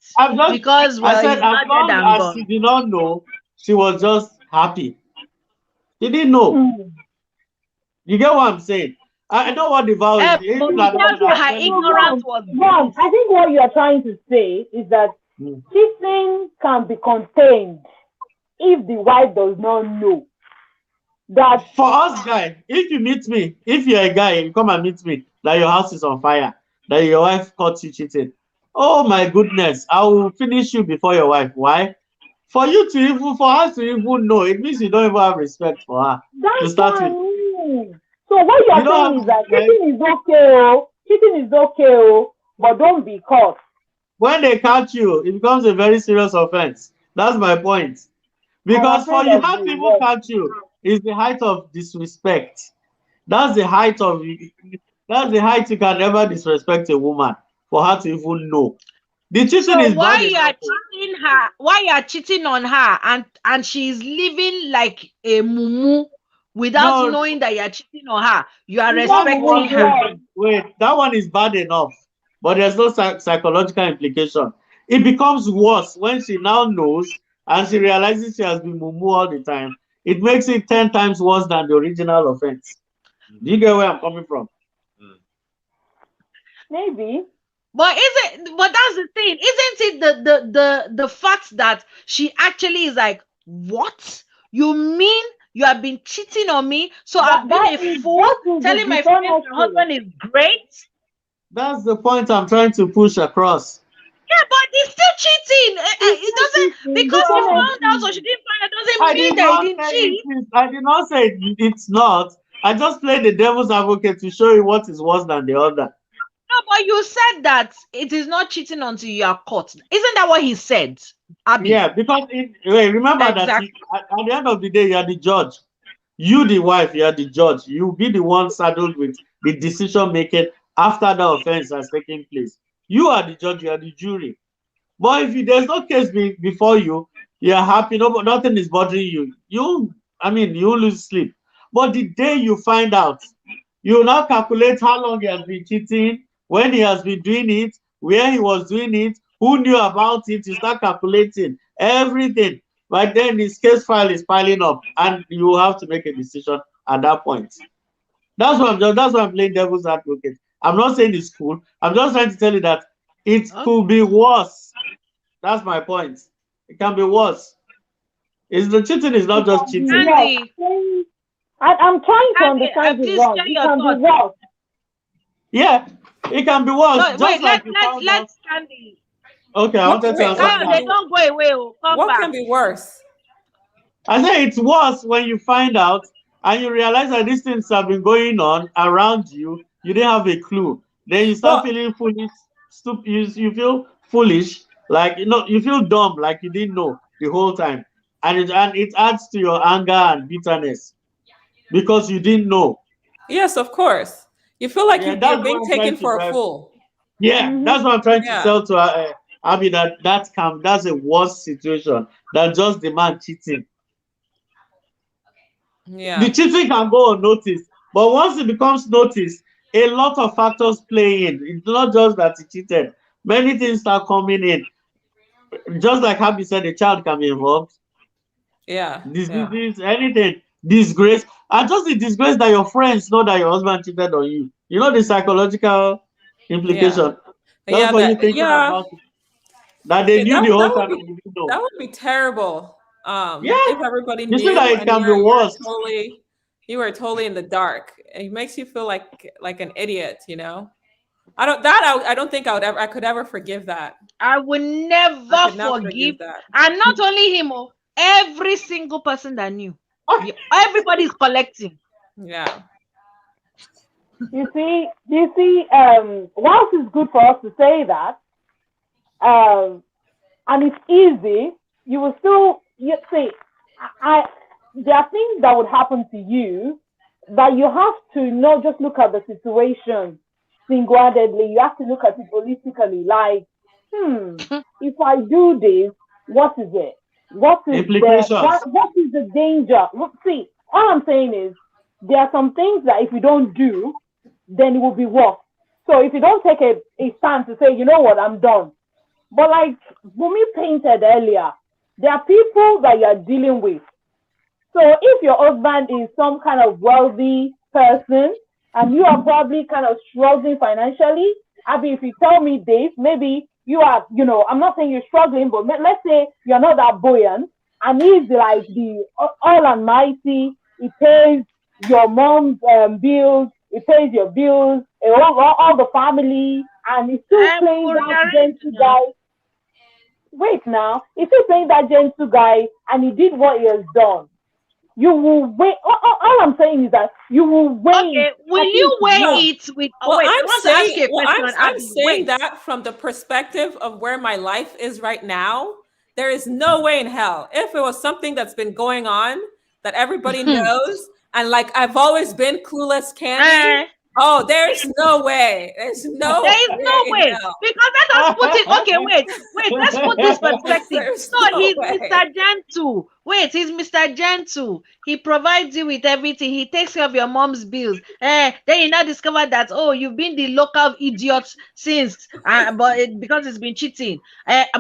Speaker 1: Because
Speaker 7: I said, as long as she did not know, she was just happy. She didn't know. You get what I'm saying? I know what the vow is.
Speaker 1: Her ignorance was
Speaker 9: wrong. I think what you are trying to say is that cheating can be contained if the wife does not know. That
Speaker 7: for us guys, if you meet me, if you're a guy and you come and meet me, that your house is on fire, that your wife caught you cheating, oh my goodness, I will finish you before your wife. Why? For us to even know, it means you don't even have respect for her.
Speaker 9: That's
Speaker 7: to start
Speaker 9: with. So what you are saying is that cheating is okay, but don't be caught.
Speaker 7: When they catch you, it becomes a very serious offense. That's my point. Because for you have people catch you is the height of disrespect. That's the height you can never disrespect a woman, for her to even know. The cheating is
Speaker 1: why you are cheating her? Why you are cheating on her and she's living like a mumu without knowing that you are cheating on her? You are respecting her.
Speaker 7: Wait, that one is bad enough, but there's no psychological implication. It becomes worse when she now knows and she realizes she has been mumu all the time. It makes it 10 times worse than the original offense. Do you get where I'm coming from?
Speaker 9: Maybe.
Speaker 1: But that's the thing, isn't it the fact that she actually is like, what? You mean you have been cheating on me? So I've been a fool telling my friends my husband is great?
Speaker 7: That's the point I'm trying to push across.
Speaker 1: Yeah, but he's still cheating. It doesn't, because he found out or she didn't find out, doesn't mean that he didn't cheat.
Speaker 7: I did not say it's not. I just played the devil's advocate to show you what is worse than the other.
Speaker 1: No, but you said that it is not cheating until you are caught. Isn't that what he said, Abby?
Speaker 7: Yeah, because remember exactly. That at the end of the day, you are the judge. You, the wife, you are the judge. You be the one saddled with the decision making after the offense has taken place. You are the judge, you are the jury. But if there's no case before you, you're happy, no, nothing is bothering you. You lose sleep. But the day you find out, you now calculate how long he has been cheating, when he has been doing it, where he was doing it, who knew about it. You start calculating everything. But then his case file is piling up, and you have to make a decision at that point. That's why I'm playing devil's advocate. I'm not saying it's cool. I'm just trying to tell you that it could be worse. That's my point. It can be worse. The cheating is not just cheating.
Speaker 1: Andy,
Speaker 9: I'm trying to understand this wrong. It can be worse.
Speaker 7: Yeah, it can be worse.
Speaker 1: No, wait, let's Candy.
Speaker 7: Okay, I wanted to answer.
Speaker 1: They don't go away.
Speaker 6: What can be worse?
Speaker 7: I say it's worse when you find out and you realize that these things have been going on around you. You didn't have a clue. Then you start feeling foolish. You feel foolish, like you feel dumb, like you didn't know the whole time, and it adds to your anger and bitterness because you didn't know.
Speaker 6: Yes, of course. You feel like you're being taken for a fool.
Speaker 7: Yeah, that's what I'm trying to tell to Abby, that's a worse situation than just the man cheating.
Speaker 6: Yeah.
Speaker 7: The cheating can go unnoticed, but once it becomes noticed, a lot of factors play in. It's not just that he cheated. Many things start coming in. Just like Abby said, a child can be involved.
Speaker 6: Yeah.
Speaker 7: Diseases, anything. Disgrace. And just the disgrace that your friends know that your husband cheated on you. You know the psychological implication. That's what you think about it. That they knew the whole time.
Speaker 6: That would be terrible. If everybody knew
Speaker 7: that it can be worse.
Speaker 6: You were totally in the dark. It makes you feel like an idiot, I don't think I could ever forgive that.
Speaker 1: I would never forgive that. And not only him, every single person that knew. Everybody's collecting.
Speaker 6: Yeah.
Speaker 9: You see, whilst it's good for us to say that, and it's easy, you will still see. There are things that would happen to you that you have to not just look at the situation single-handedly. You have to look at it holistically. Like, if I do this, what is it? What is the danger? See, all I'm saying is there are some things that if you don't do, then it will be worse. So if you don't take a stand to say, you know what, I'm done. But like Bumi painted earlier, there are people that you're dealing with. So if your husband is some kind of wealthy person and you are probably kind of struggling financially, Abby, if you tell me this, maybe you are, I'm not saying you're struggling, but let's say you're not that buoyant, and he's like the all almighty. He pays your mom's bills, he pays your bills, all the family, and he's still playing that gentle guy. Wait now, if he's playing that gentle guy and he did what he has done, you will wait. All I'm saying is that you will wait.
Speaker 1: Okay, will you weigh it with?
Speaker 6: Well, I'm saying that from the perspective of where my life is right now. There is no way in hell. If it was something that's been going on that everybody knows, and like I've always been clueless Candy. There's no way. There is no way.
Speaker 1: Because let us put it. Okay, wait. Let's put this perspective. He's Mr. Gentle. Wait, he's Mr. Gentle. He provides you with everything. He takes care of your mom's bills. Then you now discover that you've been the local idiot since, because it's been cheating.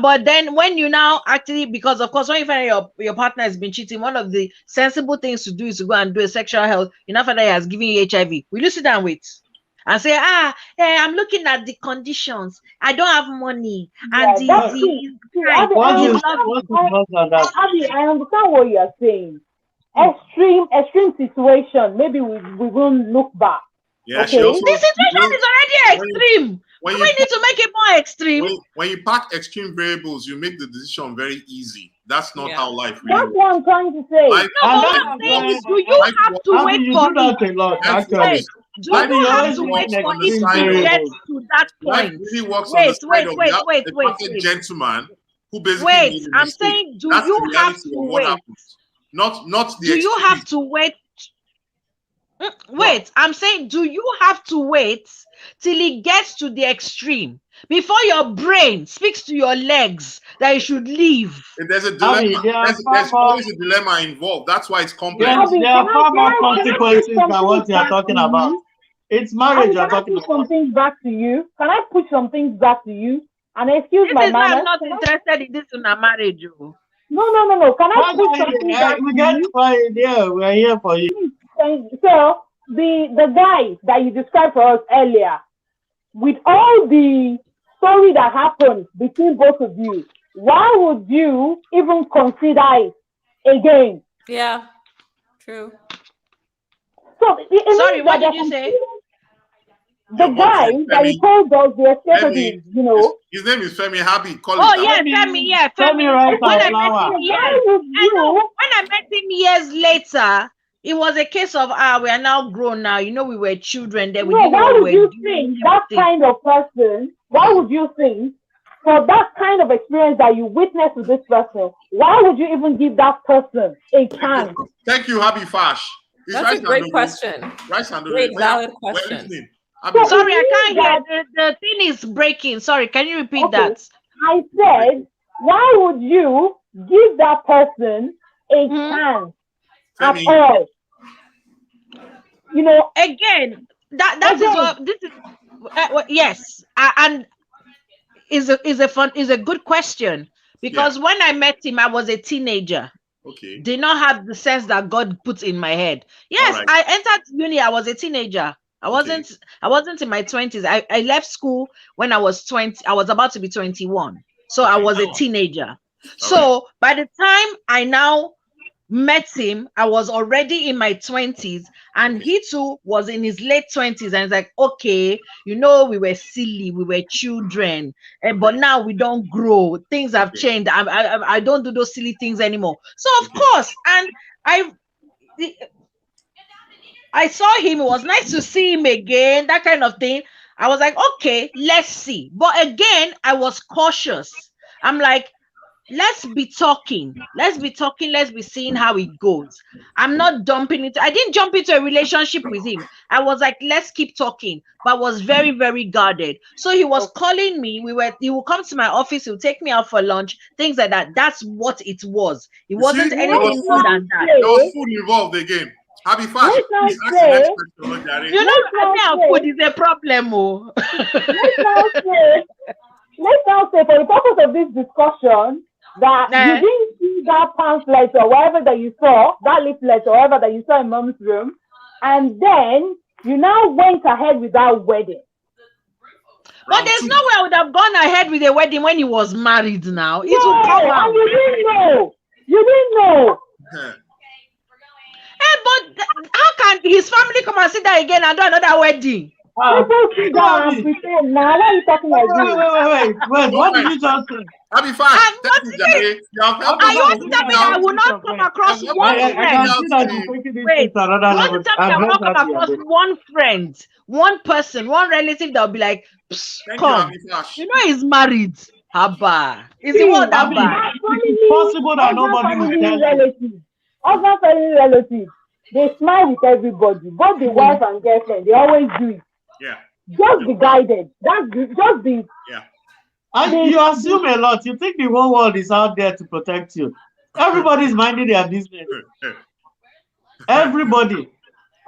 Speaker 1: But then when you now actually, because of course when you find out your partner has been cheating, one of the sensible things to do is to go and do a sexual health. You now find out he has given you HIV. Will you sit down and wait? And say, I'm looking at the conditions. I don't have money. And
Speaker 9: Abby, I understand what you're saying. Extreme situation. Maybe we won't look back.
Speaker 5: Yeah,
Speaker 9: Okay.
Speaker 5: Also,
Speaker 1: the situation is already extreme. We need to make it more extreme.
Speaker 5: When you pack extreme variables, you make the decision very easy. That's not how life really
Speaker 9: That's what I'm trying to say.
Speaker 5: Life,
Speaker 1: no, but what I'm saying is, do you have to wait for it?
Speaker 7: A lot, actually.
Speaker 1: Wait, do you have to wait for it to get to that point?
Speaker 5: Really works on the side of a perfect gentleman who basically
Speaker 1: wait. I'm saying, do you have to wait?
Speaker 5: Not the.
Speaker 1: Do you have to wait? Wait, I'm saying, do you have to wait till it gets to the extreme before your brain speaks to your legs that you should leave?
Speaker 5: There's a dilemma. There's always a dilemma involved. That's why it's complex.
Speaker 7: Yes, there are far more consequences than what you are talking about. It's marriage you're talking about.
Speaker 9: Can I put some things back to you? Can I put some things back to you? And excuse my manners.
Speaker 1: I'm not interested in this in a marriage.
Speaker 9: No. Can I put something back
Speaker 7: to you? Yeah, we're here for you.
Speaker 9: So the guy that you described for us earlier, with all the story that happened between both of you, why would you even consider it again?
Speaker 6: Yeah, true.
Speaker 9: So
Speaker 1: sorry, what did you say?
Speaker 9: The guy that you told us the escapade, you know.
Speaker 5: His name is Femi Habi.
Speaker 1: Femi. Yeah, Femi. When I met him years later, it was a case of we are now grown now. You know, we were children. Then
Speaker 9: why would you think that kind of person? Why would you think for that kind of experience that you witnessed with this person? Why would you even give that person a chance?
Speaker 5: Thank you, Habi Fash.
Speaker 6: That's a great question. Great valid question.
Speaker 1: Sorry, I can't hear. The thing is breaking. Sorry, can you repeat that?
Speaker 9: I said, why would you give that person a chance at all? You know,
Speaker 1: again, that is what this is. Yes, and is a good question, because when I met him, I was a teenager.
Speaker 5: Okay.
Speaker 1: Did not have the sense that God puts in my head. Yes, I entered uni. I was a teenager. I wasn't in my 20s. I left school when I was 20. I was about to be 21. So I was a teenager. So by the time I now met him, I was already in my 20s, and he too was in his late 20s. And it's like, okay, you know, we were silly, we were children, but now we don't grow. Things have changed. I don't do those silly things anymore. So of course, and I saw him. It was nice to see him again, that kind of thing. I was like, okay, let's see. But again, I was cautious. I'm like, let's be talking. Let's be seeing how it goes. I'm not dumping it. I didn't jump into a relationship with him. I was like, let's keep talking, but was very, very guarded. So he was calling me. He would come to my office. He would take me out for lunch, things like that. That's what it was. It wasn't anything more than that.
Speaker 5: There was food involved again. Happy Fash.
Speaker 1: You know, I think food is a problem.
Speaker 9: Let's now say, for the purpose of this discussion, that you didn't see that pamphlet or whatever that you saw, that leaflet or whatever that you saw in mom's room, and then you now went ahead with that wedding.
Speaker 1: But there's no way I would have gone ahead with a wedding when he was married now. It would come out.
Speaker 9: You didn't know.
Speaker 1: But how can his family come and sit there again and do another wedding?
Speaker 9: People sit down and pretend. Now, why are you talking like this?
Speaker 7: Wait, what did you just say?
Speaker 5: Happy Fash.
Speaker 1: Are you want to tell me that I will not come across one friend? Wait, you want to tell me I will not come across one friend, one person, one relative that will be like, come. You know he's married. Haba. Is it what that bad?
Speaker 7: It's possible that nobody will tell you.
Speaker 9: Other family relatives, they smile with everybody. Both the wife and girlfriend, they always do it.
Speaker 5: Yeah.
Speaker 9: Just be guided. Just be.
Speaker 5: Yeah.
Speaker 7: And you assume a lot. You think the whole world is out there to protect you. Everybody's minding their business. Everybody.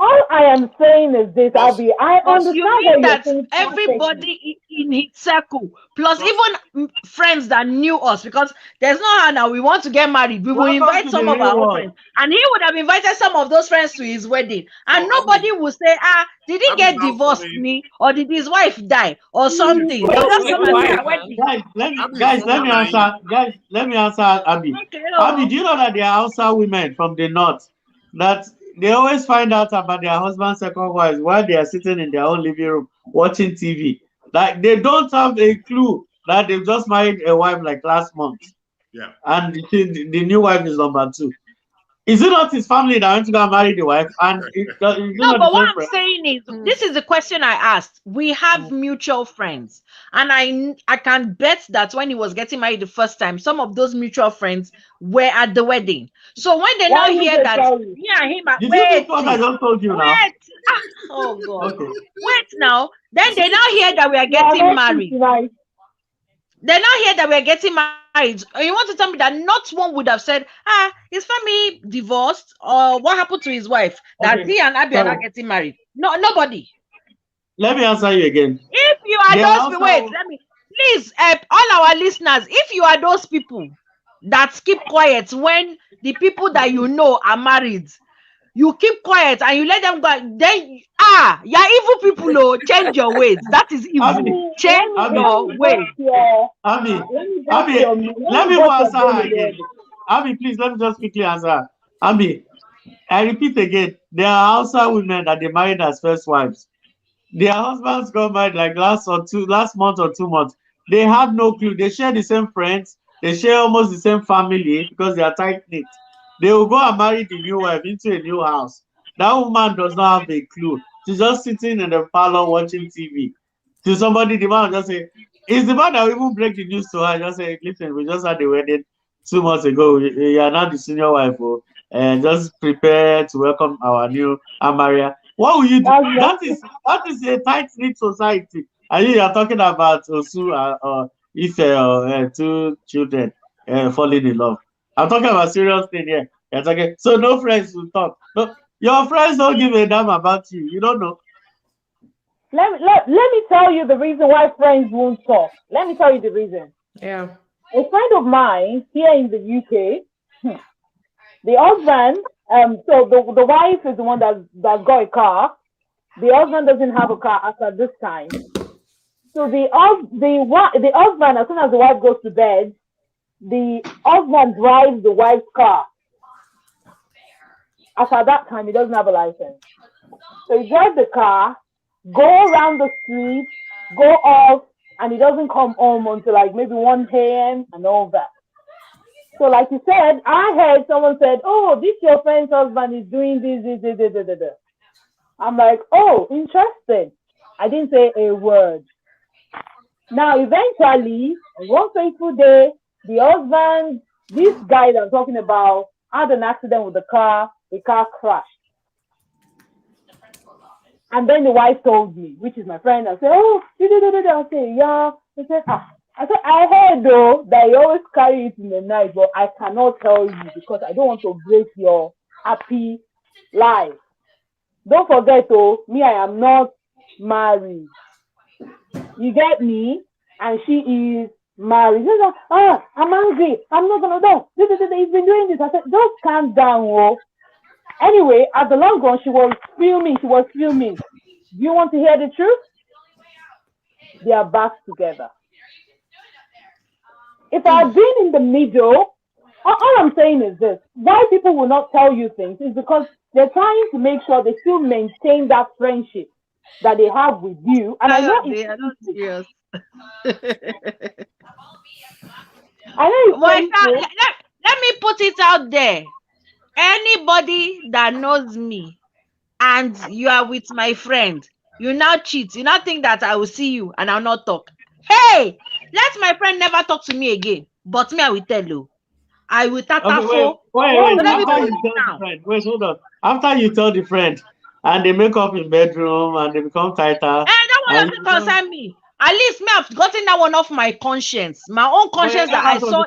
Speaker 9: All I am saying is this, Abby. I understand
Speaker 1: that everybody in his circle, plus even friends that knew us, because there's no how now we want to get married. We will invite some of our friends, and he would have invited some of those friends to his wedding, and nobody will say, did he get divorced me, or did his wife die, or something?
Speaker 7: Guys, let me answer Abby.
Speaker 1: Okay,
Speaker 7: Abby, do you know that there are Hausa women from the north that they always find out about their husband's second wives while they are sitting in their own living room watching TV. Like they don't have a clue that they've just married a wife like last month.
Speaker 5: Yeah.
Speaker 7: And the new wife is number 2. Is it not his family that went to go and marry the wife? And
Speaker 1: no, but what I'm saying is, this is the question I asked. We have mutual friends, and I can bet that when he was getting married the first time, some of those mutual friends were at the wedding. So when they now hear that me and him,
Speaker 7: did you think what I just told you now?
Speaker 1: Oh God,
Speaker 7: Okay.
Speaker 1: wait now. Then they now hear that we are getting married. They now hear that we are getting married. You want to tell me that not one would have said, his family divorced, or what happened to his wife? That he and Abby are not getting married. No, nobody.
Speaker 7: Let me answer you again.
Speaker 1: If you are those people, wait, let me please all our listeners, if you are those people that keep quiet when the people that you know are married, you keep quiet and you let them go, then you're evil people. Oh, change your ways. That is evil. Change your ways.
Speaker 7: Abby, let me answer her again. Abby, please let me just quickly answer her. Abby, I repeat again, there are Hausa women that they married as first wives. Their husbands got married like last month or 2 months. They have no clue. They share the same friends. They share almost the same family because they are tight knit. They will go and marry the new wife into a new house. That woman does not have a clue. She's just sitting in the parlor watching TV. To somebody, the man will just say, it's the man that will even break the news to her. Just say, listen, we just had the wedding 2 months ago. You are not the senior wife, and just prepare to welcome our new Amaria. What will you do? That is a tight-knit society. And you are talking about Osu or Ife or 2 children falling in love. I'm talking about serious thing here. You're talking, so no friends will talk. No, your friends don't give a damn about you. You don't know.
Speaker 9: Let me tell you the reason why friends won't talk. Let me tell you the reason.
Speaker 6: Yeah.
Speaker 9: A friend of mine here in the UK, the husband, so the wife is the one that got a car. The husband doesn't have a car at this time. So the husband, as soon as the wife goes to bed, the husband drives the wife's car. As at that time, he doesn't have a license. So he drives the car, go around the street, go off, and he doesn't come home until like maybe 1 a.m. and all that. So like you said, I heard someone said, oh, this your friend's husband is doing this. I'm like, oh, interesting. I didn't say a word. Now, eventually, on one fateful day, the husband, this guy that I'm talking about, had an accident with the car crashed. And then the wife told me, which is my friend, I said, oh, I said, yeah. I heard though that you always carry it in the night, but I cannot tell you because I don't want to break your happy life. Don't forget though, me, I am not married. You get me? And she is married. She's like, I'm angry. I'm not gonna do. He's been doing this. I said, just calm down, oh. Anyway, at the long run, she was filming. Do you want to hear the truth? They are back together. If I had been in the middle, all I'm saying is this. Why people will not tell you things is because they're trying to make sure they still maintain that friendship that they have with you. And I know
Speaker 1: they are not serious.
Speaker 9: I know
Speaker 1: let me put it out there. Anybody that knows me and you are with my friend, you now cheat. You now think that I will see you and I'll not talk. Hey, let my friend never talk to me again. But me, I will tell you. I will tell
Speaker 7: Wait, hold on. After you tell the friend and they make up in bedroom and they become tighter.
Speaker 1: And that one doesn't concern me. At least me, I've gotten that one off my conscience. My own conscience that I saw.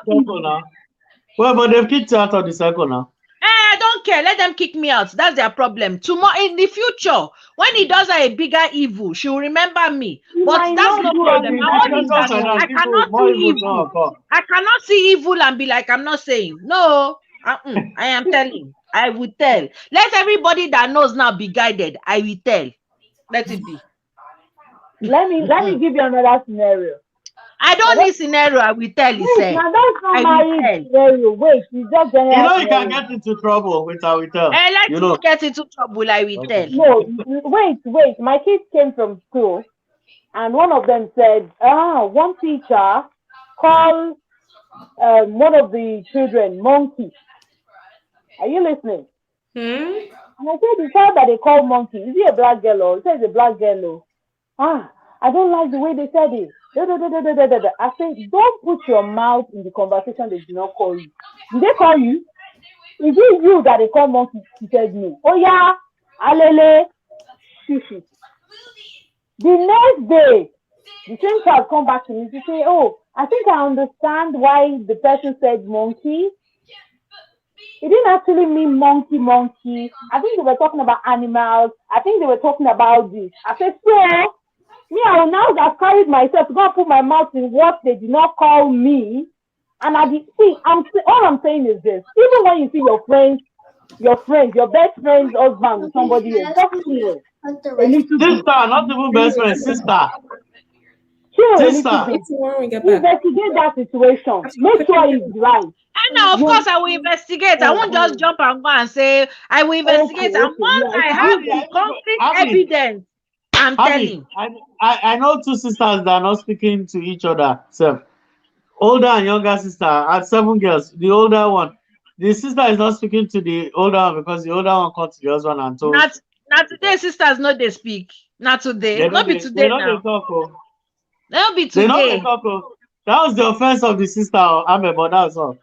Speaker 7: Well, but they've kicked you out of the circle now.
Speaker 1: I don't care. Let them kick me out. That's their problem. Tomorrow, in the future, when he does a bigger evil, she will remember me. But that's no problem. I cannot see evil. I cannot see evil and be like, I'm not saying. No, I am telling. I will tell. Let everybody that knows now be guided. I will tell. Let it be.
Speaker 9: Let me give you another scenario.
Speaker 1: I don't need scenario. I will tell you,
Speaker 9: Wait,
Speaker 1: say.
Speaker 9: now that's not
Speaker 1: I
Speaker 9: my
Speaker 1: will tell.
Speaker 9: scenario. Wait, it's just general.
Speaker 7: You know you can get into trouble with our tell.
Speaker 1: Let
Speaker 7: You
Speaker 1: you
Speaker 7: know.
Speaker 1: get into trouble. I will tell.
Speaker 9: No, wait. My kids came from school, and one of them said, one teacher called one of the children monkey. Are you listening?
Speaker 8: Hmm?
Speaker 9: And I said, the child that they call monkey, is he a black girl or? He said it's a black girl. I don't like the way they said it. I said, don't put your mouth in the conversation they do not call you. Did they call you? Is it you that they call monkey? He said no. Oh yeah, alele, shush. The next day, the same child come back to me to say, oh, I think I understand why the person said monkey. It didn't actually mean monkey. I think they were talking about animals. I think they were talking about this. I said, so, me, I will now have carried myself to go and put my mouth in what they did not call me. And all I'm saying is this. Even when you see your best friend's husband with somebody else, just chill a little bit.
Speaker 7: Sister, not even best friend, sister.
Speaker 9: Chill a
Speaker 7: Sister.
Speaker 9: little bit. Investigate that situation. Make sure it's right.
Speaker 1: And now, of course, I will investigate. I won't just jump and go and say, I will investigate. And once I have the concrete evidence, I'm telling.
Speaker 7: I know two sisters that are not speaking to each other. So, older and younger sister. I had 7 girls. The older one, the sister is not speaking to the older one because the older one called to the husband and told.
Speaker 1: Not today, sisters, no, they speak. Not today. Not be today now. They'll be today.
Speaker 7: They talk. That was the offense of the sister, but that's all.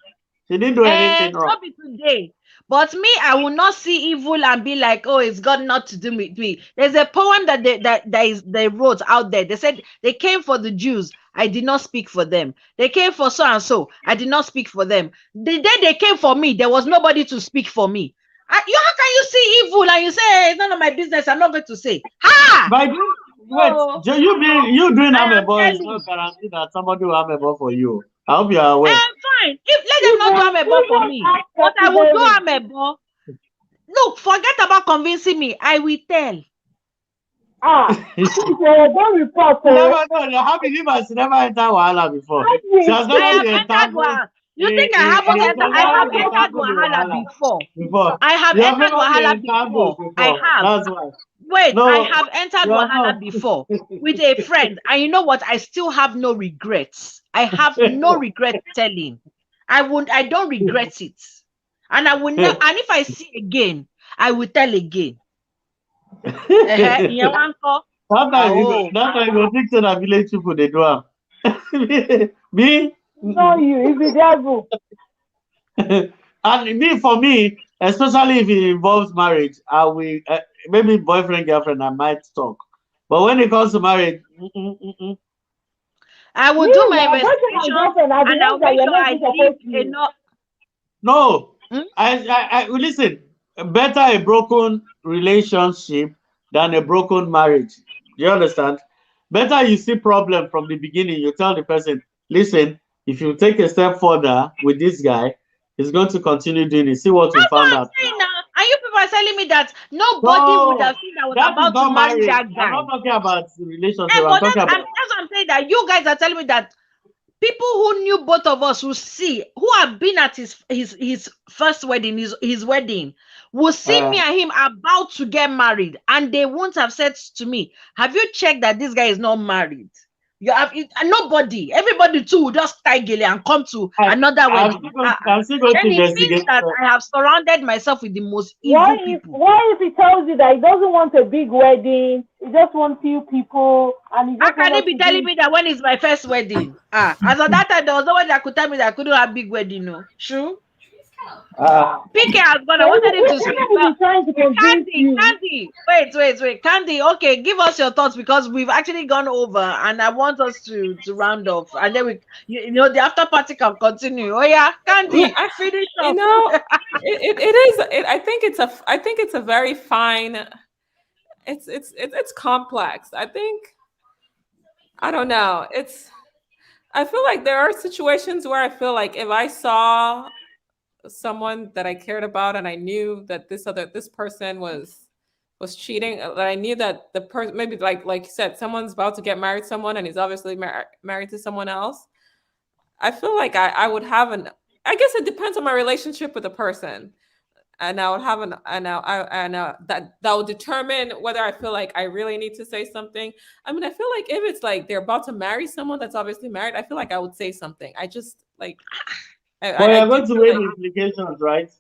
Speaker 7: She didn't do anything wrong.
Speaker 1: Not be today. But me, I will not see evil and be like, oh, it's got not to do with me. There's a poem that they wrote out there. They said they came for the Jews. I did not speak for them. They came for so and so. I did not speak for them. The day they came for me, there was nobody to speak for me. How can you see evil and you say, hey, it's none of my business? I'm not going to say.
Speaker 7: Wait, you doing amebo is not guaranteed that somebody will amebo for you. I hope you are aware.
Speaker 1: Fine. Let them not do amebo for me. But I will do amebo. Look, forget about convincing me. I will tell.
Speaker 9: Don't report.
Speaker 7: How many has never entered Wahala before? She has never entered Wahala.
Speaker 1: You think I haven't entered? I have entered Wahala before. I have entered Wahala before. I have.
Speaker 7: That's why.
Speaker 1: Wait, I have entered Wahala before with a friend, and you know what? I still have no regrets. I have no regret telling. I don't regret it, and I will not. And if I see again, I will tell again.
Speaker 7: Sometimes you go think to the village people they do. Me?
Speaker 9: No, you, it's the devil.
Speaker 7: And for me, especially if it involves marriage, I will maybe boyfriend, girlfriend, I might talk. But when it comes to marriage,
Speaker 1: I will do my investigation and I'll make sure I leave enough.
Speaker 7: No, I listen. Better a broken relationship than a broken marriage. Do you understand? Better you see problem from the beginning. You tell the person, listen, if you take a step further with this guy, he's going to continue doing it. See what we found out.
Speaker 1: And you people are telling me that nobody would have seen I was about to marry that guy.
Speaker 7: I'm not talking about the relationship.
Speaker 1: That's what I'm saying, that you guys are telling me that people who knew both of us will see, who have been at his first wedding, his wedding, will see me and him about to get married, and they won't have said to me, have you checked that this guy is not married? You have nobody. Everybody too will just tie gele and come to another wedding.
Speaker 7: I'm still going to investigate
Speaker 1: that I have surrounded myself with the most evil people.
Speaker 9: What if he tells you that he doesn't want a big wedding? He just wants few people, and he just
Speaker 1: how can he be telling me that when it's my first wedding? As of that time, there was no one that could tell me that I couldn't have big wedding. No, sure. PK has gone. I wanted him to speak. Candy, wait. Candy, okay, give us your thoughts because we've actually gone over, and I want us to round off, and then the after party can continue. Oh yeah, Candy, finish up.
Speaker 6: I think it's a very fine. It's complex. I don't know. I feel like there are situations where I feel like if I saw someone that I cared about and I knew that this person was was cheating, that I knew that the person, maybe like you said, someone's about to get married to someone and he's obviously married to someone else, I feel like I would have I guess it depends on my relationship with the person. And I would have that will determine whether I feel like I really need to say something. I mean, I feel like if it's like they're about to marry someone that's obviously married, I feel like I would say something. I just like.
Speaker 7: But you're going to weigh the implications, right?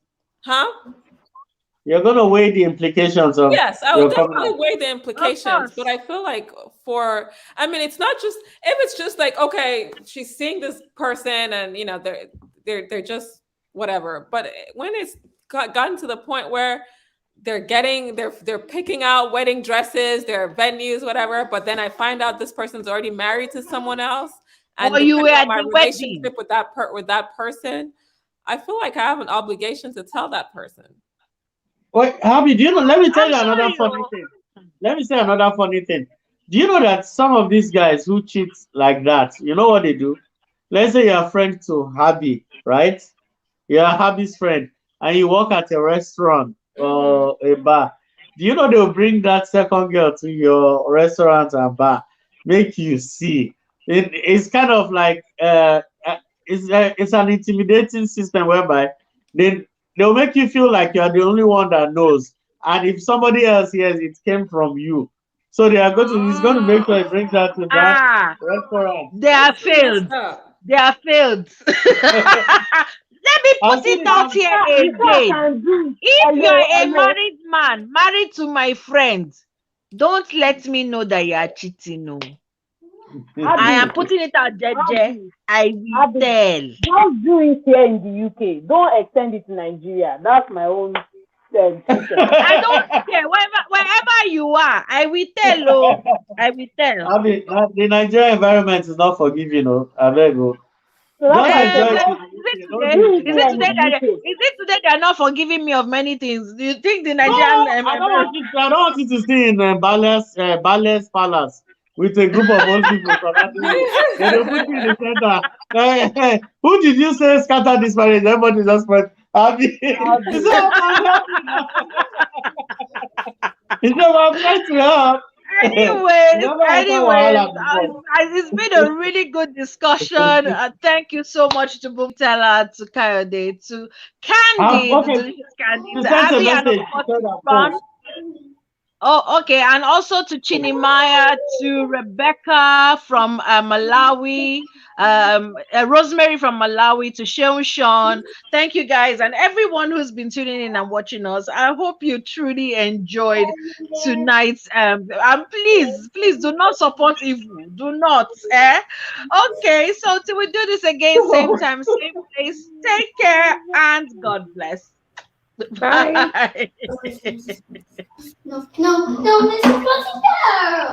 Speaker 6: Huh?
Speaker 7: You're going to weigh the implications of.
Speaker 6: Yes, I would definitely weigh the implications. But I feel like I mean, it's not just if it's just like, okay, she's seeing this person and they're just whatever. But when it's gotten to the point where they're picking out wedding dresses, their venues, whatever, but then I find out this person's already married to someone else, and
Speaker 1: you were at
Speaker 6: my
Speaker 1: the
Speaker 6: relationship
Speaker 1: wedding
Speaker 6: with that person, I feel like I have an obligation to tell that person.
Speaker 7: Wait, Happy, do you know? Let me tell you another funny thing. Let me say another funny thing. Do you know that some of these guys who cheat like that, you know what they do? Let's say you're a friend to Happy, right? You're Happy's friend, and you work at a restaurant or a bar. Do you know they'll bring that second girl to your restaurant and bar, make you see? It's kind of like it's an intimidating system whereby they'll make you feel like you're the only one that knows, and if somebody else hears, it came from you. So he's going to make sure he brings that to that restaurant.
Speaker 1: They are failed. They are failed. Let me put it out here again. If you're a married man, married to my friend, don't let me know that you are cheating. No. I am putting it out, Jeje. I will tell.
Speaker 9: Don't do it here in the UK. Don't extend it to Nigeria. That's my own.
Speaker 1: I don't care. Wherever you are, I will tell. Oh, I will tell.
Speaker 7: I mean, the Nigerian environment is not forgiving. I beg you.
Speaker 1: Is it today they are not forgiving me of many things? Do you think the Nigerian?
Speaker 7: I don't want you to see in Ballet's Palace with a group of old people. They don't put you in the center. Who did you say scatter this marriage? Everybody just went. I'm trying to help.
Speaker 1: Anyways, it's been a really good discussion. Thank you so much to Bumtela, to Kayode, to Candy, the delicious Candy, to Abby, and of course Oh, okay. And also to Chinimaya, to Rebecca from Malawi, Rosemary from Malawi, to Sean. Thank you guys, and everyone who's been tuning in and watching us. I hope you truly enjoyed tonight's and please do not support evil. Do not. Okay, so till we do this again, same time, same place. Take care and God bless. Bye.
Speaker 10: No, Mrs. Fuzzy, no!